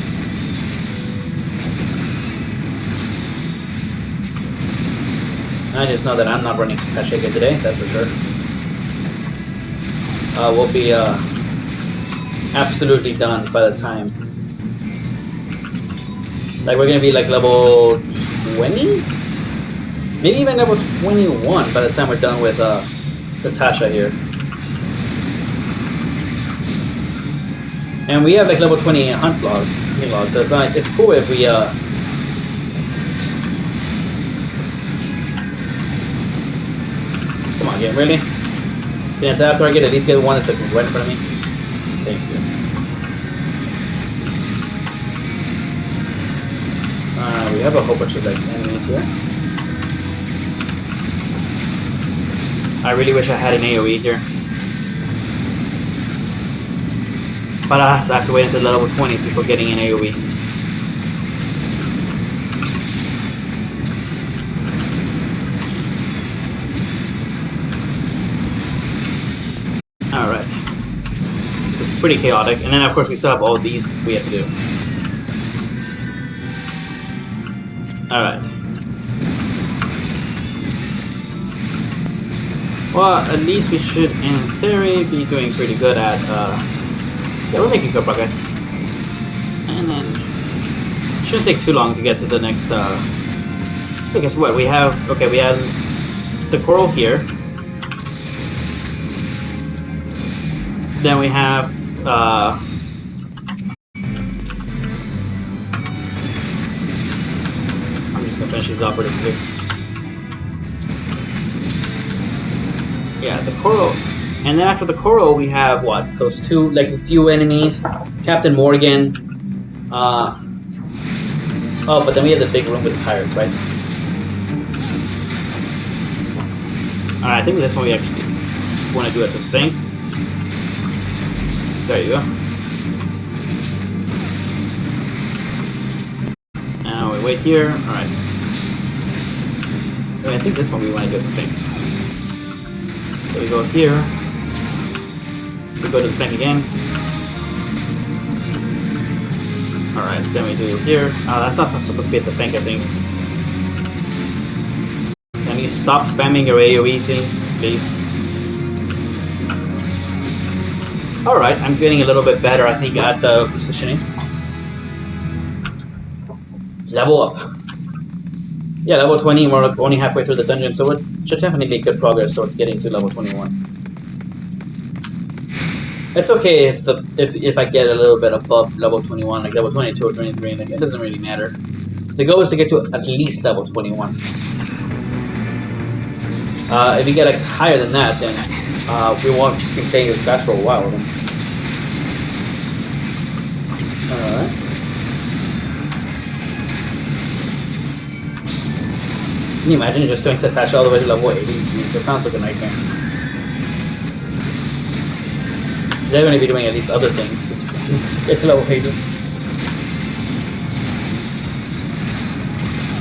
I just know that I'm not running Atasha again today, that's for sure. We'll be absolutely done by the time. Like we're gonna be like level 20? Maybe even level 21 by the time we're done with Atasha here. And we have like level 20 hunt log, so it's cool if we come on, game, really? See, after I get at least get one that's like right in front of me. Thank you. We have a whole bunch of like enemies here. I really wish I had an AoE here. But I have to wait until level 20s before getting an AoE. Alright. This is pretty chaotic. And then of course we still have all these we have to do. Alright. Well, at least we should, in theory, be doing pretty good at, yeah, we're making good progress. And then, it shouldn't take too long to get to the next, I guess what, we have, okay, we have the coral here. Then we have, I'm just gonna finish these off really quick. Yeah, the coral. And then after the coral, we have what? Those two, like a few enemies. Captain Morgan. Oh, but then we have the big room with the pirates, right? Alright, I think this one we actually want to do at the thing. There you go. Now we wait here. Alright. I think this one we want to do at the thing. So we go here. We go to the thing again. Alright, then we do here. That's not supposed to be at the thing, I think. Can you stop spamming your AoE things, please? Alright, I'm getting a little bit better, I think, at the positioning. Level up. Yeah, level 20, we're only halfway through the dungeon, so it should definitely make good progress towards getting to level 21. It's okay if I get a little bit above level 21, like level 22 or 23, like, it doesn't really matter. The goal is to get to at least level 21. If you get like, higher than that, then we won't just be playing this class for a while. Then. Can you imagine just doing set patch all the way to level 80? Jeez, that sounds like a nightmare. They're going to be doing at least other things to get to level 80.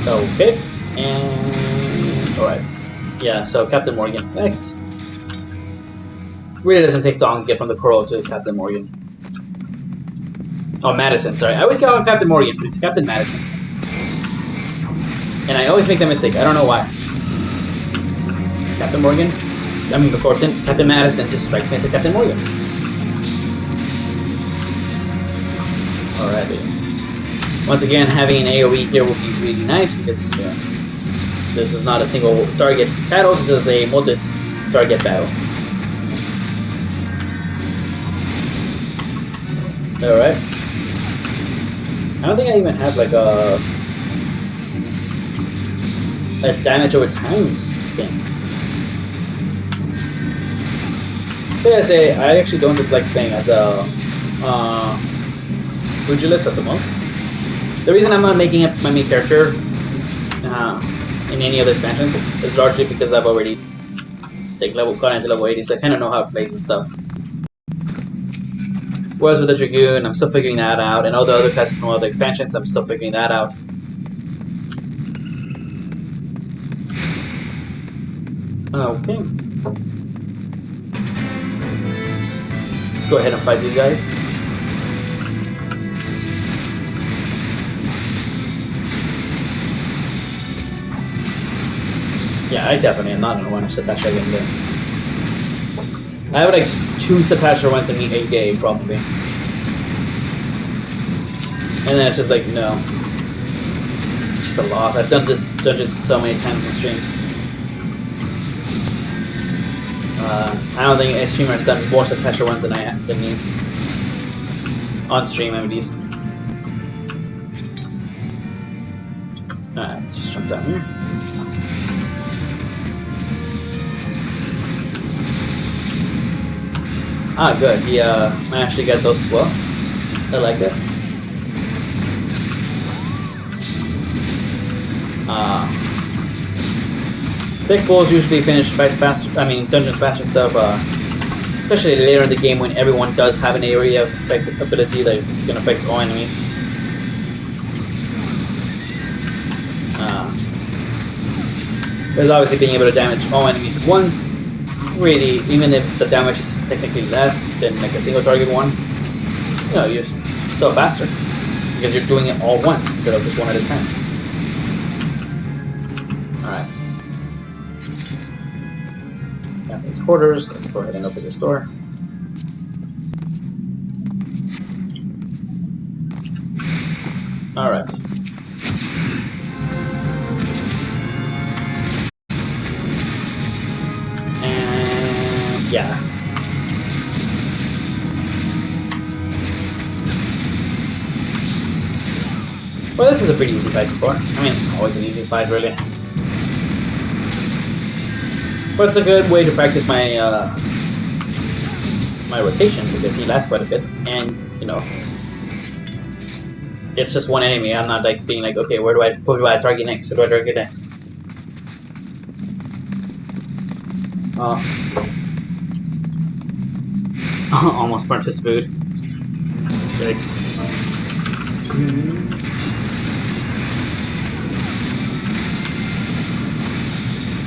Okay, and alright. Yeah, so Captain Morgan. Next. Really doesn't take long to get from the Coral to Captain Morgan. Oh, Madison, sorry. I always call him Captain Morgan, but it's Captain Madison. And I always make that mistake. I don't know why. Captain Morgan? I mean, Captain Madison just strikes me as a Captain Morgan. Alrighty. Once again, having an AoE here would be really nice because this is not a single target battle, this is a multi-target battle. Alright. I don't think I even have like a damage over times thing. So I actually don't dislike playing as a Pugilist as a monk. The reason I'm not making up my main character in any other expansions is largely because I've already gone into level 80, so I kind of know how it plays and stuff. Whereas with the Dragoon, I'm still figuring that out, and all the other classes from all the expansions, I'm still figuring that out. Okay. Let's go ahead and fight these guys. Yeah, I definitely am not gonna want to Satasha again there. I have like 2 Satasha once in a day, probably. And then it's just like, no. It's just a lot. I've done this dungeon so many times on stream. I don't think a streamer has done more Satasha ones than me. On stream, at least. Alright, let's just jump down here. Ah, good. He managed to get those as well. I like it. Big bulls usually finish fights faster. I mean, dungeons faster and stuff. Especially later in the game when everyone does have an area of effect ability that can affect all enemies. There's obviously being able to damage all enemies at once. Really, even if the damage is technically less than like a single target one, you know, you're still faster because you're doing it all once instead of just one at a time. Alright. Captain's quarters. Let's go ahead and open this door. Alright. Yeah. Well, this is a pretty easy fight so far. I mean, it's always an easy fight, really. But it's a good way to practice my my rotation because he lasts quite a bit, and you know, it's just one enemy. I'm not like being like, okay, who do I target next? Who do I target next? Almost burnt his food. Yikes.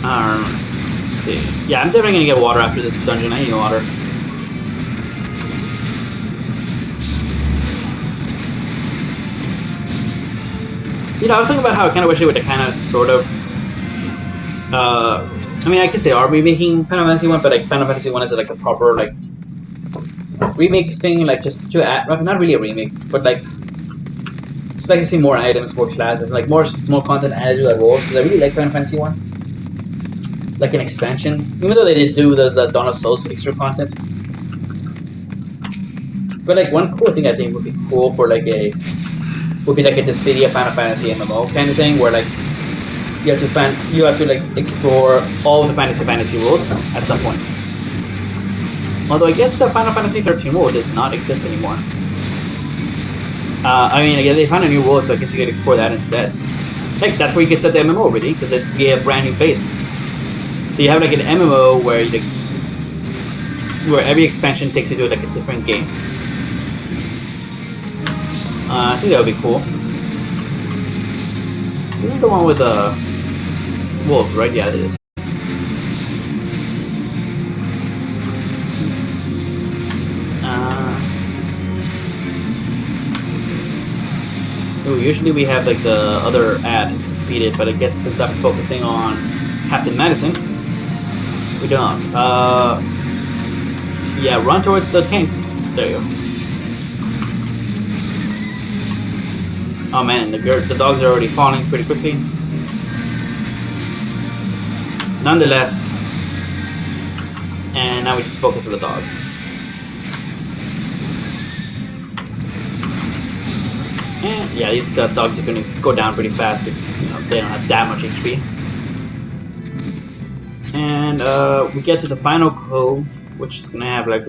Let's see. Yeah, I'm definitely gonna get water after this dungeon. I need water. You know, I was thinking about how I kind of wish they would have kind of sort of. I mean, I guess they are remaking Final Fantasy 1, but like Final Fantasy 1 is like a proper like remake thing, like just to add, not really a remake, but like just like to see more items, more classes, like more content added to the world. Because I really like Final Fantasy 1, like an expansion, even though they did do the Dawn of Souls extra content. But like one cool thing I think would be cool for like would be like a City of Final Fantasy MMO kind of thing, where like you have to like explore all of the Fantasy worlds at some point. Although I guess the Final Fantasy 13 world does not exist anymore. I mean, again, they found a new world, so I guess you could explore that instead. Heck, that's where you can set the MMO already, because it'd be a brand new base. So you have like an MMO where you, where every expansion takes you to like a different game. I think that would be cool. This is the one with the wolves, right? Yeah, it is. Usually we have like the other ad defeated, but I guess since I'm focusing on Captain Madison, we don't. Yeah, run towards the tank. There you go. Oh man, the dogs are already falling pretty quickly. Nonetheless, and now we just focus on the dogs. And yeah, these dogs are going to go down pretty fast because they don't have that much HP. And we get to the final cove, which is going to have like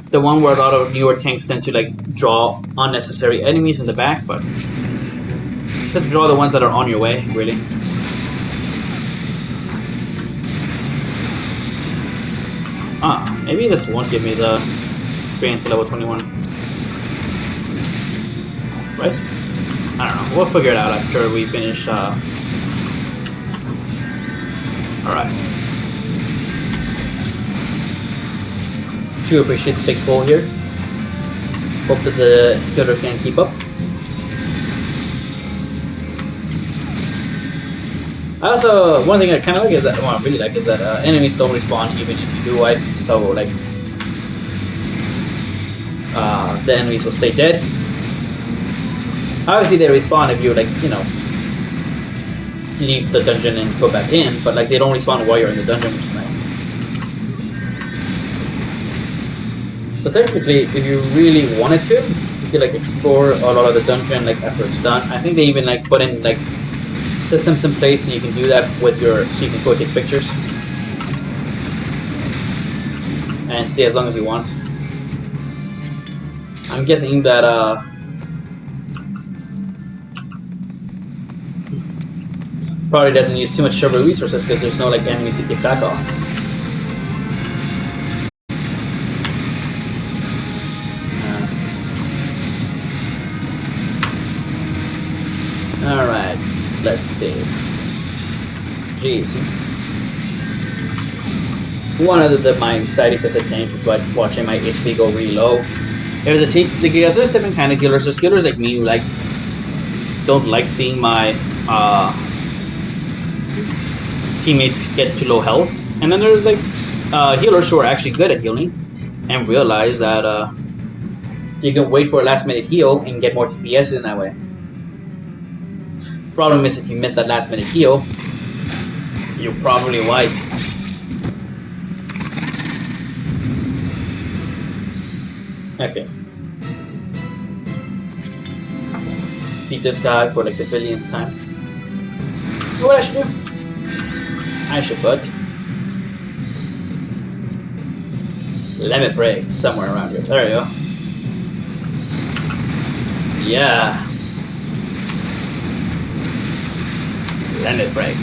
the one where a lot of newer tanks tend to like draw unnecessary enemies in the back, but just have to draw the ones that are on your way, really. Maybe this won't give me the experience to level 21. Right? I don't know. We'll figure it out after we finish. Alright. Do appreciate the big pull here. Hope that the healer can keep up. Also, one thing I kind of like is that, well, I really like is that enemies don't respawn even if you do wipe. So like, the enemies will stay dead. Obviously they respawn if you like, leave the dungeon and go back in, but like they don't respawn while you're in the dungeon, which is nice. So technically, if you really wanted to, you could like explore a lot of the dungeon like after it's done. I think they even like put in like systems in place so you can do that with your, so you can go take pictures and stay as long as you want. I'm guessing that probably doesn't use too much server resources because there's no like enemies to get back off. Alright, let's see. Jeez. One of my anxieties as a tank is like watching my HP go really low. There's a team, like, there's different kind of healers. There's healers like me who like don't like seeing my teammates get to low health, and then there's like healers who are actually good at healing and realize that you can wait for a last minute heal and get more TPS in that way. Problem is, if you miss that last minute heal, you'll probably wipe. Okay. Beat this guy for like the billionth time. You know what I should do? I should put limit break somewhere around here. There you go. Yeah. Limit break.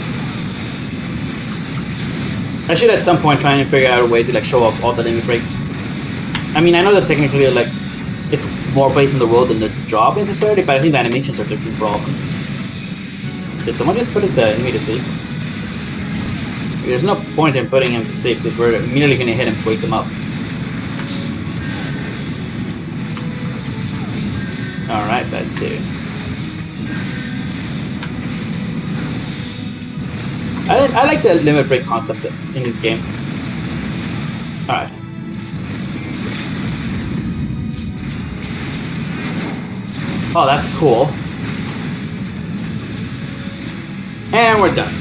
I should at some point try and figure out a way to like show off all the limit breaks. I mean, I know that technically like it's more places in the world than the job necessarily, but I think the animations are different for all of them. Did someone just put it to me to sleep? There's no point in putting him to sleep because we're immediately going to hit him to wake him up. Alright, let's see. I like the limit break concept in this game. Alright. Oh, that's cool. And we're done.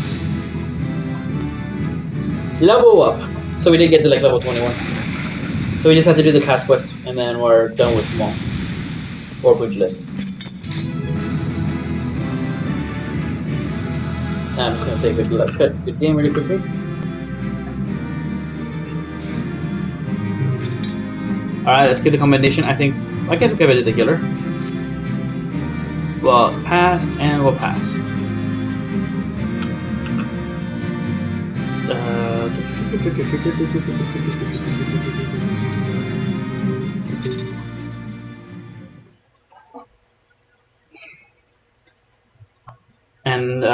Level up. So we did get to like level 21. So we just have to do the cast quest and then we're done with them all. Or Pugilist. I'm just gonna say good luck. Good game really quickly. Alright, let's get the combination. I guess we can do the healer. We'll pass and we'll pass. And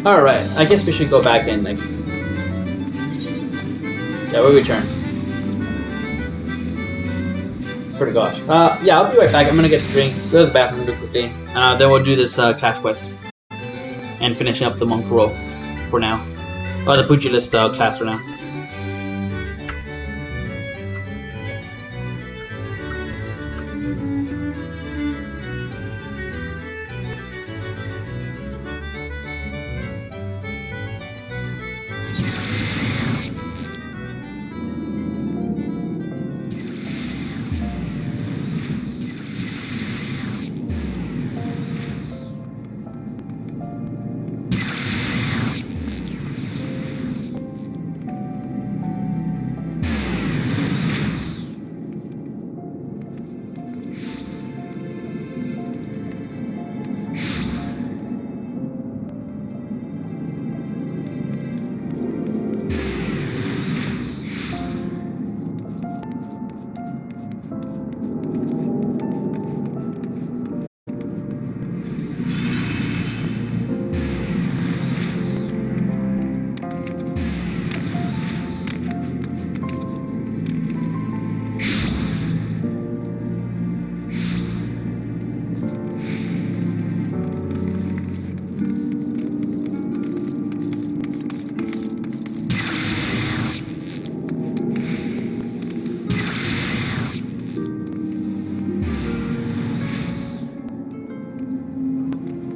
alright, I guess we should go back and like, yeah, we'll return. Swear to gosh. Yeah, I'll be right back. I'm gonna get a drink, go to the bathroom real quickly, then we'll do this class quest and finishing up the monk role for now, or the pugilist class for now.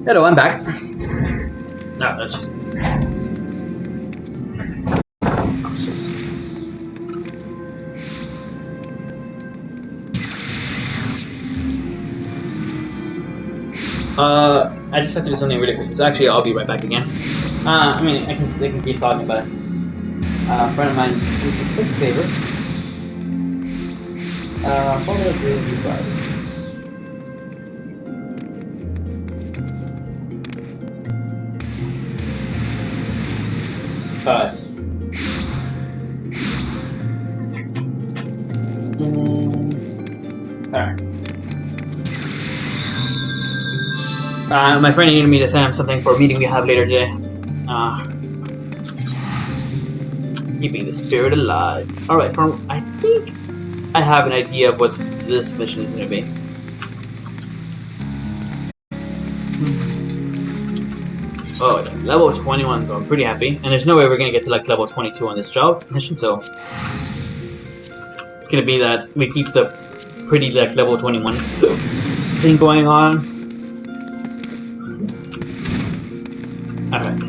Hello, I'm back. No, that's just... I just have to do something really quick. So actually, I'll be right back again. I mean, I can keep talking about it. A friend of mine needs a quick favor. Follow the really drives. Alright. My friend needed me to send him something for a meeting we have later today. Keeping the spirit alive. Alright, I think I have an idea of what this mission is going to be. Oh, yeah. Level 21, so I'm pretty happy. And there's no way we're going to get to like level 22 on this job mission, so it's going to be that we keep the pretty like level 21 thing going on. Alright.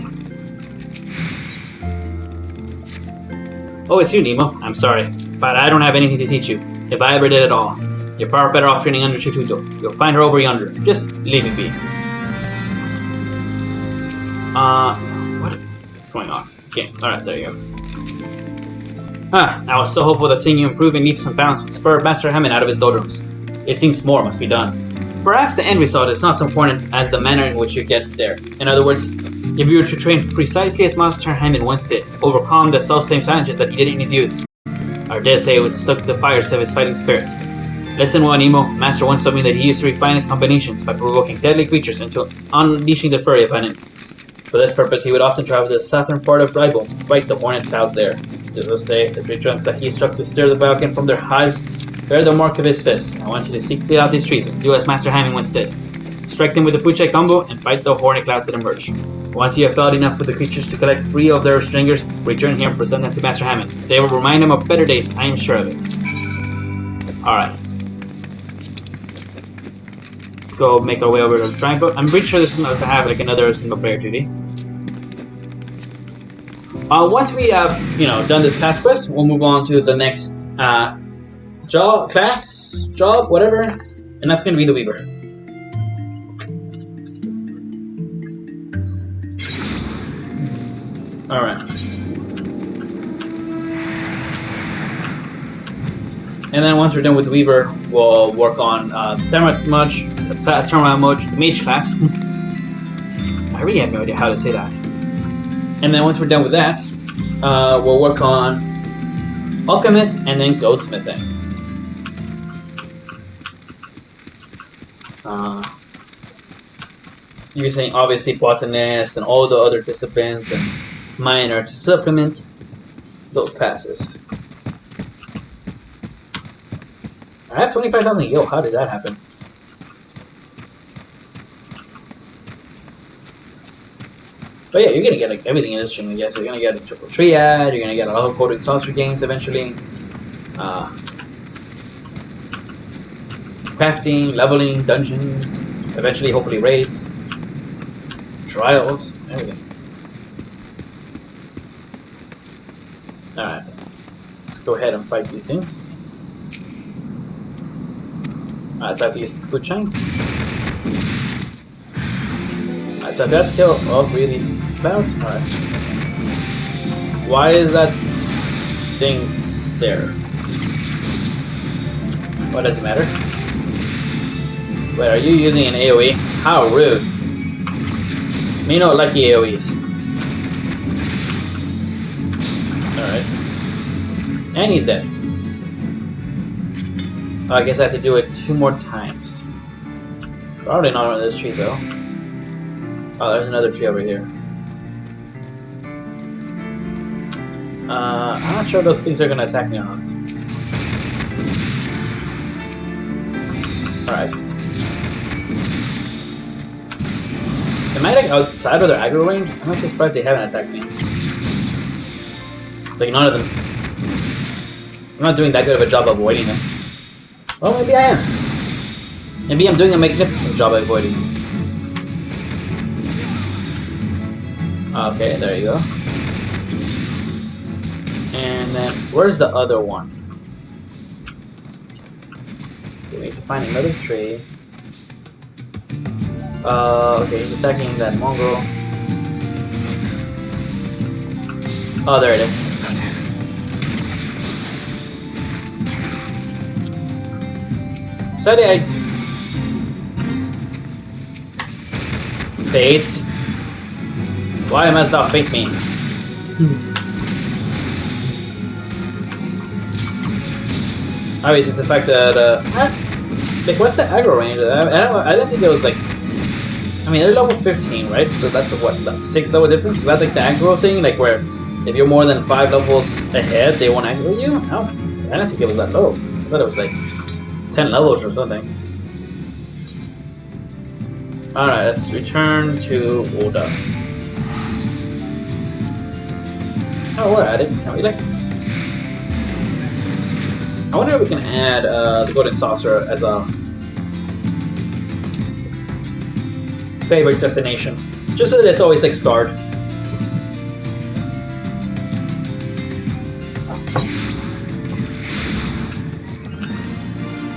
Oh, it's you, Nemo. I'm sorry, but I don't have anything to teach you, if I ever did at all. You're far better off training under Chituto. You'll find her over yonder. Just leave it be. What's going on? Okay, alright, there you go. I was so hopeful that seeing you improve in leaps and bounds would spur Master Hammond out of his doldrums. It seems more must be done. Perhaps the end result is not so important as the manner in which you get there. In other words, if you were to train precisely as Master Hammond once did, overcome the self-same challenges that he did in his youth, I dare say it would stoke the fires of his fighting spirit. Listen well, Nemo. Master once told me that he used to refine his combinations by provoking deadly creatures into unleashing their fury upon him. For this purpose, he would often travel to the southern part of Ribble to fight the hornet clouds there. To this day, the tree trunks that he struck to stir the Vulcan from their hives bear the mark of his fist. I want you to seek to clear out these trees and do as Master Hammond once did. Strike them with the Puchai combo and fight the hornet clouds that emerge. Once you have felt enough with the creatures to collect 3 of their stringers, return here and present them to Master Hammond. They will remind him of better days, I am sure of it. Alright. Let's go make our way over to the triangle. I'm pretty sure this is going to have like another single player 2D. Once we have, done this class quest, we'll move on to the next job, whatever, and that's going to be the Weaver. Alright. And then once we're done with Weaver, we'll work on Thermite Mage, the Mage class. I really have no idea how to say that. And then once we're done with that, we'll work on Alchemist and then Goldsmithing. Using obviously Botanist and all the other disciplines and Miner to supplement those passes. I have 25,000. Yo, how did that happen? But yeah, you're gonna get like everything in this stream, I guess. You're gonna get a triple triad, you're gonna get a lot of coding saucer games eventually. Crafting, leveling, dungeons, eventually hopefully raids, trials, everything. Alright. Let's go ahead and fight these things. Alright, so I have to use Food Shine. Alright, so I have to kill all three of these clouds. Alright. Why is that thing there? What does it matter? Wait, are you using an AoE? How rude. Me not lucky AoEs. Alright. And he's dead. Oh, I guess I have to do it 2 more times. Probably not on this tree though. Oh, there's another tree over here. I'm not sure those things are gonna attack me or not. Alright. Am I like outside of their aggro range? I'm actually surprised they haven't attacked me. Like none of them. I'm not doing that good of a job avoiding them. Well, maybe I am. Maybe I'm doing a magnificent job avoiding them. Okay, there you go. And then, where's the other one? We need to find another tree. Okay, he's attacking that mongrel. Oh, there it is. Sorry, I... Fate. Why must thou fate me? Obviously, it's the fact that, like, what's the aggro range? I don't think it was, like... I mean, they're level 15, right? So that's a, what, 6 level difference? Is that, like, the aggro thing? Like, where if you're more than 5 levels ahead, they won't aggro you? No, I don't think it was that low. I thought it was, like, 10 levels or something. Alright, let's return to Oda. Oh, we're at it. Can we, like... I wonder if we can add the Golden Saucer as a favorite destination. Just so that it's always, like, starred.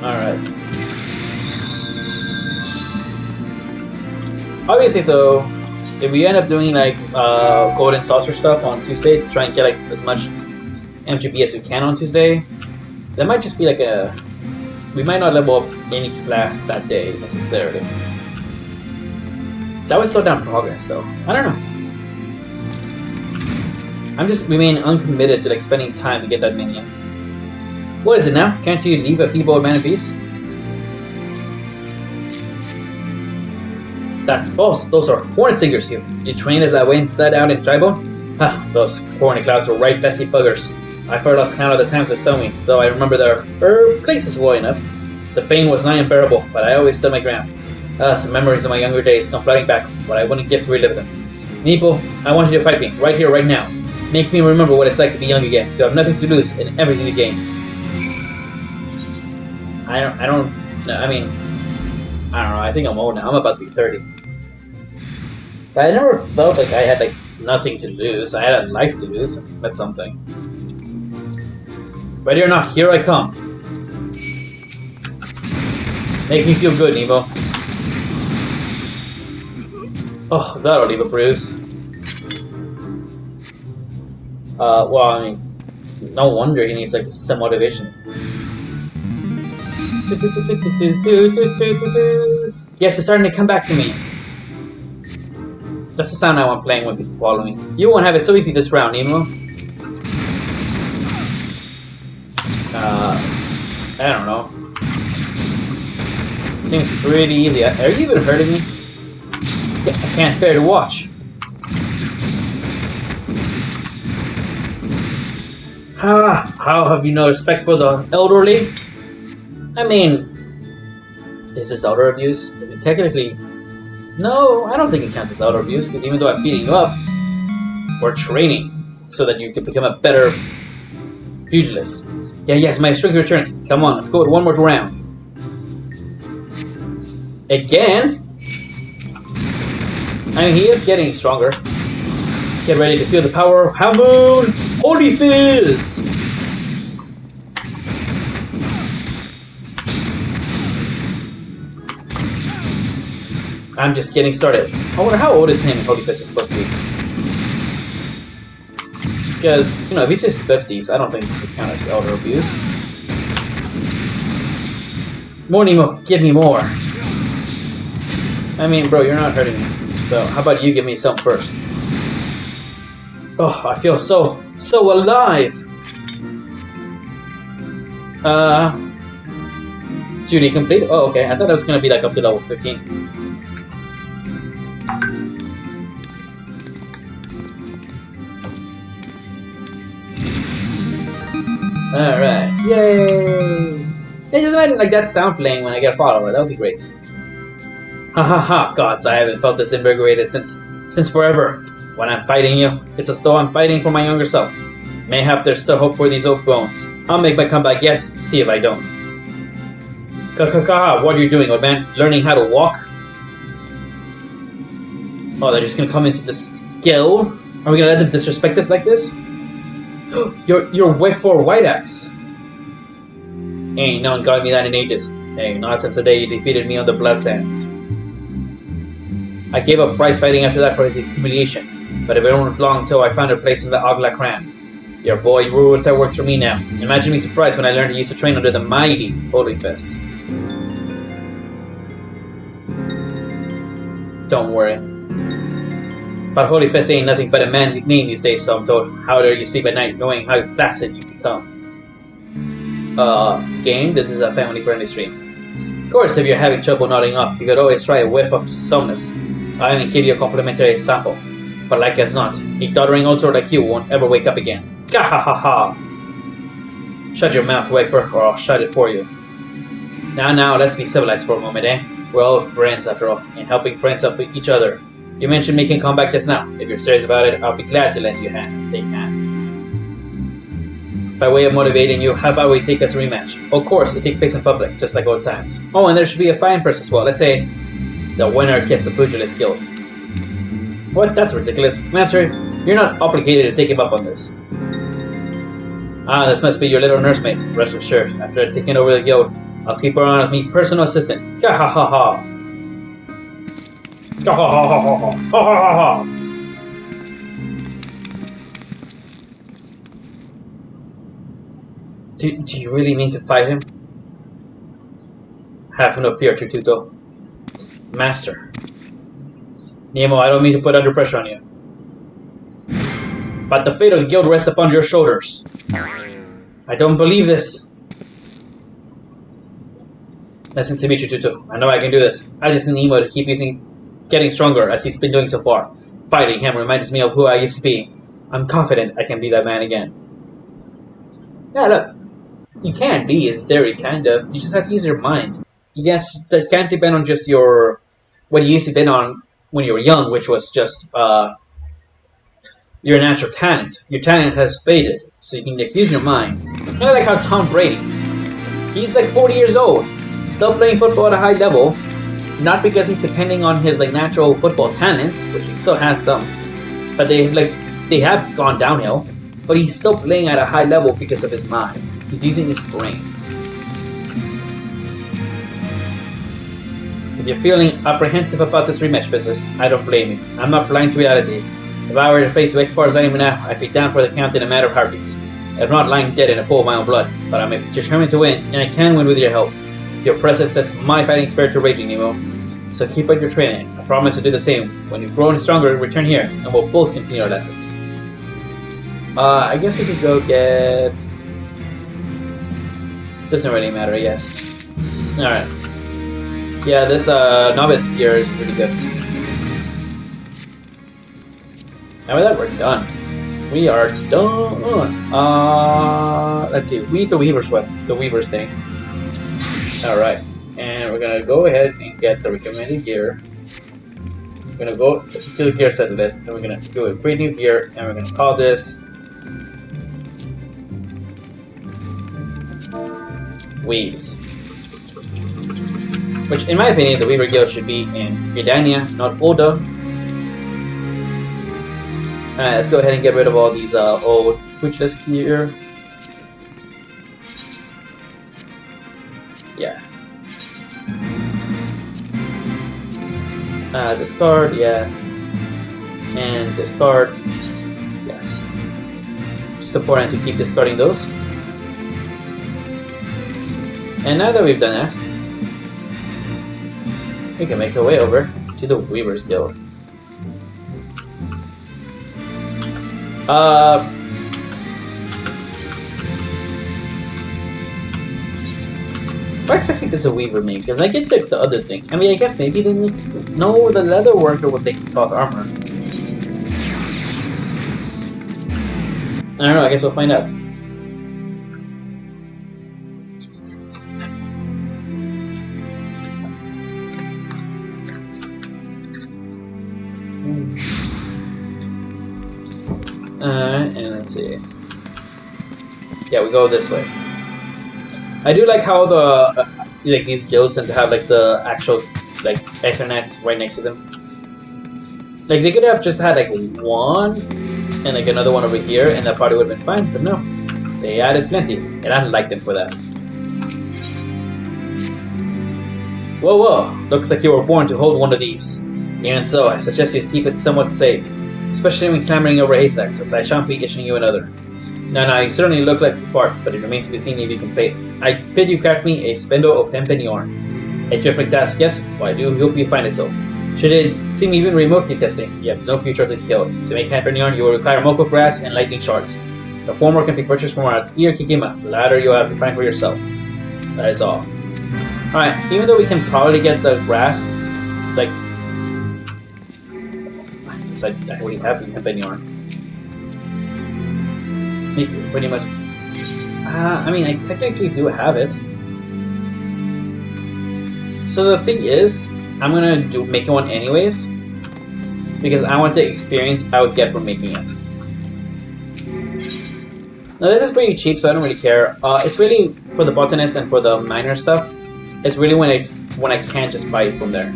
Alright. Obviously, though, if we end up doing, like, Golden Saucer stuff on Tuesday to try and get, like, as much MGP as we can on Tuesday, that might just be like a... We might not level up any class that day, necessarily. That would slow down progress, though. I don't know. I'm just remaining uncommitted to, like, spending time to get that minion. What is it now? Can't you leave a people man in peace? That's false. Those are hornet singers here. You trained as I went stud out in tribal? Ha! Those horny clouds were right messy buggers. I far lost count of the times they saw me, though I remember their places well enough. The pain was nigh unbearable, but I always stood my ground. The memories of my younger days come flooding back, but I wouldn't give to relive them. Meeple, I want you to fight me, right here, right now. Make me remember what it's like to be young again, to have nothing to lose and everything to gain. I don't know, I mean, I don't know, I think I'm old now, I'm about to be 30. But I never felt like I had, like, nothing to lose. I had a life to lose. That's something. Ready or not, here I come. Make me feel good, Nevo. Oh, that'll leave a bruise. Well, I mean, no wonder he needs like some motivation. Yes, it's starting to come back to me. That's the sound I want playing when people follow me. You won't have it so easy this round, Nemo. I don't know. Seems pretty easy. Are you even hurting me? I can't bear to watch. How have you no respect for the elderly? I mean, is this elder abuse? I mean, technically, no, I don't think it counts as elder abuse, because even though I'm beating you up, we're training so that you can become a better pugilist. Yeah, yes, my strength returns. Come on, let's go with one more round. Again? I mean, he is getting stronger. Get ready to feel the power of Hamoon! Holy Fizz! I'm just getting started. I wonder how old is him Holy Fizz is supposed to be. Because, you know, if he's his 50s, I don't think this would count as elder abuse. More Nemo, give me more. I mean, bro, you're not hurting me. So, how about you give me some first? Oh, I feel so alive! Duty complete? Oh, okay, I thought it was gonna be like up to level 15. Alright, yay! Hey, just imagine like that sound playing when I get a follower, that would be great. Ha ha ha, gods, I haven't felt this invigorated since forever. When I'm fighting you, it's as though I'm fighting for my younger self. Mayhap there's still hope for these oak bones. I'll make my comeback yet, see if I don't. Ka-ka-ka, what are you doing, old man? Learning how to walk? Oh, they're just gonna come into this guild? Are we gonna let them disrespect us like this? You're Wick 4 White Axe. Ain't no one got me that in ages. Hey, not since the day you defeated me on the Blood Sands. I gave up prize fighting after that for the humiliation, but it won't long until I found a place in the Agla clan. Your boy Ruta works for me now. Imagine me surprised when I learned he used to train under the mighty Holy Fist. Don't worry. But Holy Fist ain't nothing but a man name these days, so I'm told. How dare you sleep at night knowing how placid you become? Game, this is a family-friendly stream. Of course, if you're having trouble nodding off, you could always try a whiff of somnus. I'll even give you a complimentary sample. But like as not, a doddering old sword like you won't ever wake up again. Gah-ha-ha-ha! Shut your mouth, Wafer, or I'll shut it for you. Now, let's be civilized for a moment, eh? We're all friends, after all, and helping friends help each other. You mentioned making comeback just now. If you're serious about it, I'll be glad to lend you a hand. Take hand. By way of motivating you, how about we take us a rematch? Of course, it takes place in public, just like old times. Oh, and there should be a fine purse as well. Let's say the winner gets the Pugilist Guild. What? That's ridiculous. Master, you're not obligated to take him up on this. Ah, this must be your little nursemaid. Rest assured, after taking over the guild, I'll keep her on as me personal assistant. Gah-ha-ha-ha! Gah-ha-ha-ha-ha! Ha-ha-ha-ha! Do you really mean to fight him? Have no fear, Chututo. Master. Nemo, I don't mean to put under pressure on you. But the fate of the guild rests upon your shoulders. I don't believe this. Listen to me, Chututo. I know I can do this. I just need Nemo to keep getting stronger as he's been doing so far. Fighting him reminds me of who I used to be. I'm confident I can be that man again. Yeah, look. You can be, in theory, kind of. You just have to use your mind. Yes, that can't depend on just what you used to depend on when you were young, which was just your natural talent. Your talent has faded, so you can use your mind. Kind of like how Tom Brady. He's like 40 years old, still playing football at a high level, not because he's depending on his like natural football talents, which he still has some, but they have gone downhill. But he's still playing at a high level because of his mind. He's using his brain. If you're feeling apprehensive about this rematch business, I don't blame you. I'm not blind to reality. If I were to face you as far as I am now, I'd be down for the count in a matter of heartbeats. I'm not lying dead in a pool of my own blood, but I'm determined to win, and I can win with your help. Your presence sets my fighting spirit to raging, Nemo. So keep up your training. I promise to do the same. When you've grown stronger, return here, and we'll both continue our lessons. I guess we could go get... Doesn't really matter, yes. Alright. Yeah, this novice gear is pretty good. Now with that, we're done. We are done. Let's see. We need the Weaver's Weapon. The Weaver's thing. Alright. And we're gonna go ahead and get the recommended gear. We're gonna go to the gear set list, and we're gonna do a create new gear, and we're gonna call this Weaves. Which, in my opinion, the Weaver Guild should be in Gridania, not Oda. Alright, let's go ahead and get rid of all these old Twitch lists here. Yeah. Discard, yeah. And discard, yes. Just important to keep discarding those. And now that we've done that, we can make our way over to the Weaver's Guild. What exactly does a weaver make? Because I get the other thing. I mean, I guess maybe they make... No, the leather worker would make cloth armor. I don't know, I guess we'll find out. And let's see. Yeah, we go this way. I do like how the like these guilds tend to have like the actual like Ethernet right next to them. Like they could have just had like one and like another one over here, and that probably would have been fine. But no, they added plenty, and I like them for that. Whoa, whoa! Looks like you were born to hold one of these. Even so, I suggest you keep it somewhat safe, especially when clambering over haystacks, as I shan't be issuing you another. Now, you certainly look like the part, but it remains to be seen if you can play it. I bid you craft me a spindle of hempen yarn. A terrific task, yes? Well, I do hope you find it so. Should it seem even remotely testing, you have no future of this skill. To make hempen yarn, you will require moko grass and lightning shards. The former can be purchased from our dear Kikima. The latter you will have to find for yourself. That is all. Alright, even though we can probably get the grass, like... I already have the hempen yarn. Pretty much. I mean, I technically do have it. So the thing is, I'm gonna make one anyways, because I want the experience I would get from making it. Now this is pretty cheap, so I don't really care. It's really for the botanist and for the miner stuff. It's really when I can't just buy it from there.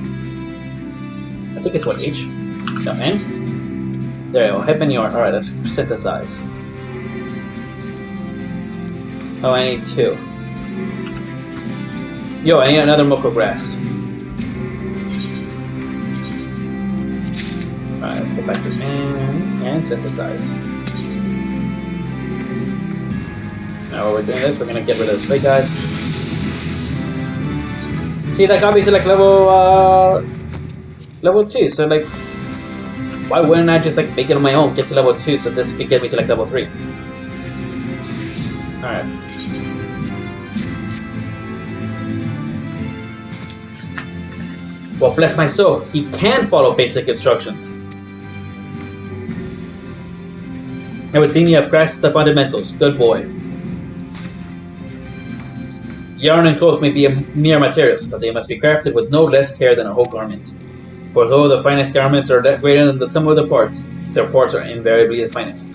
I think it's what H? No, N. There you go. Hempen yarn. All right, let's synthesize. Oh, I need 2. Yo, I need another moko grass. Alright, let's go back to N and synthesize. Now while we're doing this, we're gonna get rid of this big guy. See, that got me to like level 2, so like why wouldn't I just like make it on my own, get to level 2, so this could get me to like level 3. Alright. Well, bless my soul, he can follow basic instructions. It would seem you have grasped the fundamentals. Good boy. Yarn and cloth may be mere materials, but they must be crafted with no less care than a whole garment. For though the finest garments are greater than the sum of the parts, their parts are invariably the finest.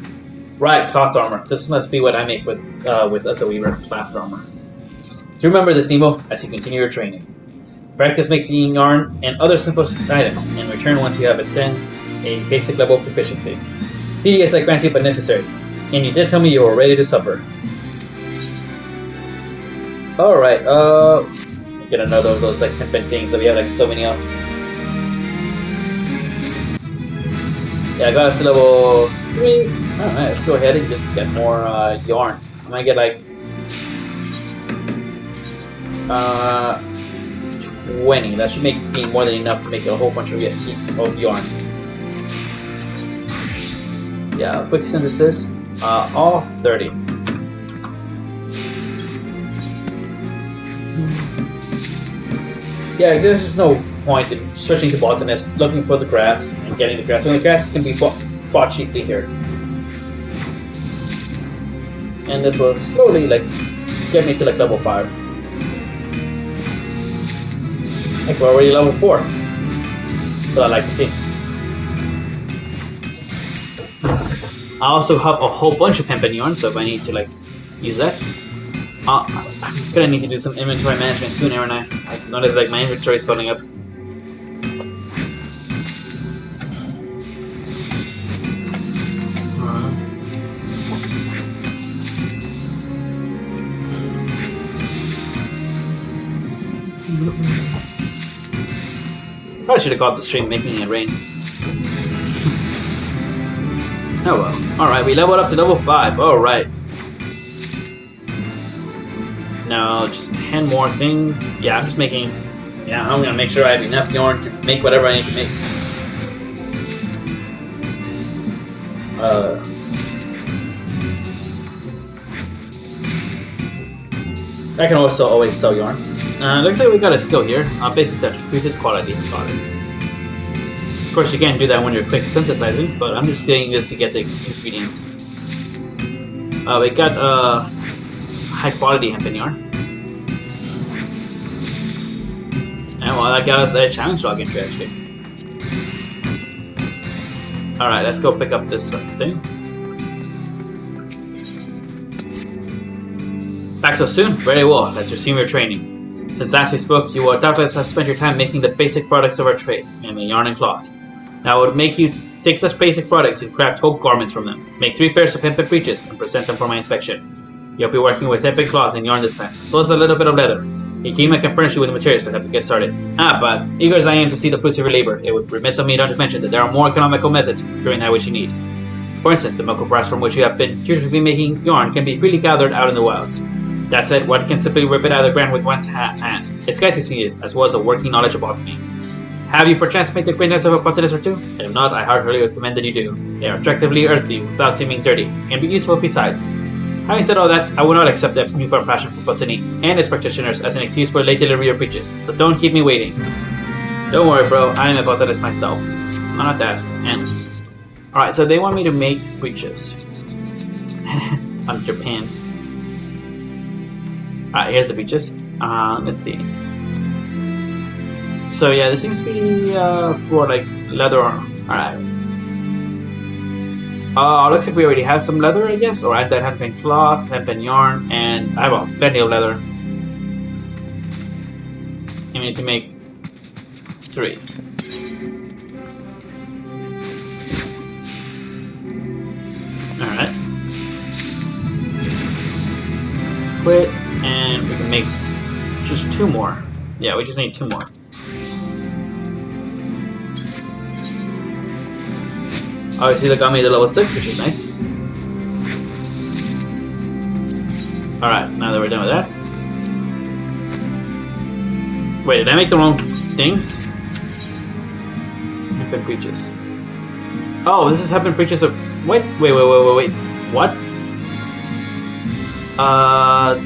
Right, cloth armor. This must be what I make with as a weaver, cloth armor. Do remember this, Nemo, as you continue your training. Practice making yarn and other simple items, and return once you have attained a basic level of proficiency. Tedious I grant you, but necessary. And you did tell me you were ready to suffer. Alright, get another of those like hempen things that we have like so many of. Yeah, I got us to level 3. Alright, let's go ahead and just get more yarn. I'm gonna get like 20. That should make me more than enough to make a whole bunch of yarn. Yeah, quick synthesis. All 30. Yeah, there's just no point in searching the botanist, looking for the grass, and getting the grass. Only grass can be bought cheaply here. And this will slowly, like, get me to, like, level 5. Like, we're already level 4. That's what I like to see. I also have a whole bunch of hemp and yarn, so if I need to, like, use that. I'm gonna need to do some inventory management soon, aren't I? I just noticed, like, my inventory is filling up. Probably should have got the stream making it rain. Oh well. Alright, we leveled up to level 5. Alright. Now, just 10 more things. Yeah, I'm just making... Yeah, I'm gonna make sure I have enough yarn to make whatever I need to make. I can also always sell yarn. Looks like we got a skill here. Basic touch increases quality of product. Of course, you can't do that when you're quick synthesizing, but I'm just doing this to get the ingredients. We got high quality hemp and yarn. And well, that got us a challenge log entry actually. Alright, let's go pick up this thing. Back so soon? Very well, let's resume your training. Since last we spoke, you will doubtless have spent your time making the basic products of our trade, namely yarn and cloth. Now I would make you take such basic products and craft whole garments from them. Make 3 pairs of hempen breeches and present them for my inspection. You'll be working with hempen cloth and yarn this time, as well as a little bit of leather. A team can furnish you with the materials to help you get started. But eager as I am to see the fruits of your labor, it would be remiss of me not to mention that there are more economical methods for procuring that which you need. For instance, the milk of grass from which you have been usually making yarn can be freely gathered out in the wilds. That said, one can simply rip it out of the ground with one's hand. It's glad to see it, as well as a working knowledge of botany. Have you perchance made the acquaintance of a botanist or two? And if not, I heartily recommend that you do. They are attractively earthy, without seeming dirty, and be useful besides. Having said all that, I will not accept that newfound passion for botany and its practitioners as an excuse for late delivery of breeches, so don't keep me waiting. Don't worry, bro, I am a botanist myself. I'm not asked, and... Alright, so they want me to make breeches. Under pants. Alright, here's the breeches. Let's see. So yeah, this seems to be for like leather. Alright. Looks like we already have some leather, I guess, or add that hempen cloth, hempen yarn, and I have plenty of leather. You need to make 3. Alright. Quit, and we can make just 2 more. Yeah, we just need 2 more. Obviously, that got me to level 6, which is nice. Alright, now that we're done with that. Wait, did I make the wrong things? Hempen breeches. Oh, this is hempen breeches of... Wait. What?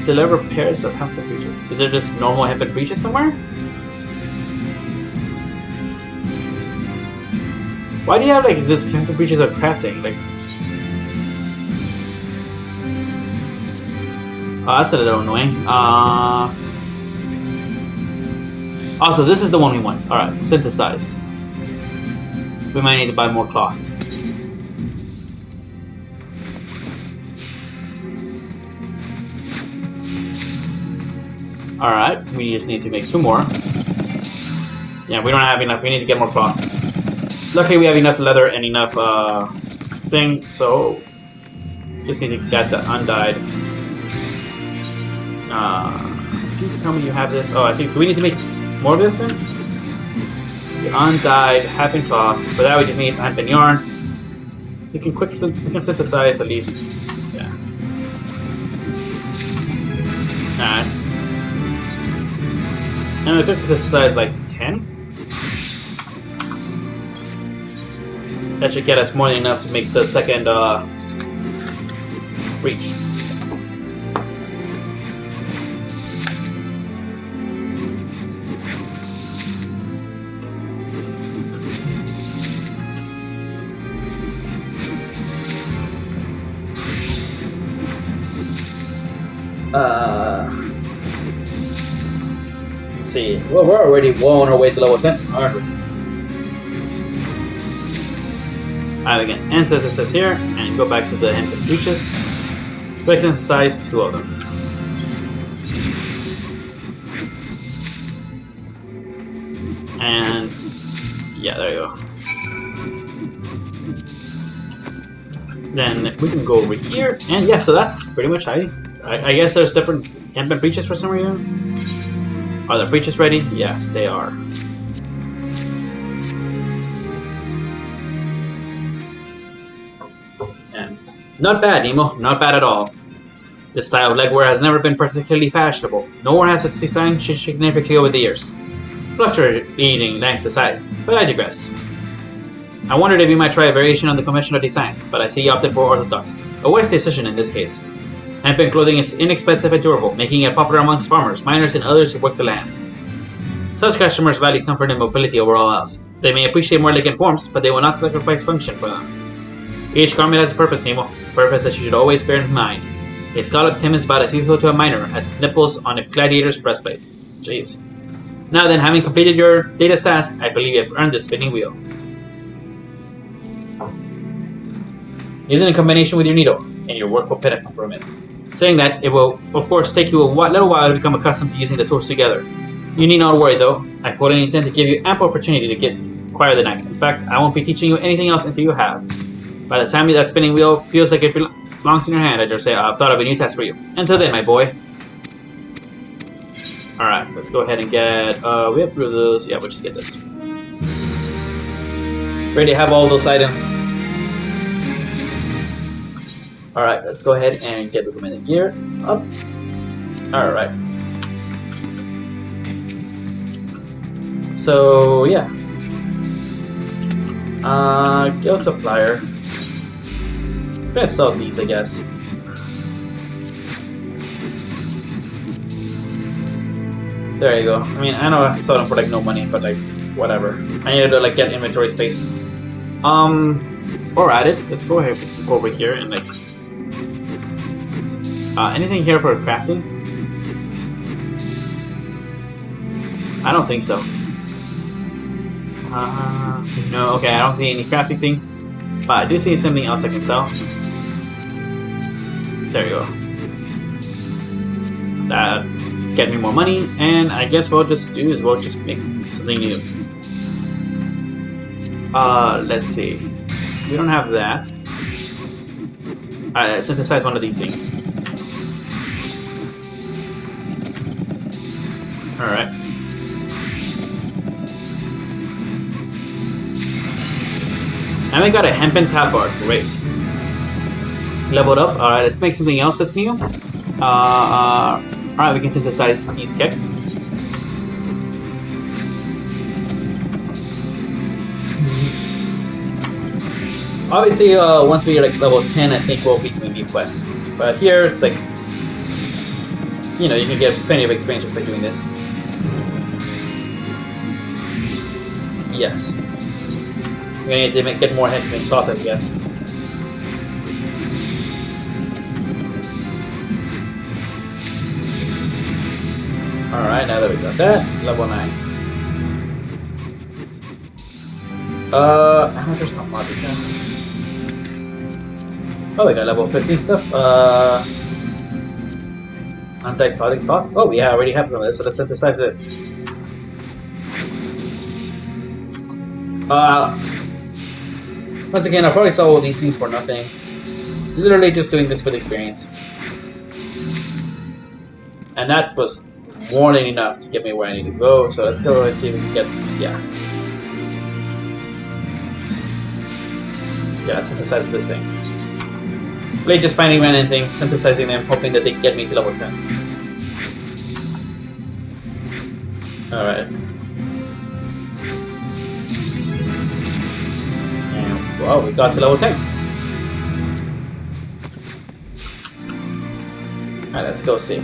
Deliver pairs of hempen breeches. Is there just normal hempen breeches somewhere? Why do you have like this hempen breeches of crafting? Like, oh, that's a little annoying. Also, this is the one we want. All right, synthesize. We might need to buy more cloth. All right, we just need to make 2 more. Yeah, we don't have enough. We need to get more cloth. Luckily, we have enough leather and enough thing, so just need to get the undyed. Please tell me you have this. Oh, I think, do we need to make more of this then? The undyed hempen cloth. For that, we just need hempen yarn. We can synthesize at least. Yeah. Alright. And we could synthesize like 10. That should get us more than enough to make the second reach. Let's see. Well, we're already well on our way to level 10, aren't we? Alright, we can end synthesis here and go back to the hempen breeches. We can synthesize 2 of them. And yeah, there you go. Then we can go over here, and yeah, so that's pretty much how I guess there's different hempen breeches for some reason. Are the breeches ready? Yes, they are. And not bad, Nemo. Not bad at all. This style of legwear has never been particularly fashionable, nor has its design changed significantly over the years. Fluctuating lengths aside, but I digress. I wondered if you might try a variation on the conventional design, but I see you opted for orthodox. A wise decision in this case. Hempen clothing is inexpensive and durable, making it popular amongst farmers, miners, and others who work the land. Such customers value comfort and mobility over all else. They may appreciate more elegant forms, but they will not sacrifice function for them. Each garment has a purpose, Nemo, a purpose that you should always bear in mind. A scalloped hem is about as useful to a miner as nipples on a gladiator's breastplate. Jeez. Now then, having completed your data task, I believe you have earned this spinning wheel. Use it in combination with your needle, and your work will benefit from it. Saying that, it will, of course, take you a little while to become accustomed to using the tools together. You need not worry, though. I fully intend to give you ample opportunity to acquire the knife. In fact, I won't be teaching you anything else until you have. By the time that spinning wheel feels like it belongs in your hand, I dare say I've thought of a new task for you. Until then, my boy. Alright, let's go ahead and get... we have 3 of those. Yeah, we'll just get this. Ready to have all those items. Alright, let's go ahead and get the recommended gear up. Alright. So, yeah. Guild supplier. I'm gonna sell these, I guess. There you go. I mean, I know I sold them for like no money, but like, whatever. I need to like get inventory space. Or at it. Let's go ahead and go over here and like... anything here for crafting? I don't think so. No, okay, I don't see any crafting thing. But I do see something else I can sell. There you go. That get me more money, and I guess what we'll just do is we'll just make something new. Let's see. We don't have that. Alright, let's synthesize one of these things. Alright. And we got a hempen tabard, great. Leveled up, alright, let's make something else that's new. Alright, we can synthesize these keks. Obviously, once we are like level 10, I think we'll be doing the quest. But here, it's like, you know, you can get plenty of experience just by doing this. Yes. We're gonna need to get more hempen cloth, I guess. Alright, now that we got that, level 9. How much is Tomatica? Oh, we got level 15 stuff. Anti-clouding cloth? Oh, yeah, I already have some of this, so let's synthesize this. Once again, I probably saw all these things for nothing. Literally just doing this with experience. And that was more than enough to get me where I need to go, so let's go and see if we can get... yeah. Yeah, let's synthesize this thing. Blade just finding random things, synthesizing them, hoping that they get me to level 10. Alright. And, well, we got to level 10. Alright, let's go see.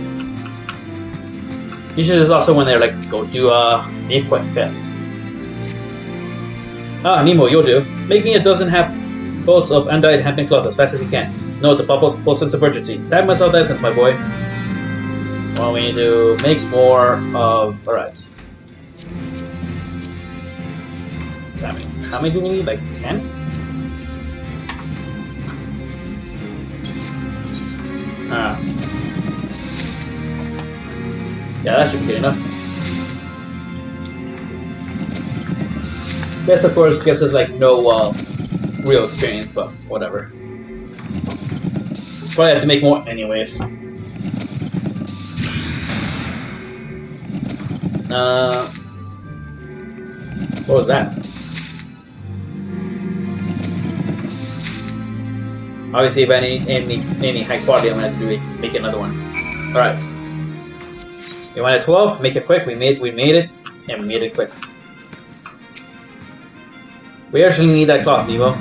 Usually there's also when they're like, go do a Quest Fest. Ah, Nemo, you'll do. Make me a dozen bolts of undyed hempen cloth as fast as you can. Note the bubbles full sense of urgency. Tag myself that sense, my boy. Well, we need to make more of... Alright. I mean, how many do we need? Like 10? Yeah, that should be good enough. This, of course, gives us like no real experience, but whatever. Probably have to make more anyways. What was that? Obviously, if any high quality, I'm gonna have to do make another one. All right. You wanted 12? Make it quick. We made it, and we made it quick. We actually need that cloth, Nemo.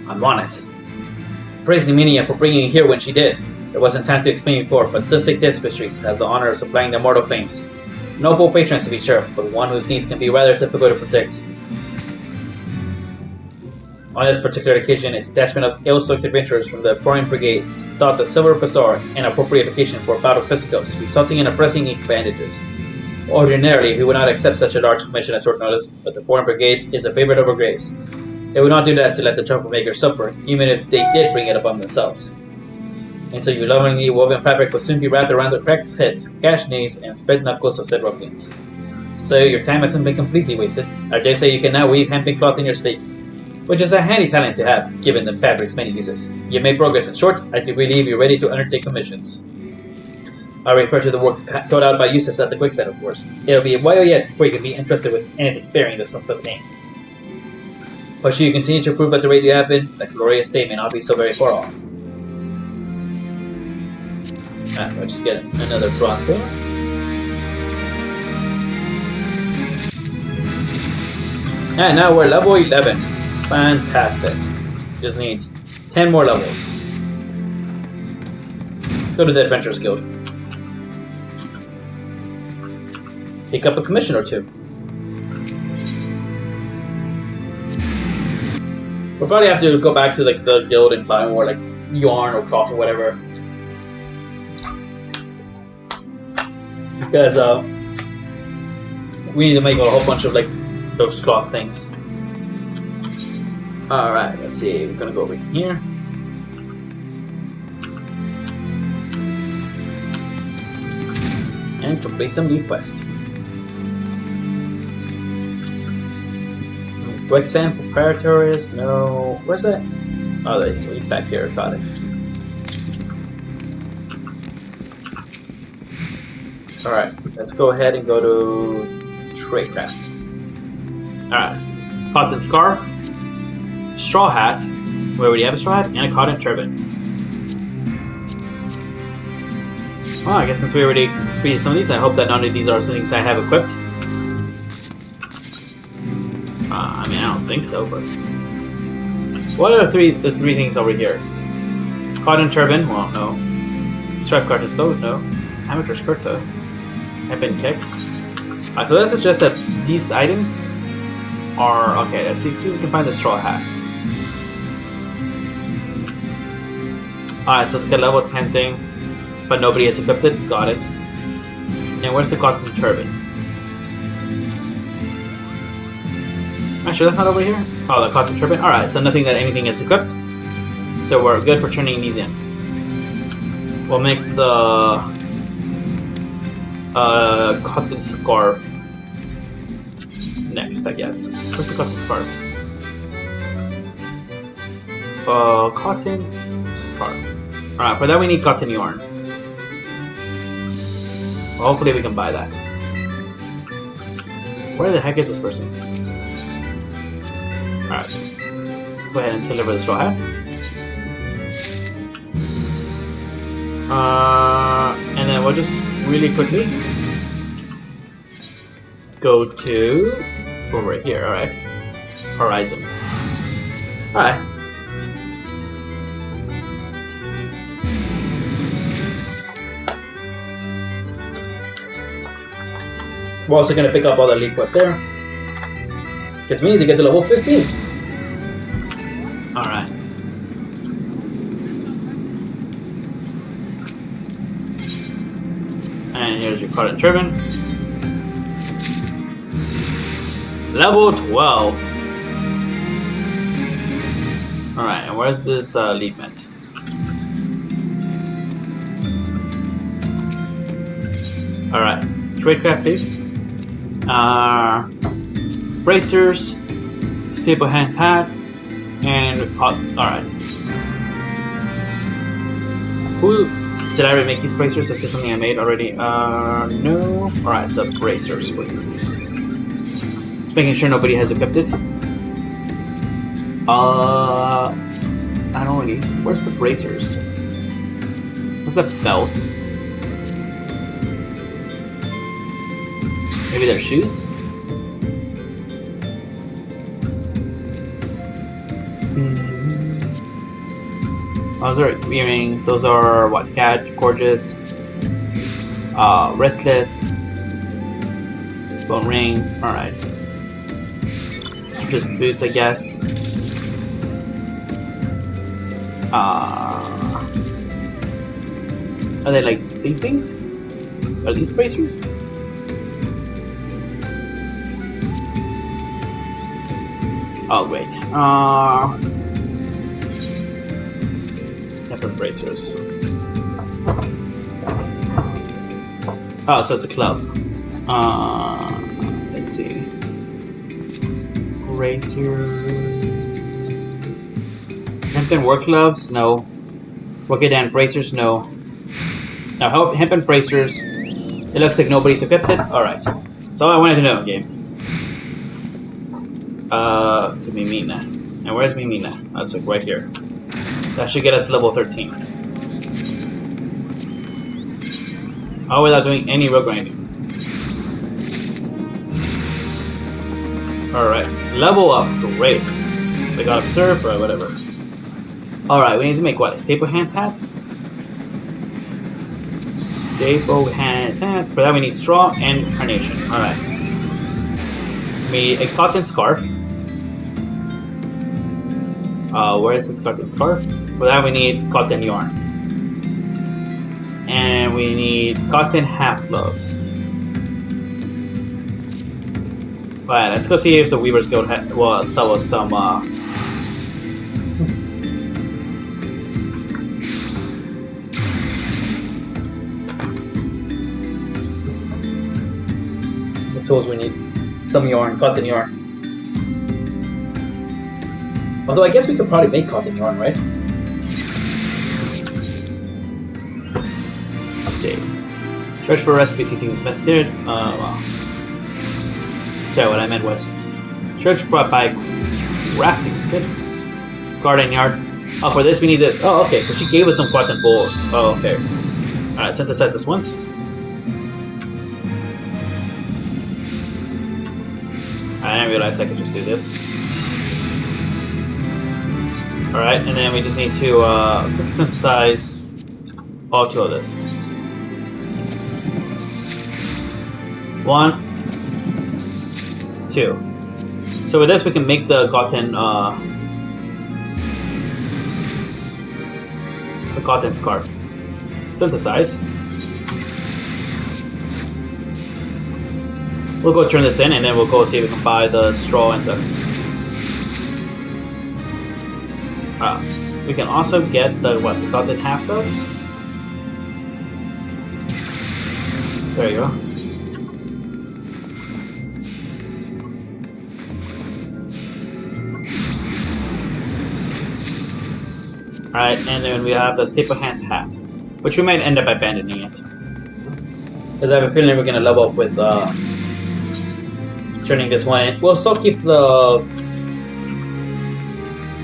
I'm on it. Praise Neminia for bringing you here when she did. There wasn't time to explain before, but Sussex Tapestries has the honor of supplying the mortal flames. Noble patrons, to be sure, but one whose needs can be rather difficult to predict. On this particular occasion, a detachment of ill-soaked adventurers from the Foreign Brigade thought the Silver Bazaar an appropriate occasion for a bout of fisticuffs, resulting in a pressing need for bandages. Ordinarily, we would not accept such a large commission at short notice, but the Foreign Brigade is a favorite of our grace. They would not do that to let the troublemakers suffer, even if they did bring it upon themselves. And so your lovingly woven fabric will soon be wrapped around the cracked heads, gashed knees, and split knuckles of said ruffians. So your time hasn't been completely wasted. I dare say you can now weave hempen cloth in your sleep, which is a handy talent to have, given the fabric's many uses. You made progress. In short, I do believe you're ready to undertake commissions. I refer to the work carried out by Eustace at the Quickside, of course. It'll be a while yet before you can be interested with anything bearing the sums of name. But should you continue to improve at the rate you have been, that glorious day may not be so very far off. We'll just get another bronze there. And now we're level 11. Fantastic. Just need 10 more levels. Let's go to the Adventurers Guild. Pick up a commission or two. We'll probably have to go back to like the guild and buy more like yarn or cloth or whatever. Because we need to make a whole bunch of like those cloth things. Alright, let's see, we're gonna go over here. And complete some new quests. Quicksand Preparatories, no. Where's that? Oh, he's back here, got it. Alright, let's go ahead and go to Tradecraft. Alright, cotton scarf, straw hat, we already have a straw hat, and a cotton turban. Well, I guess since we already completed some of these, I hope that none of these are things I have equipped. I mean, I don't think so, but... What are the three things over here? Cotton turban, well, no. Striped cotton stove, no. Amateur skirt, though. Hempen kicks. So that suggests that these items are... Okay, let's see if we can find the straw hat. Alright, so it's like a level 10 thing, but nobody has equipped it. Got it. And where's the cotton turban? Actually, that's not over here. Oh, the cotton turban. Alright, so nothing that anything is equipped. So we're good for turning these in. We'll make the cotton scarf next, I guess. Where's the cotton scarf? Cotton scarf. Alright, for that we need cotton yarn. Well, hopefully we can buy that. Where the heck is this person? Alright. Let's go ahead and deliver the straw hat. And then we'll just really quickly go to over here, alright. Horizon. Alright. We're also gonna pick up all the lead quests there. Because we need to get to level 15. Alright. And here's your card and turban. Level 12. Alright, and where's this lead meant? Alright, tradecraft please. Bracers, staple hands hat, and alright. Who did I remake these bracers? Is this something I made already? No. Alright, so bracers. Just making sure nobody has equipped it. I don't know these. Where's the bracers? What's that belt? Maybe they're shoes? Those are earrings. Those are what? Cat gorgets, wristlets, bone ring. All right. Just boots, I guess. Are they like these things? Are these bracers? Oh great. Different bracers. Oh, so it's a club. Let's see. Bracer. Hempen work gloves? No. Rocket and bracers? No. Now, hempen bracers. It looks like nobody's equipped it. Alright. That's all I wanted to know, game. To Mimina. And where's Mimina? That's like right here. That should get us level 13. Oh, without doing any rogue grinding. Alright. Level up. Great. We got observe or whatever. Alright, we need to make what? A staple hands hat? Staple hands hat. For that we need straw and carnation. Alright. We need a cotton scarf. Where is this cotton scarf? For that we need cotton yarn. And we need cotton half gloves. Alright, let's go see if the Weaver's Guild will sell us some the tools we need. Some yarn, cotton yarn. Although I guess we could probably make cotton yarn, right? Let's see. Search for recipes using this method. Well. So what I meant was search by crafting. Good. Garden yard. Oh, for this we need this. Oh, okay. So she gave us some cotton balls. Oh, okay. All right. Synthesize this once. I didn't realize I could just do this. Alright, and then we just need to quickly synthesize all two of this. 1, 2. So with this we can make the cotton scarf. Synthesize. We'll go turn this in and then we'll go see if we can buy the straw and the... we can also get the cotton half gloves. There you go. Alright, and then we have the staple hands hat, which we might end up abandoning it. Because I have a feeling we're going to level up with turning this one in. We'll still keep the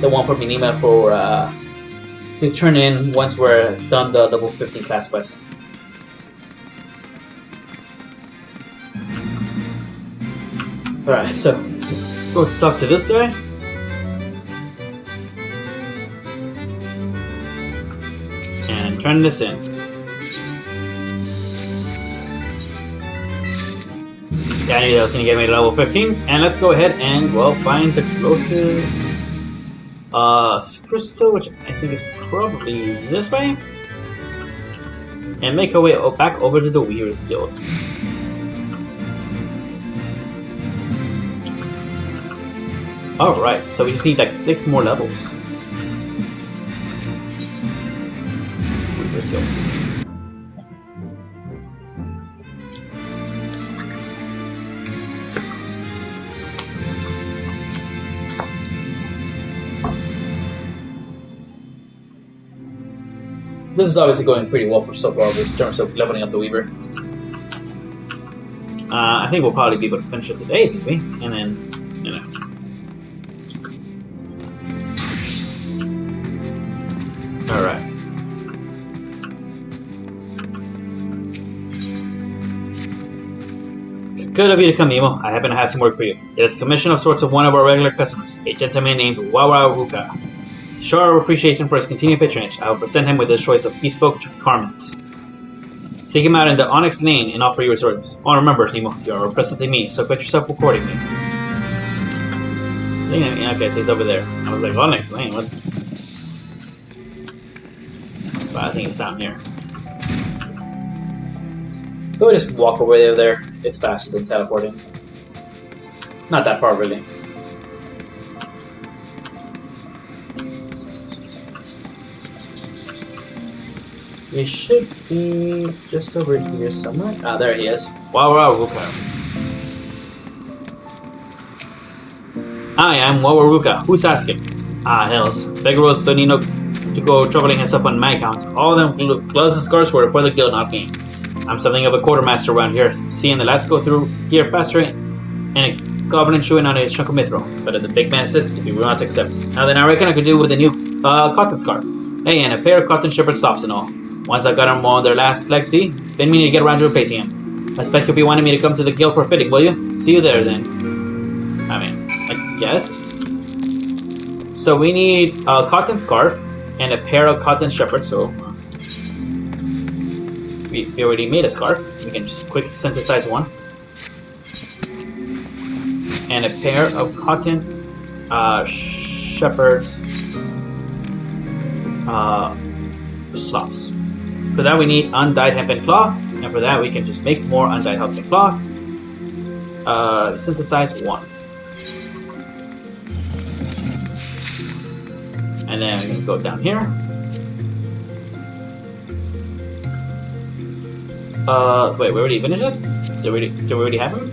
the one for Minima for to turn in once we're done the level 15 class quest. Alright, so go talk to this guy. And turn this in. Yeah, I knew that was gonna get me to level 15. And let's go ahead and, well, find the closest crystal, which I think is probably this way. And make our way back over to the Weaver's Guild. Alright, so we just need like 6 more levels. Weaver's Guild. This is obviously going pretty well for so far in terms of leveling up the Weaver. I think we'll probably be able to finish it today, maybe, and then, you know. Alright. Good of you to come, Nemo. I happen to have some work for you. It is a commission of sorts of one of our regular customers, a gentleman named Wawaruka. To show our appreciation for his continued patronage, I will present him with his choice of bespoke garments. Seek him out in the Onyx Lane and offer you resources. Oh, remember, Nemo, you are representing me, so put yourself accordingly. Okay, so he's over there. I was like, Onyx Lane, what? But I think it's down here. So we just walk away there. It's faster than teleporting. Not that far, really. He should be just over here somewhere. Ah, there he is. Wawaruka. Hi, I'm Wawaruka. Who's asking? Ah, hells. Beggarose don't need to go troubling himself on my account. All of them gloves and scars were for the guild, not me. I'm something of a quartermaster around here, seeing the lads go through here faster and a goblin chewing on a chunk of mithril. But the big man says he will not accept. Now then, I reckon I could do with a new cotton scarf. Hey, and a pair of cotton shepherd stops and all. Once I got them on their last leg, see? Been meaning to get around to replacing him. I expect you'll be wanting me to come to the guild for fitting, will you? See you there then. I mean, I guess. So we need a cotton scarf and a pair of cotton shepherds, so we already made a scarf. We can just quickly synthesize one. And a pair of cotton shepherds slops. For that we need undyed hempen cloth, and for that we can just make more undyed hempen cloth. Synthesize one. And then we can go down here. Wait, we already finished this? Do we already have him?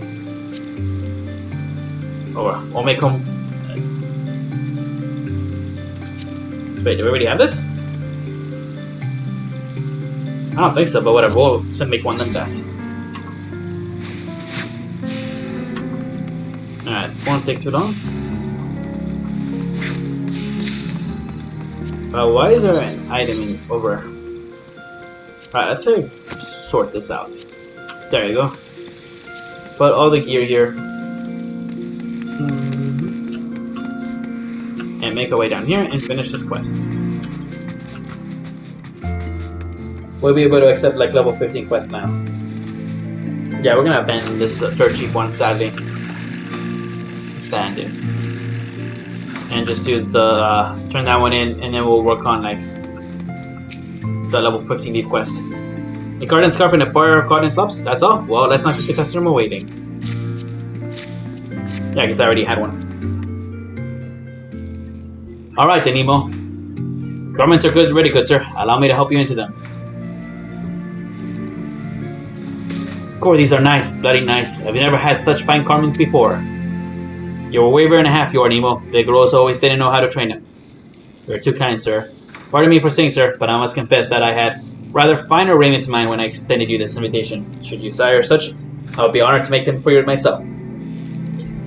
Or we'll make him. Wait, do we already have this? I don't think so, but whatever. We'll make one nonetheless. Alright, won't take too long. Why is there an item over? Alright, let's sort this out. There you go. Put all the gear here. And make our way down here and finish this quest. We'll be able to accept like level 15 quest now. Yeah, we're gonna abandon this third cheap one, sadly. Abandon. And just do the turn that one in, and then we'll work on like the level 15 deep quest. A garden scarf and a pair of cotton slops. That's all. Well, let's not keep the customer waiting. Yeah, I guess I already had one. All right, then, Nemo. Garments are good, ready, good sir. Allow me to help you into them. Core, these are nice, bloody nice. Have you never had such fine garments before? You're a waver and a half, you are, Nemo. Big Rose always didn't know how to train him. You're too kind, sir. Pardon me for saying, sir, but I must confess that I had rather finer raiments in mind when I extended you this invitation. Should you desire such, I would be honored to make them for you myself.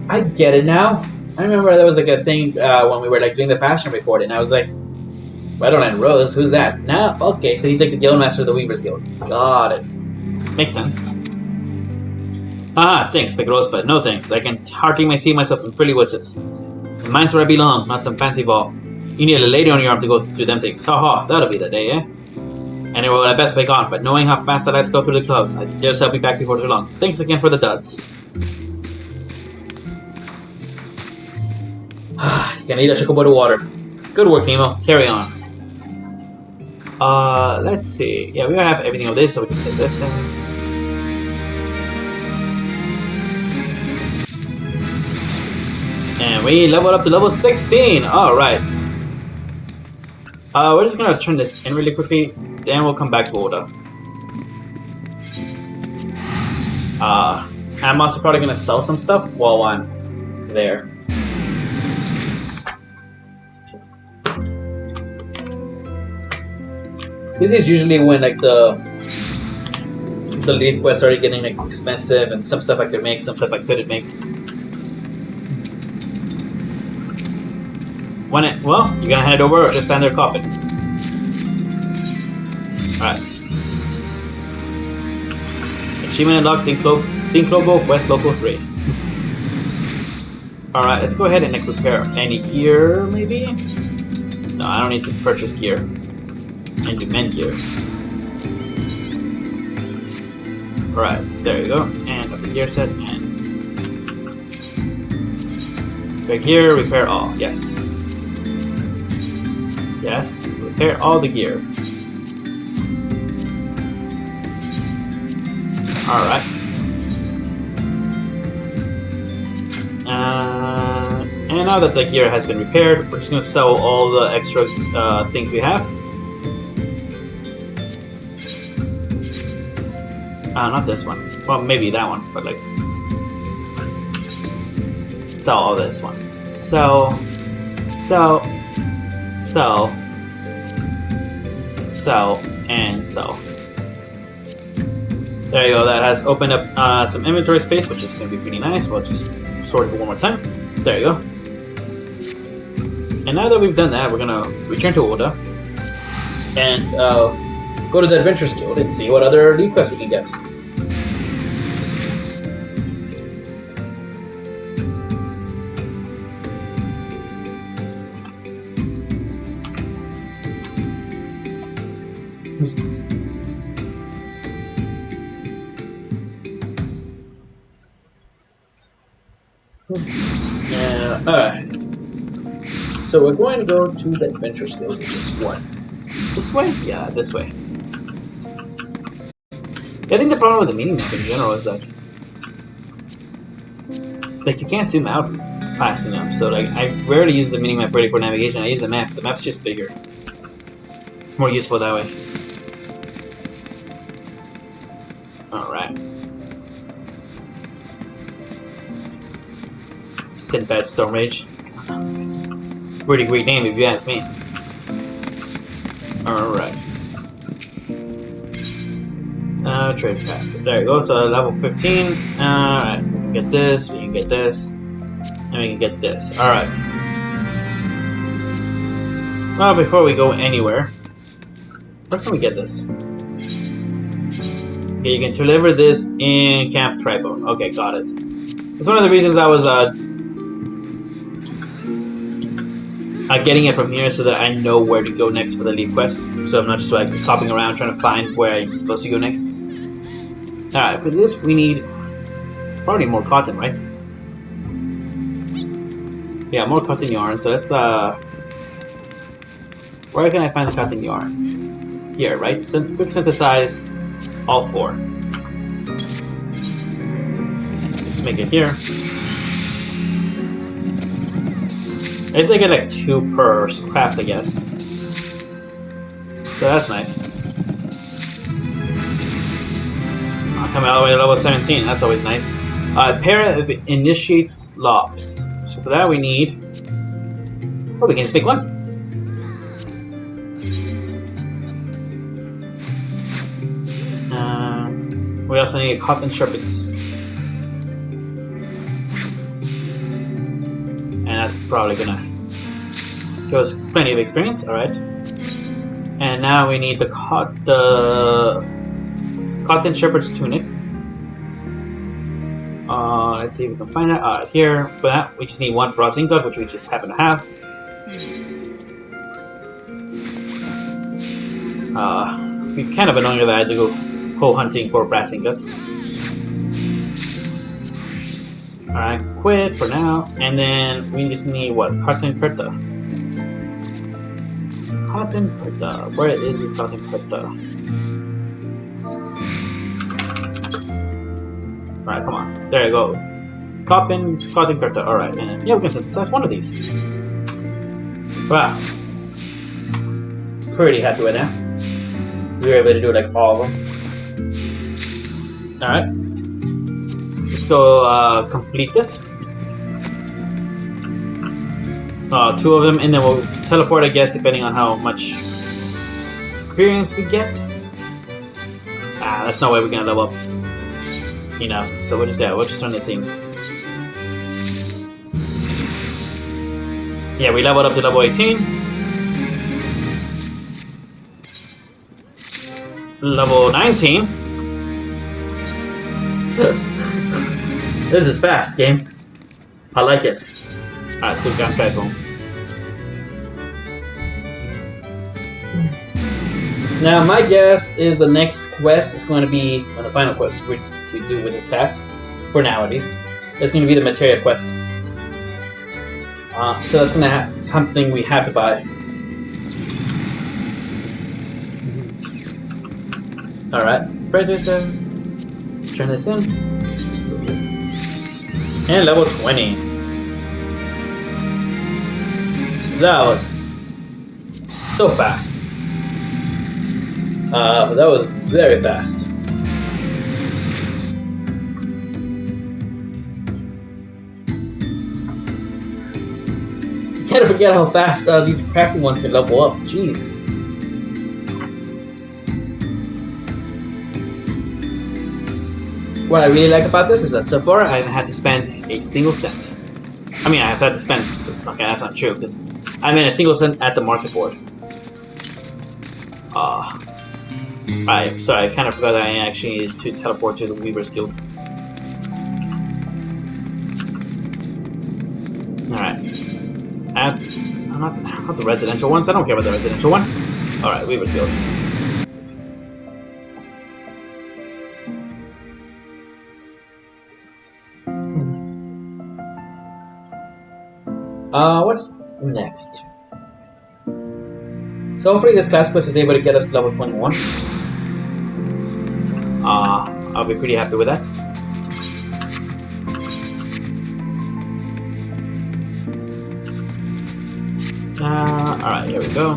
I get it now. I remember there was like a thing when we were like doing the fashion report, and I was like, Redline Rose, who's that? Nah, okay, so he's like the guild master of the Weavers Guild. Got it. Makes sense. Ah, thanks, Big Rosebud. No thanks. I can hardly see myself in Frilly Woodses. The mine's where I belong, not some fancy ball. You need a lady on your arm to go through them things. Ha ha, that'll be the day, eh? Anyway, well, I best be gone, but knowing how fast the lights go through the clubs, I just I'll be back before too long. Thanks again for the duds. You can eat a chocobo to water. Good work, Nemo. Carry on. Let's see. Yeah, we have everything of this, so we just get this thing. And we leveled up to level 16. Alright. We're just gonna turn this in really quickly, then we'll come back to Oda. I'm also probably gonna sell some stuff while I'm there. This is usually when like the lead quests started getting like expensive, and some stuff I could make, some stuff I couldn't make. Well, you're gonna head over or just stand there coughing. Alright. Achievement unlocked, Tinklobo, Quest Local 3. Alright, let's go ahead and like repair any gear, maybe? No, I don't need to purchase gear. And do men gear. Alright, there you go. And up the gear set, and repair gear, repair all, yes. Yes, repair all the gear. Alright. And now that the gear has been repaired, we're just going to sell all the extra things we have. Not this one. Well, maybe that one, but like... Sell all this one. Sell, and sell. There you go, that has opened up some inventory space, which is going to be pretty nice. We'll just sort it one more time. There you go. And now that we've done that, we're going to return to Oda and go to the Adventurers Guild and see what other lead quests we can get. Alright. So we're going to go to the Adventurers Guild, which is what? This way? Yeah, this way. I think the problem with the mini map in general is that like you can't zoom out fast enough. So like I rarely use the mini map ready for navigation. I use the map. The map's just bigger. It's more useful that way. Alright. Sinbad Storm Rage. Pretty great name if you ask me. Alright. Trade path. There you go, so level 15. Alright, we can get this, we can get this, and we can get this. Alright. Well, before we go anywhere, where can we get this? Okay, you can deliver this in Camp Tribo. Okay, got it. That's one of the reasons I was getting it from here, so that I know where to go next for the lead quest. So I'm not just like hopping around trying to find where I'm supposed to go next. Alright, for this we need probably more cotton, right? Yeah, more cotton yarn. So let's where can I find the cotton yarn? Here, right? Quick synthesize all 4. Just make it here. I guess I get like 2 per craft, I guess. So that's nice. Coming all the way to level 17, that's always nice. Para initiates lops. So for that we need... Oh, we can just make one. We also need cotton sharpets. And That's probably gonna give us plenty of experience. All right. And now we need the cotton shepherd's tunic. Let's see if we can find that. Here, for that, we just need one brass ingot, which we just happen to have. Be kind of annoying that I had to go hunting for brass ingots. Alright, quit for now. And then we just need what? Cotton curta. Cotton curta. Where is this cotton curta? Alright, come on. There you go. Cotton curta. Alright, and yeah, we can synthesize one of these. Wow. Pretty happy with that. We were able to do like all of them. Alright. Let's go complete this. 2 of them, and then we'll teleport, I guess, depending on how much experience we get. There's no way we're gonna level up enough. So we'll just turn this in. Yeah, we leveled up to level 18. Level 19. This is fast, game. I like it. Alright, let's go down platform. Now, my guess is the next quest is going to be, well, the final quest we do with this task, for now at least. It's going to be the materia quest. So that's going to have something we have to buy. Alright, turn this in. And level 20. That was so fast. That was very fast. Can't forget how fast these crafting ones can level up. Jeez. What I really like about this is that so far I haven't had to spend a single cent. I mean, I've had to spend. Okay, that's not true because I'm in a single cent at the market board. Sorry, I kind of forgot that I actually needed to teleport to the Weaver's Guild. Alright. Not the residential ones. I don't care about the residential one. Alright, Weaver's Guild. What's next? So hopefully this class quest is able to get us to level 21. I'll be pretty happy with that. Alright, here we go.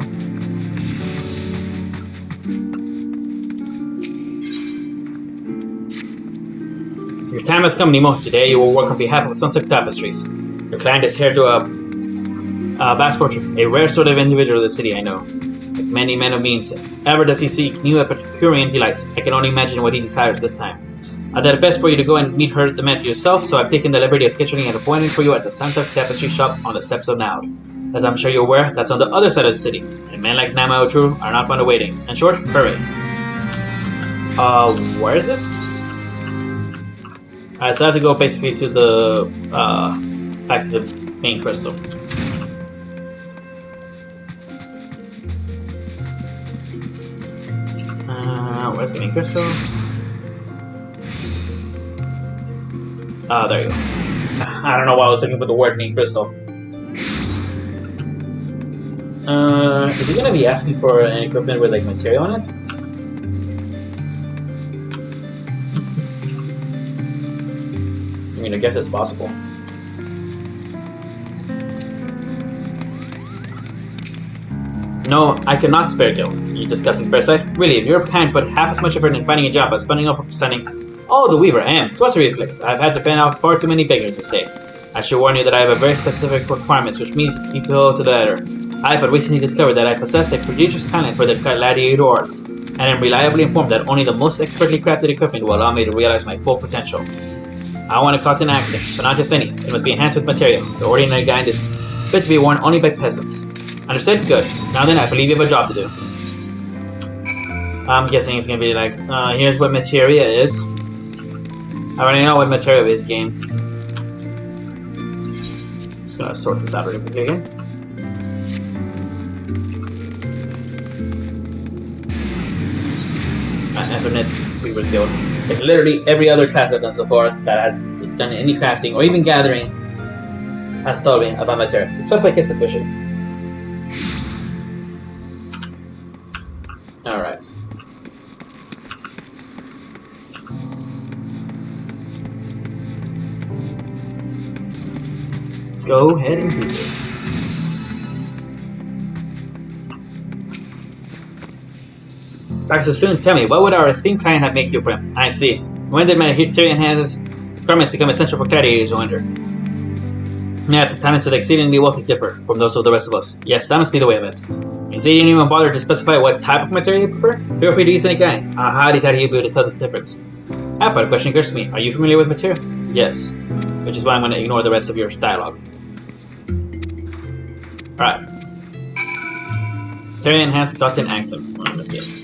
Your time has come, Nemo. Today you will work on behalf of Sunset Tapestries. Your client is here to a bass portrait, a rare sort of individual of the city, I know. Like many men of means, ever does he seek new Epicurean delights. I can only imagine what he desires this time. I thought it best for you to go and meet her at the Met yourself, so I've taken the liberty of scheduling an appointment for you at the Sunset Tapestry shop on the steps of Naud. As I'm sure you're aware, that's on the other side of the city, and men like Nama Otru are not fond of waiting. In short, hurry. Where is this? Alright, so I have to go basically to the, back to the main crystal. Where's the main crystal? There you go. I don't know why I was looking for the word main crystal. Is he gonna be asking for an equipment with like material on it? I mean, I guess it's possible. No, I cannot spare you, you disgusting parasite. Really, if your plan put half as much effort in finding a job as spending up for presenting. Oh, the Weaver, I am. Twas a reflex. I've had to pen out far too many beggars this day. I should warn you that I have a very specific requirements, which means you go to the letter. I but recently discovered that I possess a prodigious talent for the gladiator arts, and am reliably informed that only the most expertly crafted equipment will allow me to realize my full potential. I want a cotton acting, but not just any. It must be enhanced with material. The ordinary kind is fit to be worn only by peasants. Understood? Good. Now then, I believe you have a job to do. I'm guessing it's gonna be like, here's what materia is. I already know what materia is, game. Just gonna sort this out really quickly again. Ethernet Weaver's Guild. Like literally every other class I've done so far that has done any crafting or even gathering has told me about materia, except by Kiss the Fisher. Alright. Let's go ahead and do this. Baxter, student, tell me, what would our esteemed client have make you for him? I see. When did material enhanced garments become essential for gladiators, I wonder? Yeah, the talents of the exceedingly wealthy differ from those of the rest of us. Yes, that must be the way of it. Since he didn't even bother to specify what type of material you prefer, feel free to use any kind. How did he be able to tell the difference? Ah, but a question occurs to me. Are you familiar with material? Yes. Which is why I'm going to ignore the rest of your dialogue. Alright. Material enhanced cotton actum. Well, let's see.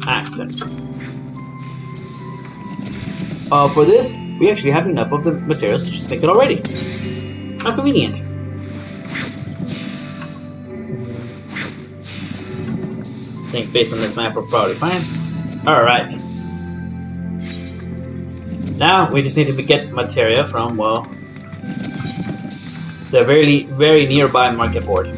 Acton. For this, we actually have enough of the materials to just make it already. How convenient. I think based on this map we're probably fine. Alright. Now we just need to get materia from, well, the very nearby market board.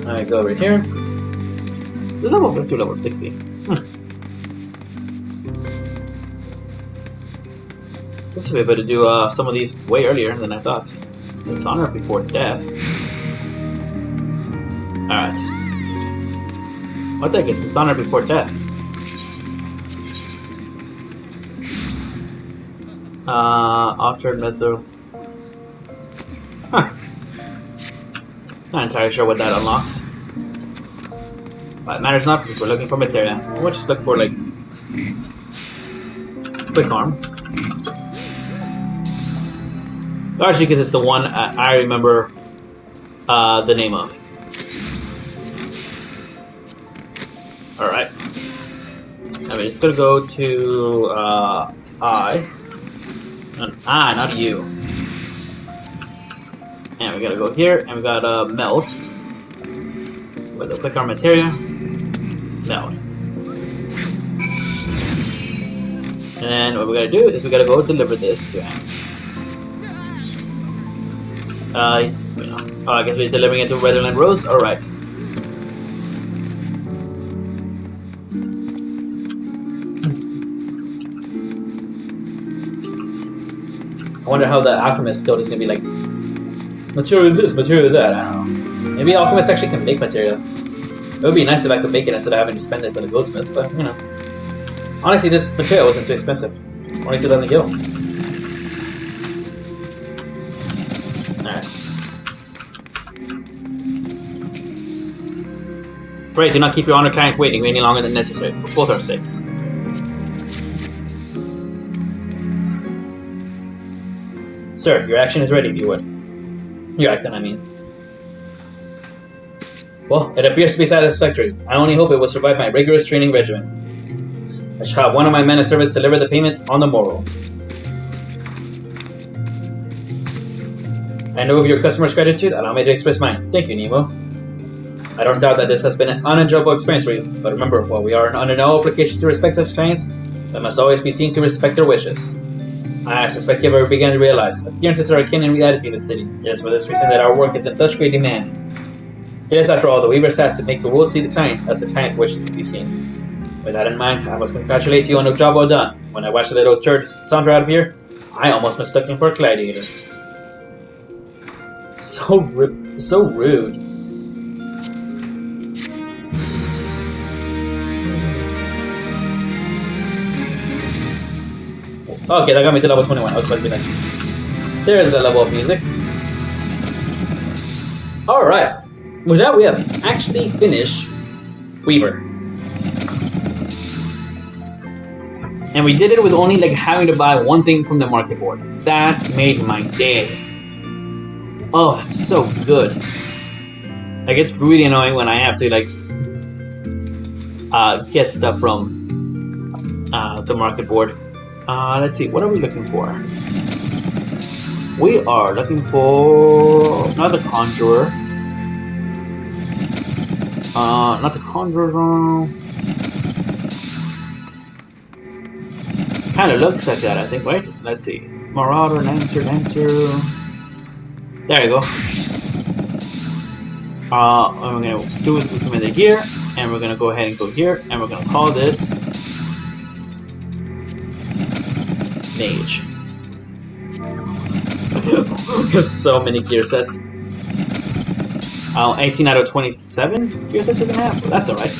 I go over here. The level up to level 60. Guess we'll be able to do some of these way earlier than I thought. Dishonor before death. Alright. What the heck is dishonor before death? Altered metal. Huh. Not entirely sure what that unlocks. But it matters not because we're looking for materia. We'll just look for like quick arm. Largely because it's the one I remember the name of. Alright. I mean, it's gonna go to I. Not you. And we gotta go here, and we gotta meld. With a quick arm materia. Meld. And then what we gotta do is we gotta go deliver this to him. I guess we're delivering it to Levelin Rose? Alright. I wonder how the alchemist guild is gonna be like. Material this, material that, I don't know. Maybe alchemists actually can make material. It would be nice if I could make it instead of having to spend it for the goldsmiths, but you know. Honestly, this material wasn't too expensive. Only 2,000 gil. Alright. Pray, do not keep your honored client waiting any longer than necessary, for both our sakes. Sir, your action is ready, if you would. Your acting, I mean. Well, it appears to be satisfactory. I only hope it will survive my rigorous training regimen. I shall have one of my men of service deliver the payment on the morrow. I know of your customer's gratitude. Allow me to express mine. Thank you, Nemo. I don't doubt that this has been an unenjoyable experience for you, but remember, while we are under no obligation to respect such clients, we must always be seen to respect their wishes. I suspect you have already begun to realize appearances are akin in reality in the city. It is for this reason that our work is in such great demand. It is, after all, the weaver's task to make the world see the client as the client wishes to be seen. With that in mind, I must congratulate you on a job well done. When I watched the little turd saunter out of here, I almost mistook him for a gladiator. So rude. So rude. Okay, that got me to level 21. I was about to be like, there's the level of music. Alright. With that, we have actually finished Weaver. And we did it with only like having to buy one thing from the market board. That made my day. Oh, it's so good. Like, it's really annoying when I have to like get stuff from the market board. Let's see, what are we looking for? We are looking for another conjurer. Not the conjurer. Kind of looks like that, I think, right? Let's see. Marauder, Lancer. There you go. And we're gonna do is we come in here, and we're gonna go ahead and go here, and we're gonna call this Mage. There's so many gear sets. 18 out of 27 gear sets we're gonna have. Well, that's alright.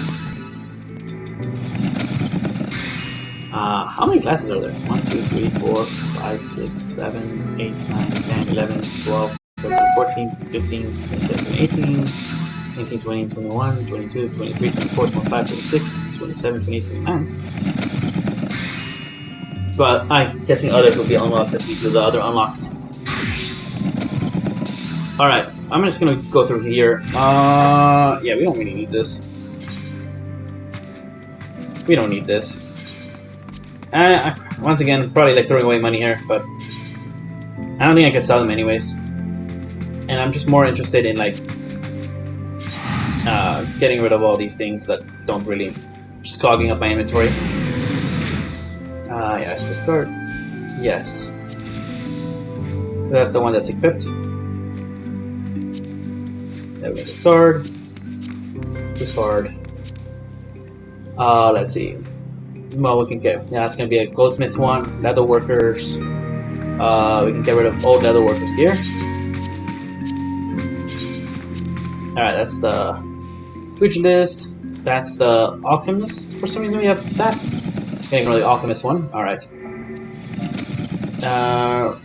How many classes are there? 1, 2, 3, 4, 5, 6, 7, 8, 9, 10, 11, 12, 13, 14, 15, 16, 17, 18, 19, 20, 21, 22, 23, 24, 25, 26, 27, 28, 29. But I'm guessing others will be unlocked as we do the other unlocks. Alright, I'm just gonna go through here. Yeah, we don't really need this. We don't need this. Once again, probably like throwing away money here, but I don't think I could sell them anyways. And I'm just more interested in like getting rid of all these things that don't really, just clogging up my inventory. Yes, discard. Yes. So that's the one that's equipped. There we go. Discard. Discard. Let's see. Well, we can get, yeah, it's gonna be a goldsmith one, leather workers. We can get rid of old leather workers here. Alright, that's the pugilist. That's the alchemist. For some reason we have that. Getting rid of the alchemist one. Alright. Yeah,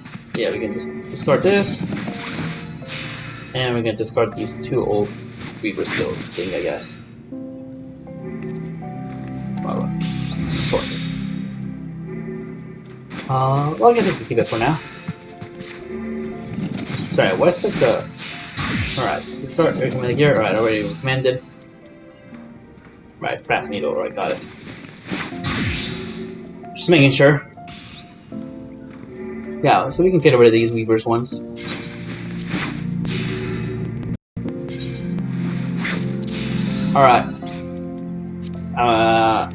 we can just discard this. And we're gonna discard these two old Weaver skill thing, I guess. Well, I guess I can keep it for now. Sorry, what's like the... Alright, discard, recommended gear, alright, already recommended. Right, brass needle, alright, got it. Just making sure. Yeah, so we can get rid of these Weavers ones. Alright.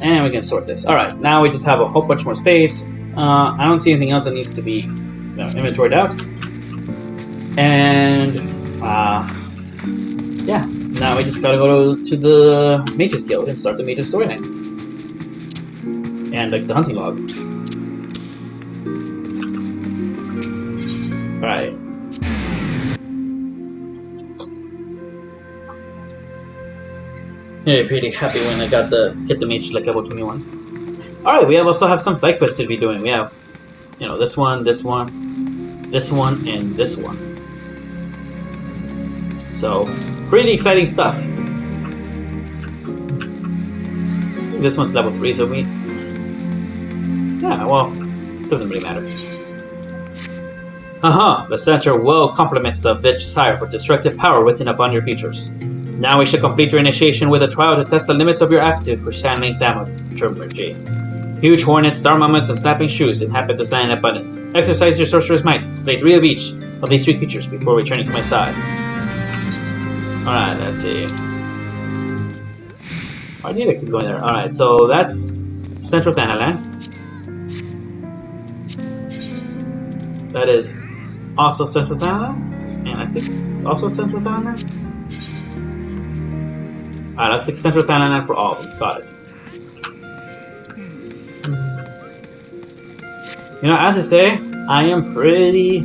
And we can sort this. Alright, now we just have a whole bunch more space. I don't see anything else that needs to be inventoried out. And, yeah. Now we just gotta go to the Mage's Guild and start the Mage's storyline. And, like, the hunting log. Alright. Yeah, pretty happy when I got get the mage like level 21. Alright, we also have some side quests to be doing. We have, you know, this one, this one, this one, and this one. So, pretty exciting stuff. This one's level 3, so we... Yeah, well, it doesn't really matter. The center well complements the desire for destructive power written upon your features. Now we should complete your initiation with a trial to test the limits of your aptitude for channeling thaumaturgy. Huge hornets, star moments, and snapping shoes inhabit this land in abundance. Exercise your sorcerer's might. Slay 3 of each of these 3 creatures before returning to my side. Alright, let's see. I need to keep going there. Alright, so that's Central Thanalan. That is also Central Thanalan. And I think also Central Thanalan. Alright, looks like Central Thanalan for all of them. Got it. You know, I have to say, I am pretty...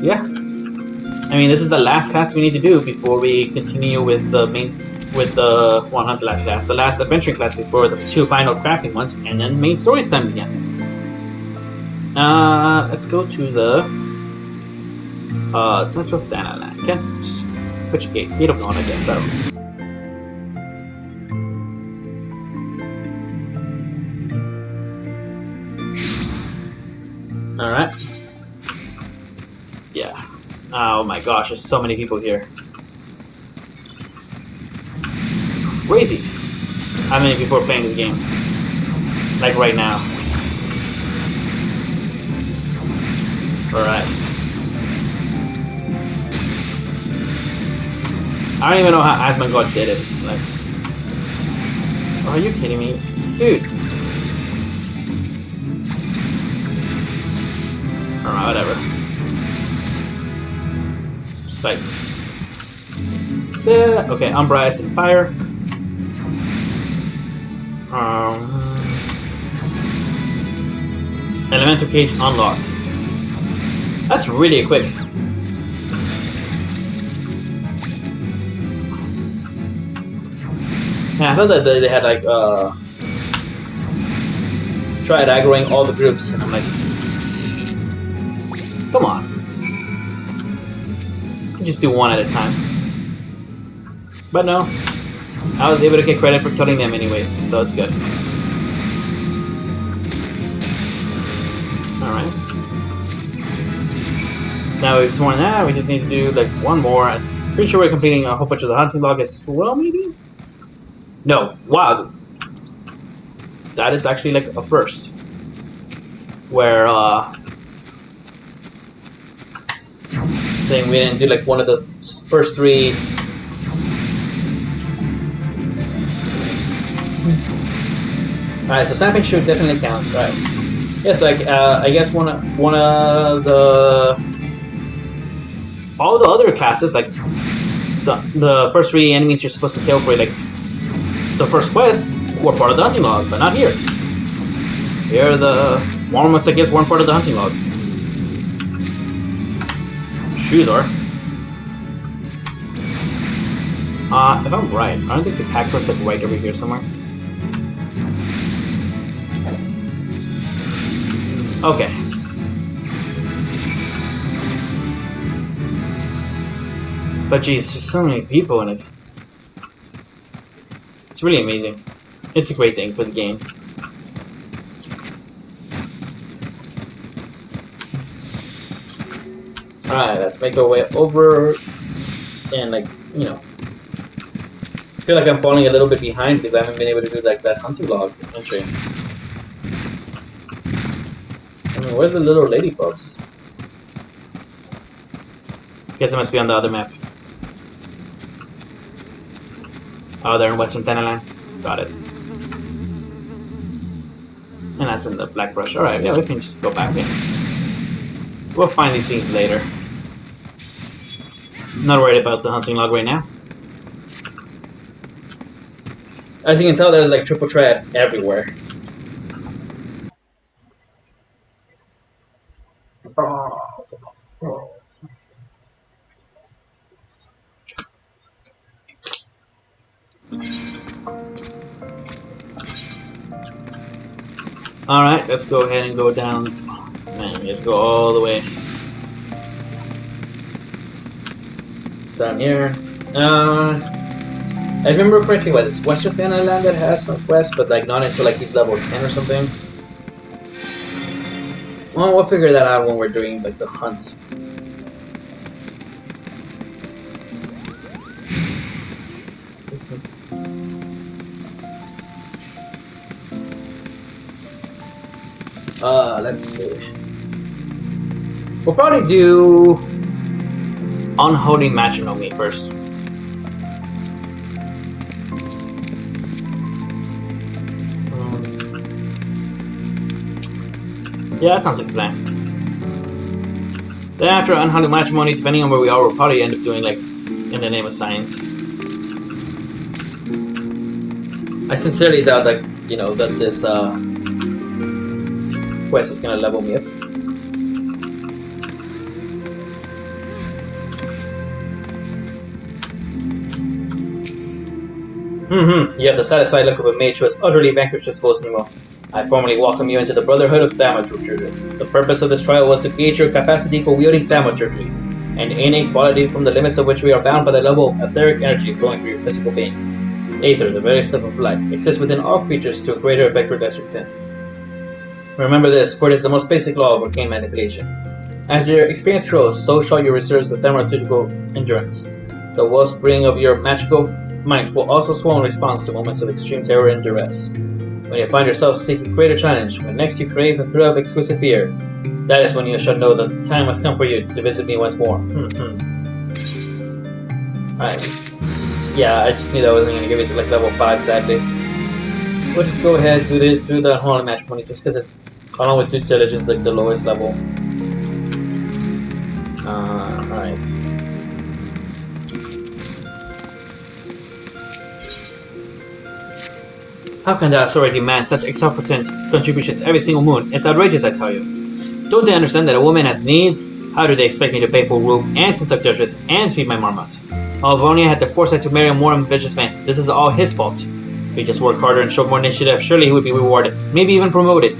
Yeah. I mean, this is the last class we need to do before we continue with the main... With the... Well, not the last class. The last adventuring class before the 2 final crafting ones. And then main stories time again. Let's go to the... Central Thanalan. Okay. Which gate? Gate of Dawn, I guess. I don't know. Alright. Yeah. Oh my gosh, there's so many people here. It's crazy how many people are playing this game. Like right now. Alright. I don't even know how Asmongold did it. Like, are you kidding me? Dude. Alright, whatever. Just like... Yeah, okay, Umbra Ice and Fire. Elemental Cage unlocked. That's really quick. Yeah, I thought that they had like tried aggroing all the groups, and I'm like, come on, you just do one at a time. But no, I was able to get credit for killing them anyways, so it's good. All right. Now we've sworn that we just need to do like one more. I'm pretty sure we're completing a whole bunch of the hunting log as well, maybe. No, wow, that is actually like a first, where saying we didn't do like one of the first three. Alright, so Sapping Shoot definitely counts, right? Yes, like I guess one of the all the other classes, like the first three enemies you're supposed to kill for like the first quest were part of the hunting log, but not here. Here the warm-ups, I guess, weren't part of the hunting log. Shoes are. If I'm right, I don't think the cactus is like right over here somewhere. Okay. But geez, there's so many people in it. It's really amazing. It's a great thing for the game. Alright, let's make our way over and like, you know, I feel like I'm falling a little bit behind because I haven't been able to do like that hunting log entry. I mean, where's the little lady folks? Guess it must be on the other map. Oh, they're in Western Tenaland. Got it. And that's in the Black Brush. Alright, yeah, we can just go back in. We'll find these things later. Not worried about the hunting log right now. As you can tell, there's like triple tread everywhere. Alright, let's go ahead and go down. Man, let's go all the way down here. I remember correctly, what, it's Western Land that has some quests, but like not until like he's level 10 or something. Well, we'll figure that out when we're doing like the hunts. Let's see. We'll probably do Unholy Matrimony first. Yeah, that sounds like a plan. Then after Unholy Matrimony, depending on where we are, we'll probably end up doing like In the Name of Science. I sincerely doubt that, you know, that this quest is gonna level me up. You have the satisfied look of a mage who has utterly vanquished his foes Nemo. I formally welcome you into the Brotherhood of Thaumaturges. The purpose of this trial was to gauge your capacity for wielding thaumaturgy, an innate quality from the limits of which we are bound by the level of etheric energy flowing through your physical being. Aether, the very stuff of life, exists within all creatures to a greater or lesser extent. Remember this, for it is the most basic law of arcane manipulation. As your experience grows, so shall your reserves of thaumaturgical endurance. The wellspring of your magical might will also swell in response to moments of extreme terror and duress. When you find yourself seeking greater challenge, when next you crave the thrill of exquisite fear, that is when you shall know the time has come for you to visit me once more. Alright. Yeah, I just knew that I wasn't going to give it to like level 5, sadly. We'll just go ahead and do the Holy Matrimony just because it's, along with Due Diligence, like the lowest level. Alright. How can the authority demand such exorbitant contributions every single moon? It's outrageous, I tell you. Don't they understand that a woman has needs? How do they expect me to pay for room and sense of justice and feed my marmot? Alvonia had the foresight to marry a more ambitious man. This is all his fault. If he just worked harder and showed more initiative, surely he would be rewarded, maybe even promoted.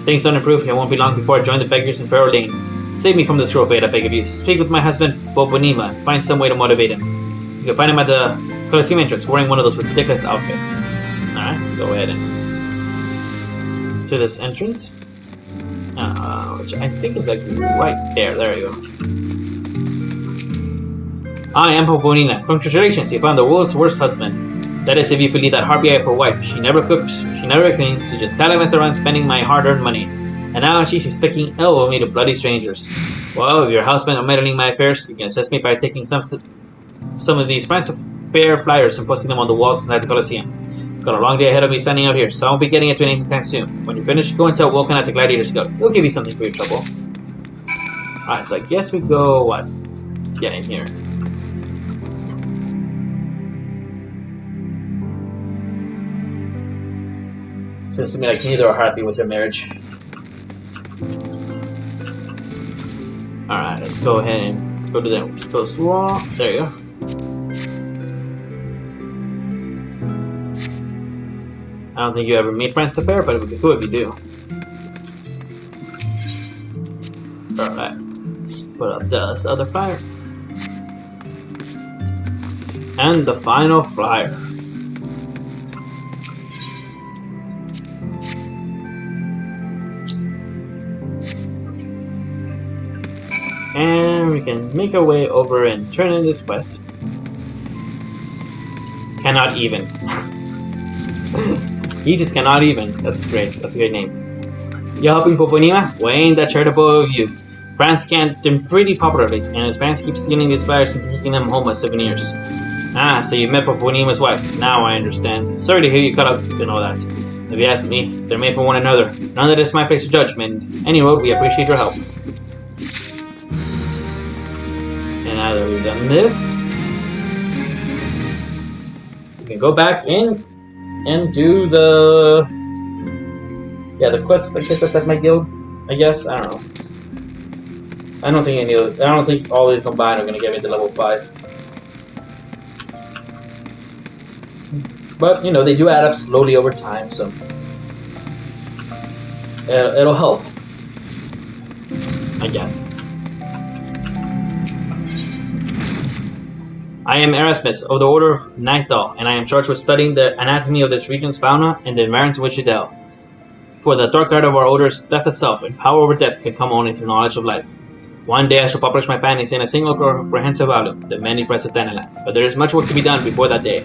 Things don't improve, it won't be long before I join the beggars in Pearl Lane. Save me from this cruel fate, I beg of you. Speak with my husband, Boponima, and find some way to motivate him. You can find him at the Colosseum entrance, wearing one of those ridiculous outfits. Alright, let's go ahead and to this entrance. Which I think is like right there. There you go. I am Boponina. Congratulations, you found the world's worst husband. That is if you believe that Harpy I for wife. She never cooks, she never cleans, she just talents around spending my hard-earned money. And now she's speaking ill of me to bloody strangers. Well, if your husband are meddling my affairs, you can assist me by taking some of these fair flyers and posting them on the walls inside the Colosseum. Got a long day ahead of me standing out here, so I won't be getting into it anytime soon. When you finish, go and tell Vulcan at the Gladiator's Guild. He'll give you something for your trouble. Alright, so I guess we go, what? Yeah, in here. Seems to me like neither are happy with their marriage. Alright, let's go ahead and go to the exposed wall. There you go. I don't think you ever meet friends to pair, but it would be cool if you do. Alright, let's put up this other flyer. And the final flyer. And we can make our way over and turn in this quest. Cannot even. He just cannot even. That's great. That's a great name. You're helping Poponima? Well, ain't that charitable of you? Franz can't them pretty popular lately, and his fans keep stealing these flyers and taking them home as souvenirs. Ah, so you met Poponima's wife. Now I understand. Sorry to hear you cut up to know that. If you ask me, they're made for one another. None of this my place to judge, man. Anyway, we appreciate your help. And now that we've done this, we can go back in and do the quest that gets us at my guild. I guess I don't know. I don't think all these combined are gonna get me to level 5. But you know they do add up slowly over time, so it'll help. I guess. I am Erasmus of the Order of Nightthal, and I am charged with studying the anatomy of this region's fauna and the environs in which it dealt. For the dark art of our order is death itself, and power over death can come only through knowledge of life. One day I shall publish my findings in a single comprehensive volume, the many press of Tanala, but there is much work to be done before that day.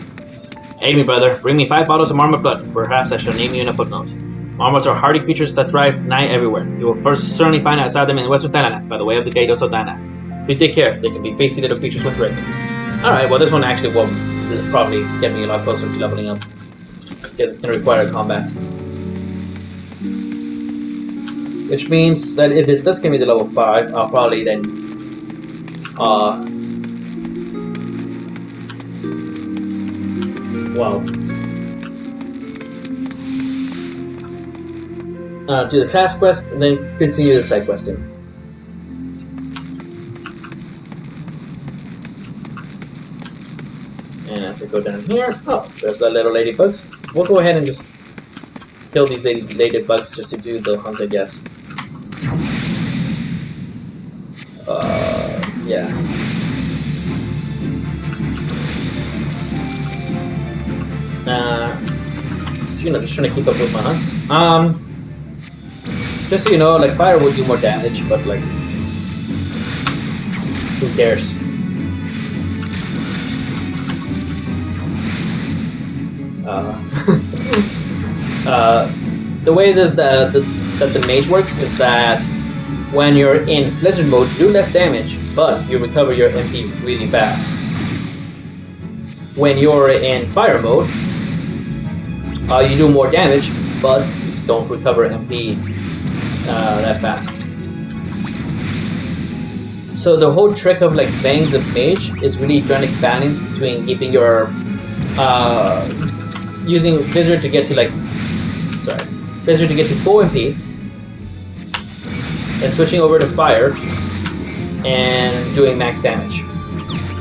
Aid me, brother. Bring me 5 bottles of marmot blood. Perhaps I shall name you in a footnote. Marmots are hardy creatures that thrive nigh everywhere. You will first certainly find outside them in western Tanala, by the way of the Gate of Sotana. Do take care. They can be feisty little creatures when threatened. Alright, well this one actually will probably get me a lot closer to leveling up. It's going to require combat. Which means that if this does get me to level 5, I'll probably then do the task quest and then continue the side questing. And I have to go down here. Oh, there's that little ladybugs. We'll go ahead and just kill these ladybugs just to do the hunt, I guess. Yeah. You know, just trying to keep up with my hunts. just so you know, like fire will do more damage, but like, who cares? The way that the mage works is that when you're in blizzard mode, you do less damage, but you recover your MP really fast. When you're in fire mode, you do more damage, but you don't recover MP that fast. So the whole trick of like playing the mage is really trying to balance between keeping your using blizzard to get to like blizzard to get to full MP, and switching over to fire and doing max damage.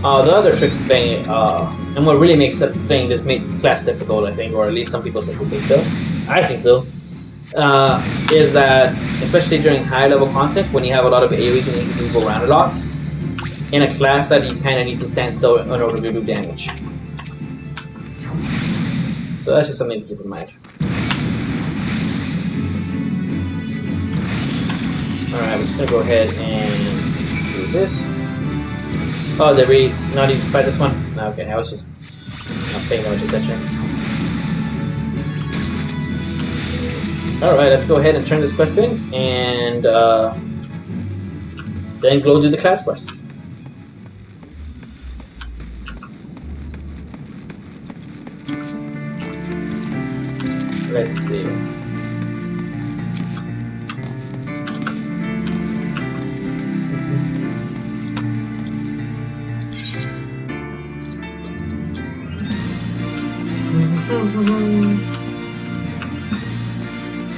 The other trick of playing, and what really makes playing this class difficult, I think, or at least some people seem to think so, I think so, is that, especially during high level content, when you have a lot of AoEs and you need to move around a lot, in a class that you kind of need to stand still in order to do damage. So that's just something to keep in mind. Alright, we're just gonna go ahead and do this. Oh, did we not even fight this one? No, okay, I was just not paying that much attention. Alright, let's go ahead and turn this quest in, and then go do the class quest. Let's see.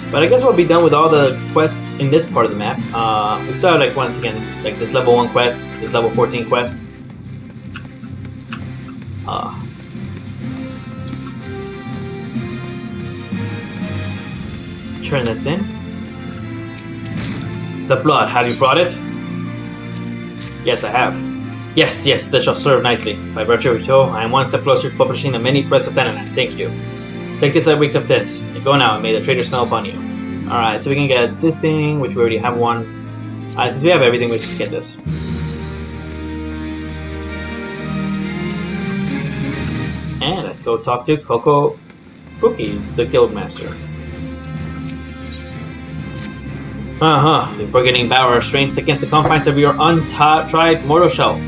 But I guess we'll be done with all the quests in this part of the map. We saw, like, once again, like this level 1 quest, this level 14 quest. Let's turn this in. The blood, have you brought it? Yes, I have. Yes, this shall serve nicely. By virtue of Joe, I am one step closer to publishing the many quests of Thanalan. Thank you. Take this as recompense. Go now, and may the traitor smell upon you. Alright, so we can get this thing, which we already have one. Since we have everything, we just get this. And let's go talk to Coco Pookie, the Guildmaster. The forgetting power strains against the confines of your untried mortal shell.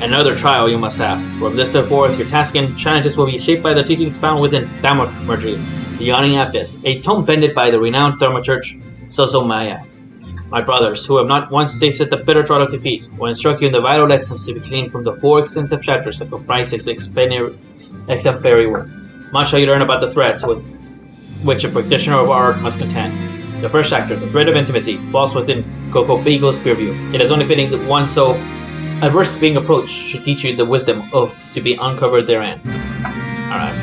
Another trial you must have. From this day forth, your tasks and challenges will be shaped by the teachings found within Thaumaturgy, the Yawning Abyss, a tome pended by the renowned Thaumaturge Sosomaya. My brothers, who have not once tasted the bitter draught of defeat, will instruct you in the vital lessons to be gleaned from the 4 extensive chapters that comprise this exemplary work. Much shall you learn about the threats with which a practitioner of art must contend. The first chapter, the thread of intimacy, falls within Coco Beagle's purview. It is only fitting that one so adverse to being approached should teach you the wisdom of to be uncovered therein. Alright.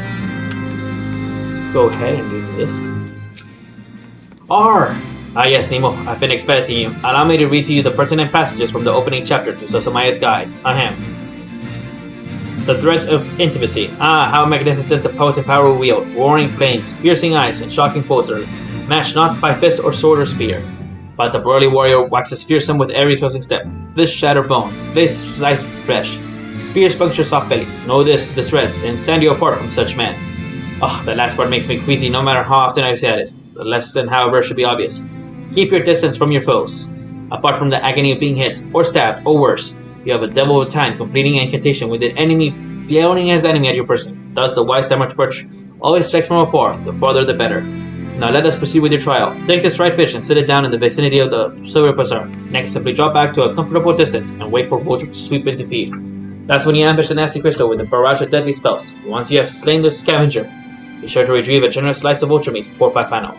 Go ahead and do this. R! Ah yes, Nemo, I've been expecting you. Allow me to read to you the pertinent passages from the opening chapter to Sosomaya's Guide. Ahem. The threat of intimacy. Ah, how magnificent the potent power we wield. Roaring flames, piercing eyes, and shocking bolts are matched not by fist or sword or spear. But the burly warrior waxes fearsome with every closing step. Fist shatter bone, fist slice flesh, spears puncture soft bellies. Know this threat, and stand you apart from such men. Ugh, the last part makes me queasy no matter how often I've said it. The lesson, however, should be obvious. Keep your distance from your foes. Apart from the agony of being hit, or stabbed, or worse, you have a devil of time completing an incantation with an enemy flaunting his enemy at your person. Thus the wise Thaumaturge always strikes from afar, the farther the better. Now let us proceed with your trial. Take this dried fish and sit it down in the vicinity of the silver bazaar. Next, simply drop back to a comfortable distance and wait for Vulture to sweep in to feed. That's when you ambush the nasty crystal with a barrage of deadly spells. Once you have slain the scavenger, be sure to retrieve a generous slice of vulture meat for Fafano.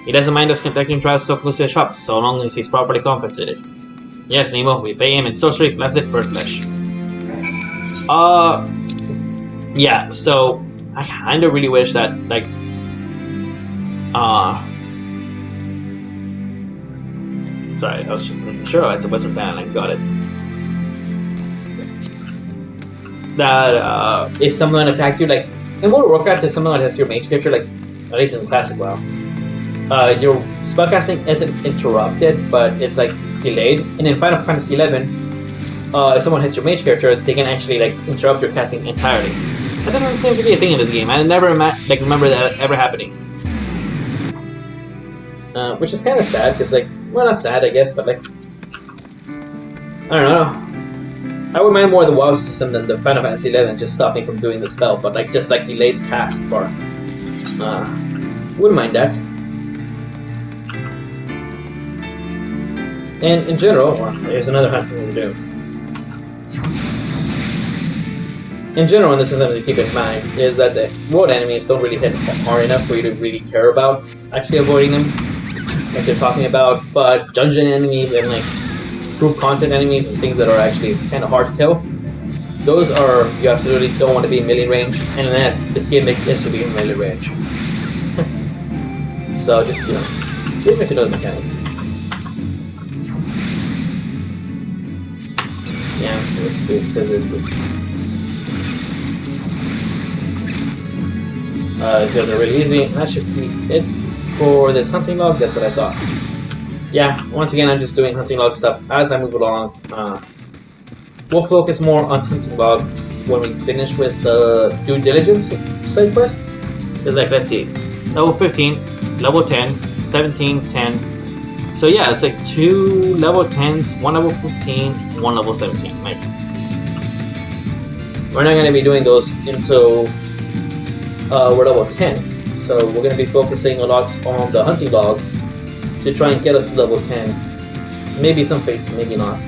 He doesn't mind us conducting trials so close to the shop, so long as he's properly compensated. Yes, Nemo, we pay him in sorcery, plastic bird flesh. Yeah, so I kinda really wish that, like, sorry, I was just making sure I was down and got it. That, if someone attacked you, like, in World of Warcraft, if someone has your mage character, like, at least in the classic WoW, your spellcasting isn't interrupted, but it's like delayed. And in Final Fantasy 11, if someone hits your mage character, they can actually like interrupt your casting entirely. That doesn't seem to be a thing in this game. I never remember that ever happening. Which is kind of sad, because like, well, not sad I guess, but like, I don't know. I would mind more the WoW system than the Final Fantasy 11 just stopping from doing the spell, but like just like delayed cast part. Wouldn't mind that. And in general, well, here's another thing to do. In general, and this is something to keep in mind, is that the world enemies don't really hit hard enough for you to really care about actually avoiding them, like they're talking about. But dungeon enemies and like group content enemies and things that are actually kind of hard to kill, those are, you absolutely don't want to be in melee range, unless the gimmick is to be in melee range. So just, you know, look into those mechanics. Yeah, I'm just going to do this. These guys are really easy. That should be it for this hunting log. That's what I thought. Yeah, once again, I'm just doing hunting log stuff as I move along. We'll focus more on hunting log when we finish with the due diligence side quest. It's like, let's see, level 15, level 10, 17, 10. So yeah, it's like 2 level 10s, 1 level 15, 1 level 17. Like, we're not going to be doing those until we're level 10, so we're going to be focusing a lot on the hunting log to try and get us to level 10. Maybe some fates, maybe not.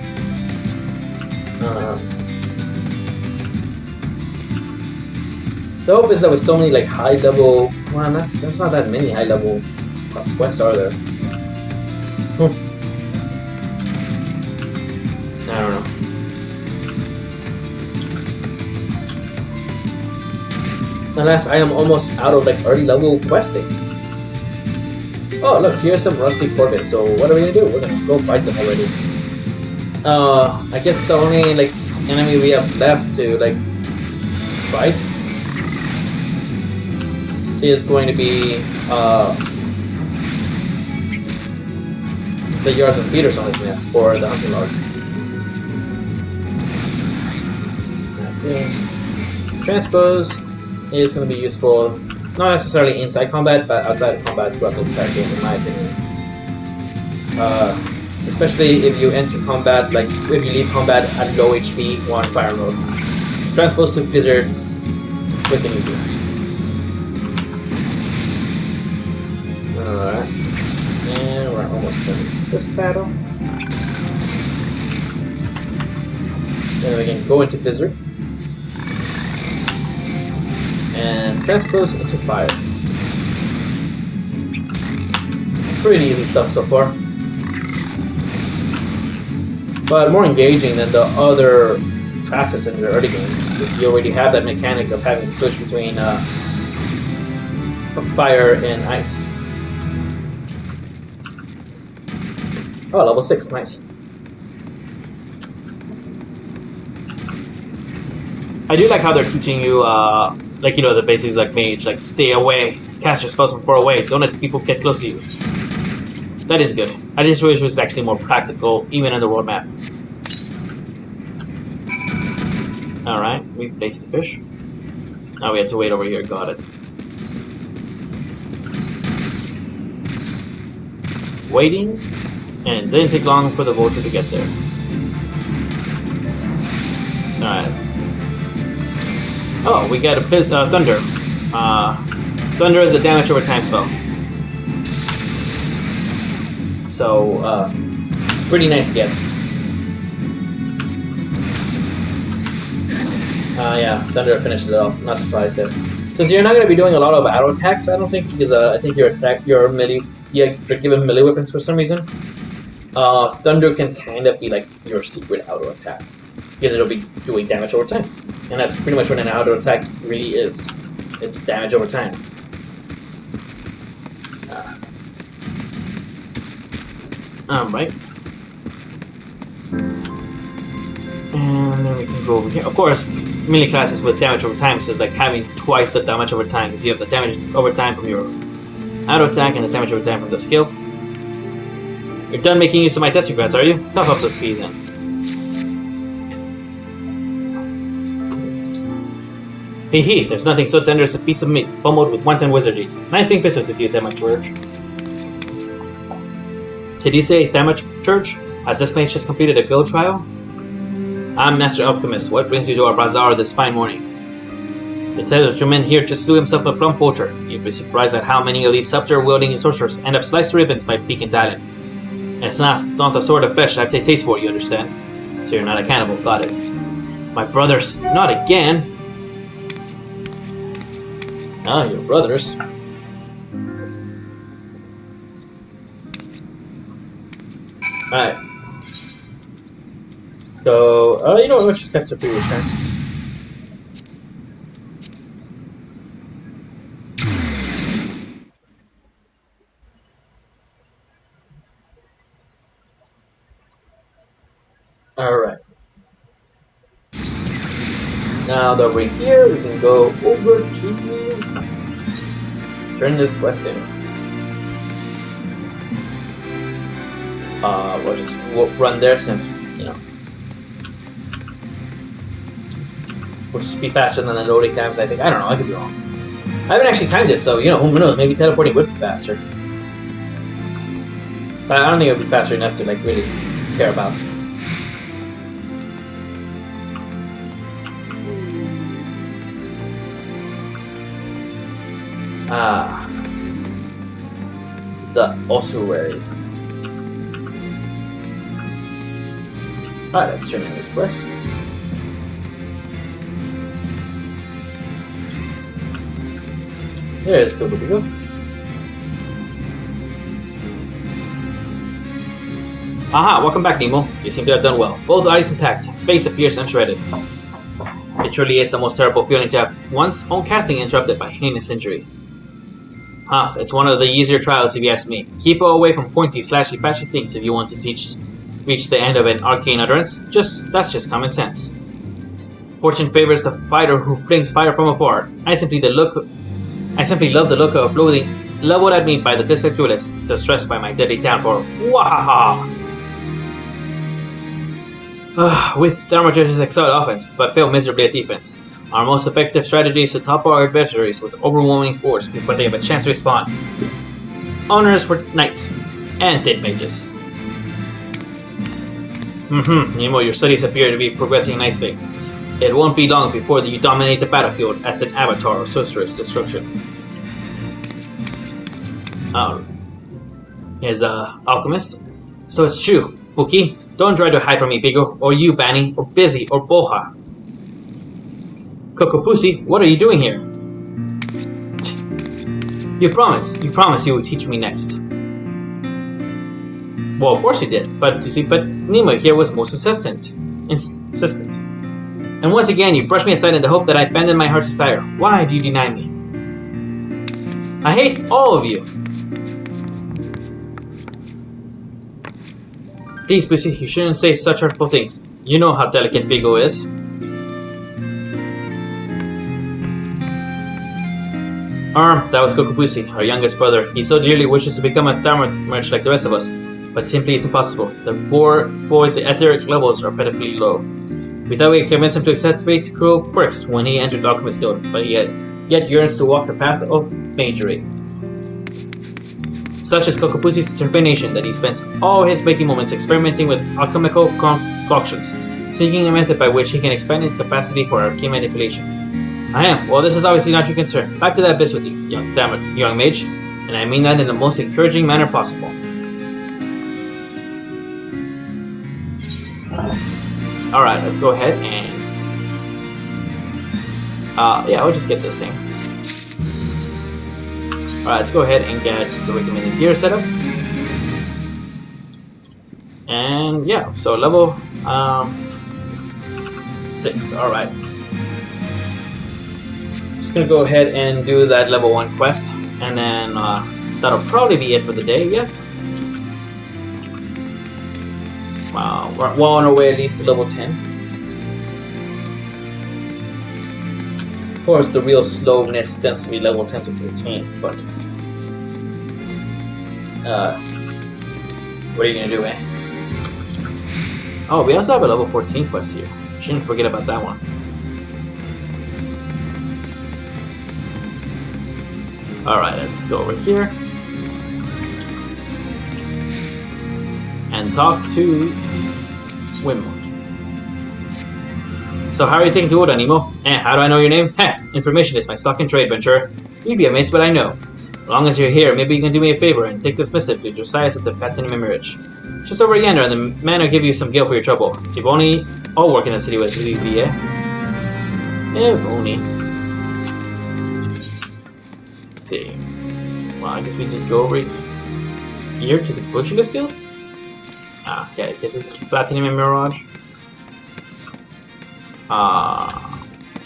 The hope is that with so many like high level, well, there's not that many high level quests, are there? I don't know. Unless I am almost out of like early level questing. Oh look, here's some rusty Corbin. So what are we gonna do? We're gonna go fight them already. I guess the only like enemy we have left to like fight is going to be the yards and feeders on this map for the hunting log. Okay. Transpose is going to be useful, not necessarily inside combat, but outside of combat throughout the entire game, in my opinion. Especially if you enter combat, like if you leave combat at low HP or on fire mode. Transpose to Blizzard, quick and easy. Alright, and we're almost done with this battle. Then we can go into Blizzard and transpose into fire. Pretty easy stuff so far, but more engaging than the other classes in the early games, because you already have that mechanic of having to switch between fire and ice. Oh, level 6, nice. I do like how they're teaching you like, you know, the basics like mage, like stay away, cast your spells from far away, don't let people get close to you. That is good. I just wish it was actually more practical, even in the world map. Alright, we placed the fish. Oh, we had to wait over here, got it. Waiting, and it didn't take long for the vulture to get there. Alright. Oh, we got a thunder. Thunder is a damage over time spell. So, pretty nice get. Yeah, thunder finishes it off. Not surprised there. Since you're not going to be doing a lot of auto attacks, I don't think, because I think your melee, you're given melee weapons for some reason. Thunder can kind of be like your secret auto attack, because it'll be doing damage over time. And that's pretty much what an auto attack really is. It's damage over time. Right. And then we can go over here. Of course, melee classes with damage over time is like having twice the damage over time, because you have the damage over time from your auto attack, and the damage over time from the skill. You're done making use of my test regrets, are you? Cough up the P then. Hee hee, there's nothing so tender as a piece of meat, pummeled with wanton wizardry. Nice being business with you, Thaumaturge. Did you say Thaumaturge? Has this mage just completed a guild trial? I'm Master Alchemist. What brings you to our bazaar this fine morning? The gentleman here just slew himself a plum poacher. You'd be surprised at how many of these scepter-wielding sorcerers end up sliced to ribbons by peak and talent. And it's not a sort of flesh I have to taste for, you understand? So you're not a cannibal, got it. My brothers, not again! Ah, your brothers. Alright. Let's go. Oh, you know what? Let's just cast a previous turn. Alright. Now that we're here, we can go over to turn this quest in. We'll just run there since, you know, we'll just be faster than the loading times, I think. I don't know, I could be wrong. I haven't actually timed it, so, you know, who knows, maybe teleporting would be faster. But I don't think it would be faster enough to, like, really care about. The ossuary. Alright, let's turn in this quest. There it is, go. Aha, welcome back, Nemo. You seem to have done well. Both eyes intact, face appears unshredded. It truly is the most terrible feeling to have one's own casting interrupted by heinous injury. It's one of the easier trials if you ask me. Keep away from pointy, slashy, patchy things if you want to reach the end of an arcane utterance. That's just common sense. Fortune favors the fighter who flings fire from afar. I simply love the look of loathing. Love what I mean by the distant duelist, distressed by my deadly downpour. Wahaha! With Thaumaturge's excelled offense, but fail miserably at defense. Our most effective strategy is to topple our adversaries with overwhelming force before they have a chance to respond. Honors for knights and dead mages. Nemo, your studies appear to be progressing nicely. It won't be long before you dominate the battlefield as an avatar of sorcerous destruction. Here's the alchemist. So it's true, Buki. Don't try to hide from me, Bigo, or you, Banny, or Busy, or Boha. Kokopusi, what are you doing here? You promised you would teach me next. Well, of course you did, but Nemo here was most insistent. And once again, you brushed me aside in the hope that I abandoned my heart's desire. Why do you deny me? I hate all of you. Please, Bussy, you shouldn't say such hurtful things. You know how delicate Bigo is. That was Kokobusi, our youngest brother. He so dearly wishes to become a Thaumaturge like the rest of us, but simply isn't possible. The poor boy's etheric levels are pitifully low. We thought we could convince him to accept fate's cruel quirks when he entered the Alchemist Guild, but he yet yearns to walk the path of magery. Such is Kokobusi's determination that he spends all his waking moments experimenting with alchemical concoctions, seeking a method by which he can expand his capacity for arcane manipulation. I am. Well, this is obviously not your concern. Back to that biz with you, young mage, and I mean that in the most encouraging manner possible. Alright, let's go ahead and... yeah, we'll just get this thing. Alright, let's go ahead and get the recommended gear set up. And yeah, so level 6, alright. Just gonna go ahead and do that level 1 quest, and then that'll probably be it for the day, yes? Wow, we're well on our way at least to level 10. Of course, the real slowness tends to be level 10 to 15, but What are you gonna do, eh? Oh, we also have a level 14 quest here. Shouldn't forget about that one. Alright, let's go over here. And talk to Wimwood. So how are you taking to Oda, Nemo? How do I know your name? Heh, information is my stock in trade, venturer. You'd be amazed what I know. As long as you're here, maybe you can do me a favor and take this missive to Josiah at the Platinum Emerge. Just over yonder, and the man will give you some gil for your trouble. If only all work in the city was easy, eh? If only. Let's see. Well, I guess we just go over here to the Butcherless Guild? Ah, okay, I guess it's Platinum Emerge.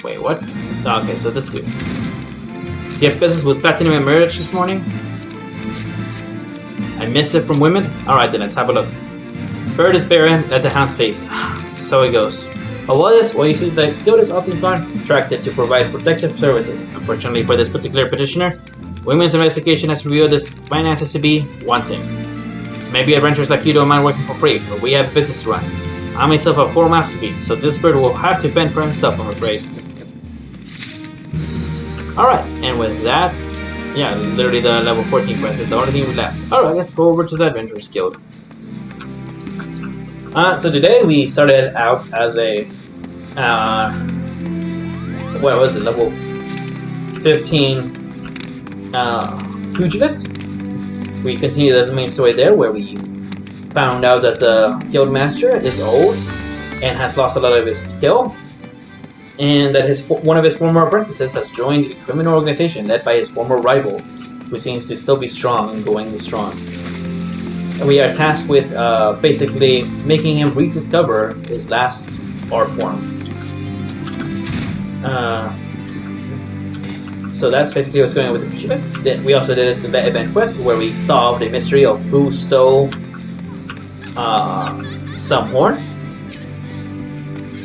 Wait, what? Okay, so this dude. Do you have business with Platinum Emerge this morning? I miss it from women? Alright then, let's have a look. Bird is barren at the hound's face. So it goes. Well, you see, the guild is often contracted to provide protective services. Unfortunately for this particular petitioner, women's investigation has revealed his finances to be wanting. Maybe adventurers like you don't mind working for free, but we have business to run. I myself have 4 masterpieces, so this bird will have to fend for himself, I'm afraid. Alright, and with that, yeah, literally the level 14 quest is the only thing we left. Alright, let's go over to the Adventurers Guild. So today we started out as a, what was it, level 15 pugilist. We continued as the main story there, where we found out that the guild master is old and has lost a lot of his skill, and that one of his former apprentices has joined a criminal organization led by his former rival, who seems to still be strong and going strong. And we are tasked with basically making him rediscover his last art form. So that's basically what's going on with the pugilist. Then we also did the event quest, where we solved a mystery of who stole some horn.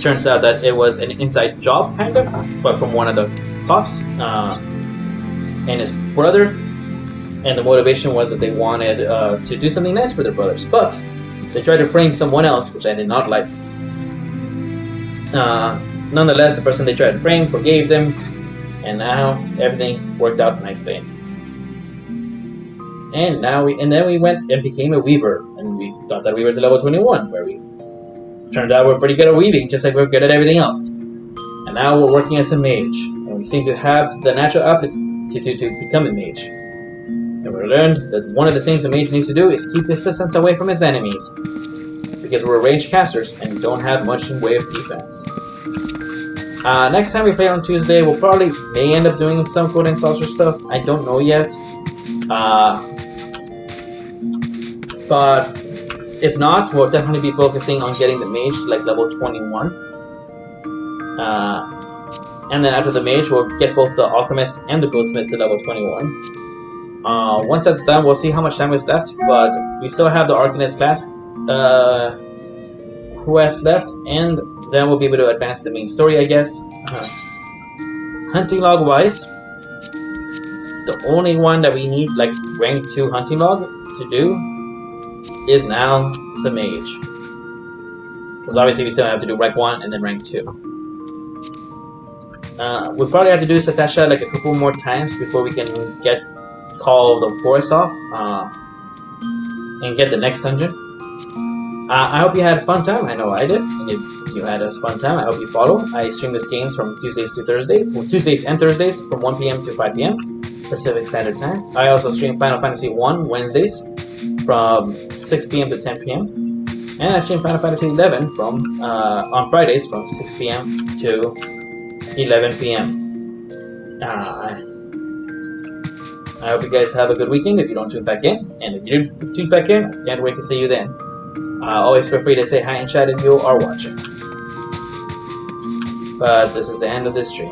Turns out that it was an inside job, kind of, but from one of the cops and his brother. And the motivation was that they wanted to do something nice for their brothers, but they tried to frame someone else, which I did not like. Nonetheless, the person they tried to frame forgave them, and now everything worked out nicely. And then we went and became a weaver, and we got that weaver to level 21, where we turned out we're pretty good at weaving, just like we're good at everything else. And now we're working as a mage, and we seem to have the natural aptitude to become a mage. And we learned that one of the things a mage needs to do is keep his distance away from his enemies, because we're ranged casters and don't have much in way of defense. Next time we play on Tuesday, we'll probably may end up doing some code and saucer stuff. I don't know yet. But if not, we'll definitely be focusing on getting the mage to like level 21. And then after the mage, we'll get both the alchemist and the goldsmith to level 21. Once that's done, we'll see how much time is left, but we still have the arcanist class who has left, and then we'll be able to advance the main story, I guess. Hunting log wise, the only one that we need like rank 2 hunting log to do is now the mage, because obviously we still have to do rank 1 and then rank 2. We'll probably have to do Satasha like a couple more times before we can get Call of the Forest off and get the next dungeon. I hope you had a fun time. I know I did. And if you had a fun time, I hope you follow. I stream these games from Tuesdays to Thursdays. Well, Tuesdays and Thursdays from 1 p.m. to 5 p.m. Pacific Standard Time. I also stream Final Fantasy 1 Wednesdays from 6 p.m. to 10 p.m. And I stream Final Fantasy 11 from on Fridays from 6 p.m. to 11 p.m. I hope you guys have a good weekend if you don't tune back in. And if you do tune back in, I can't wait to see you then. Always feel free to say hi in chat if you are watching. But this is the end of this stream.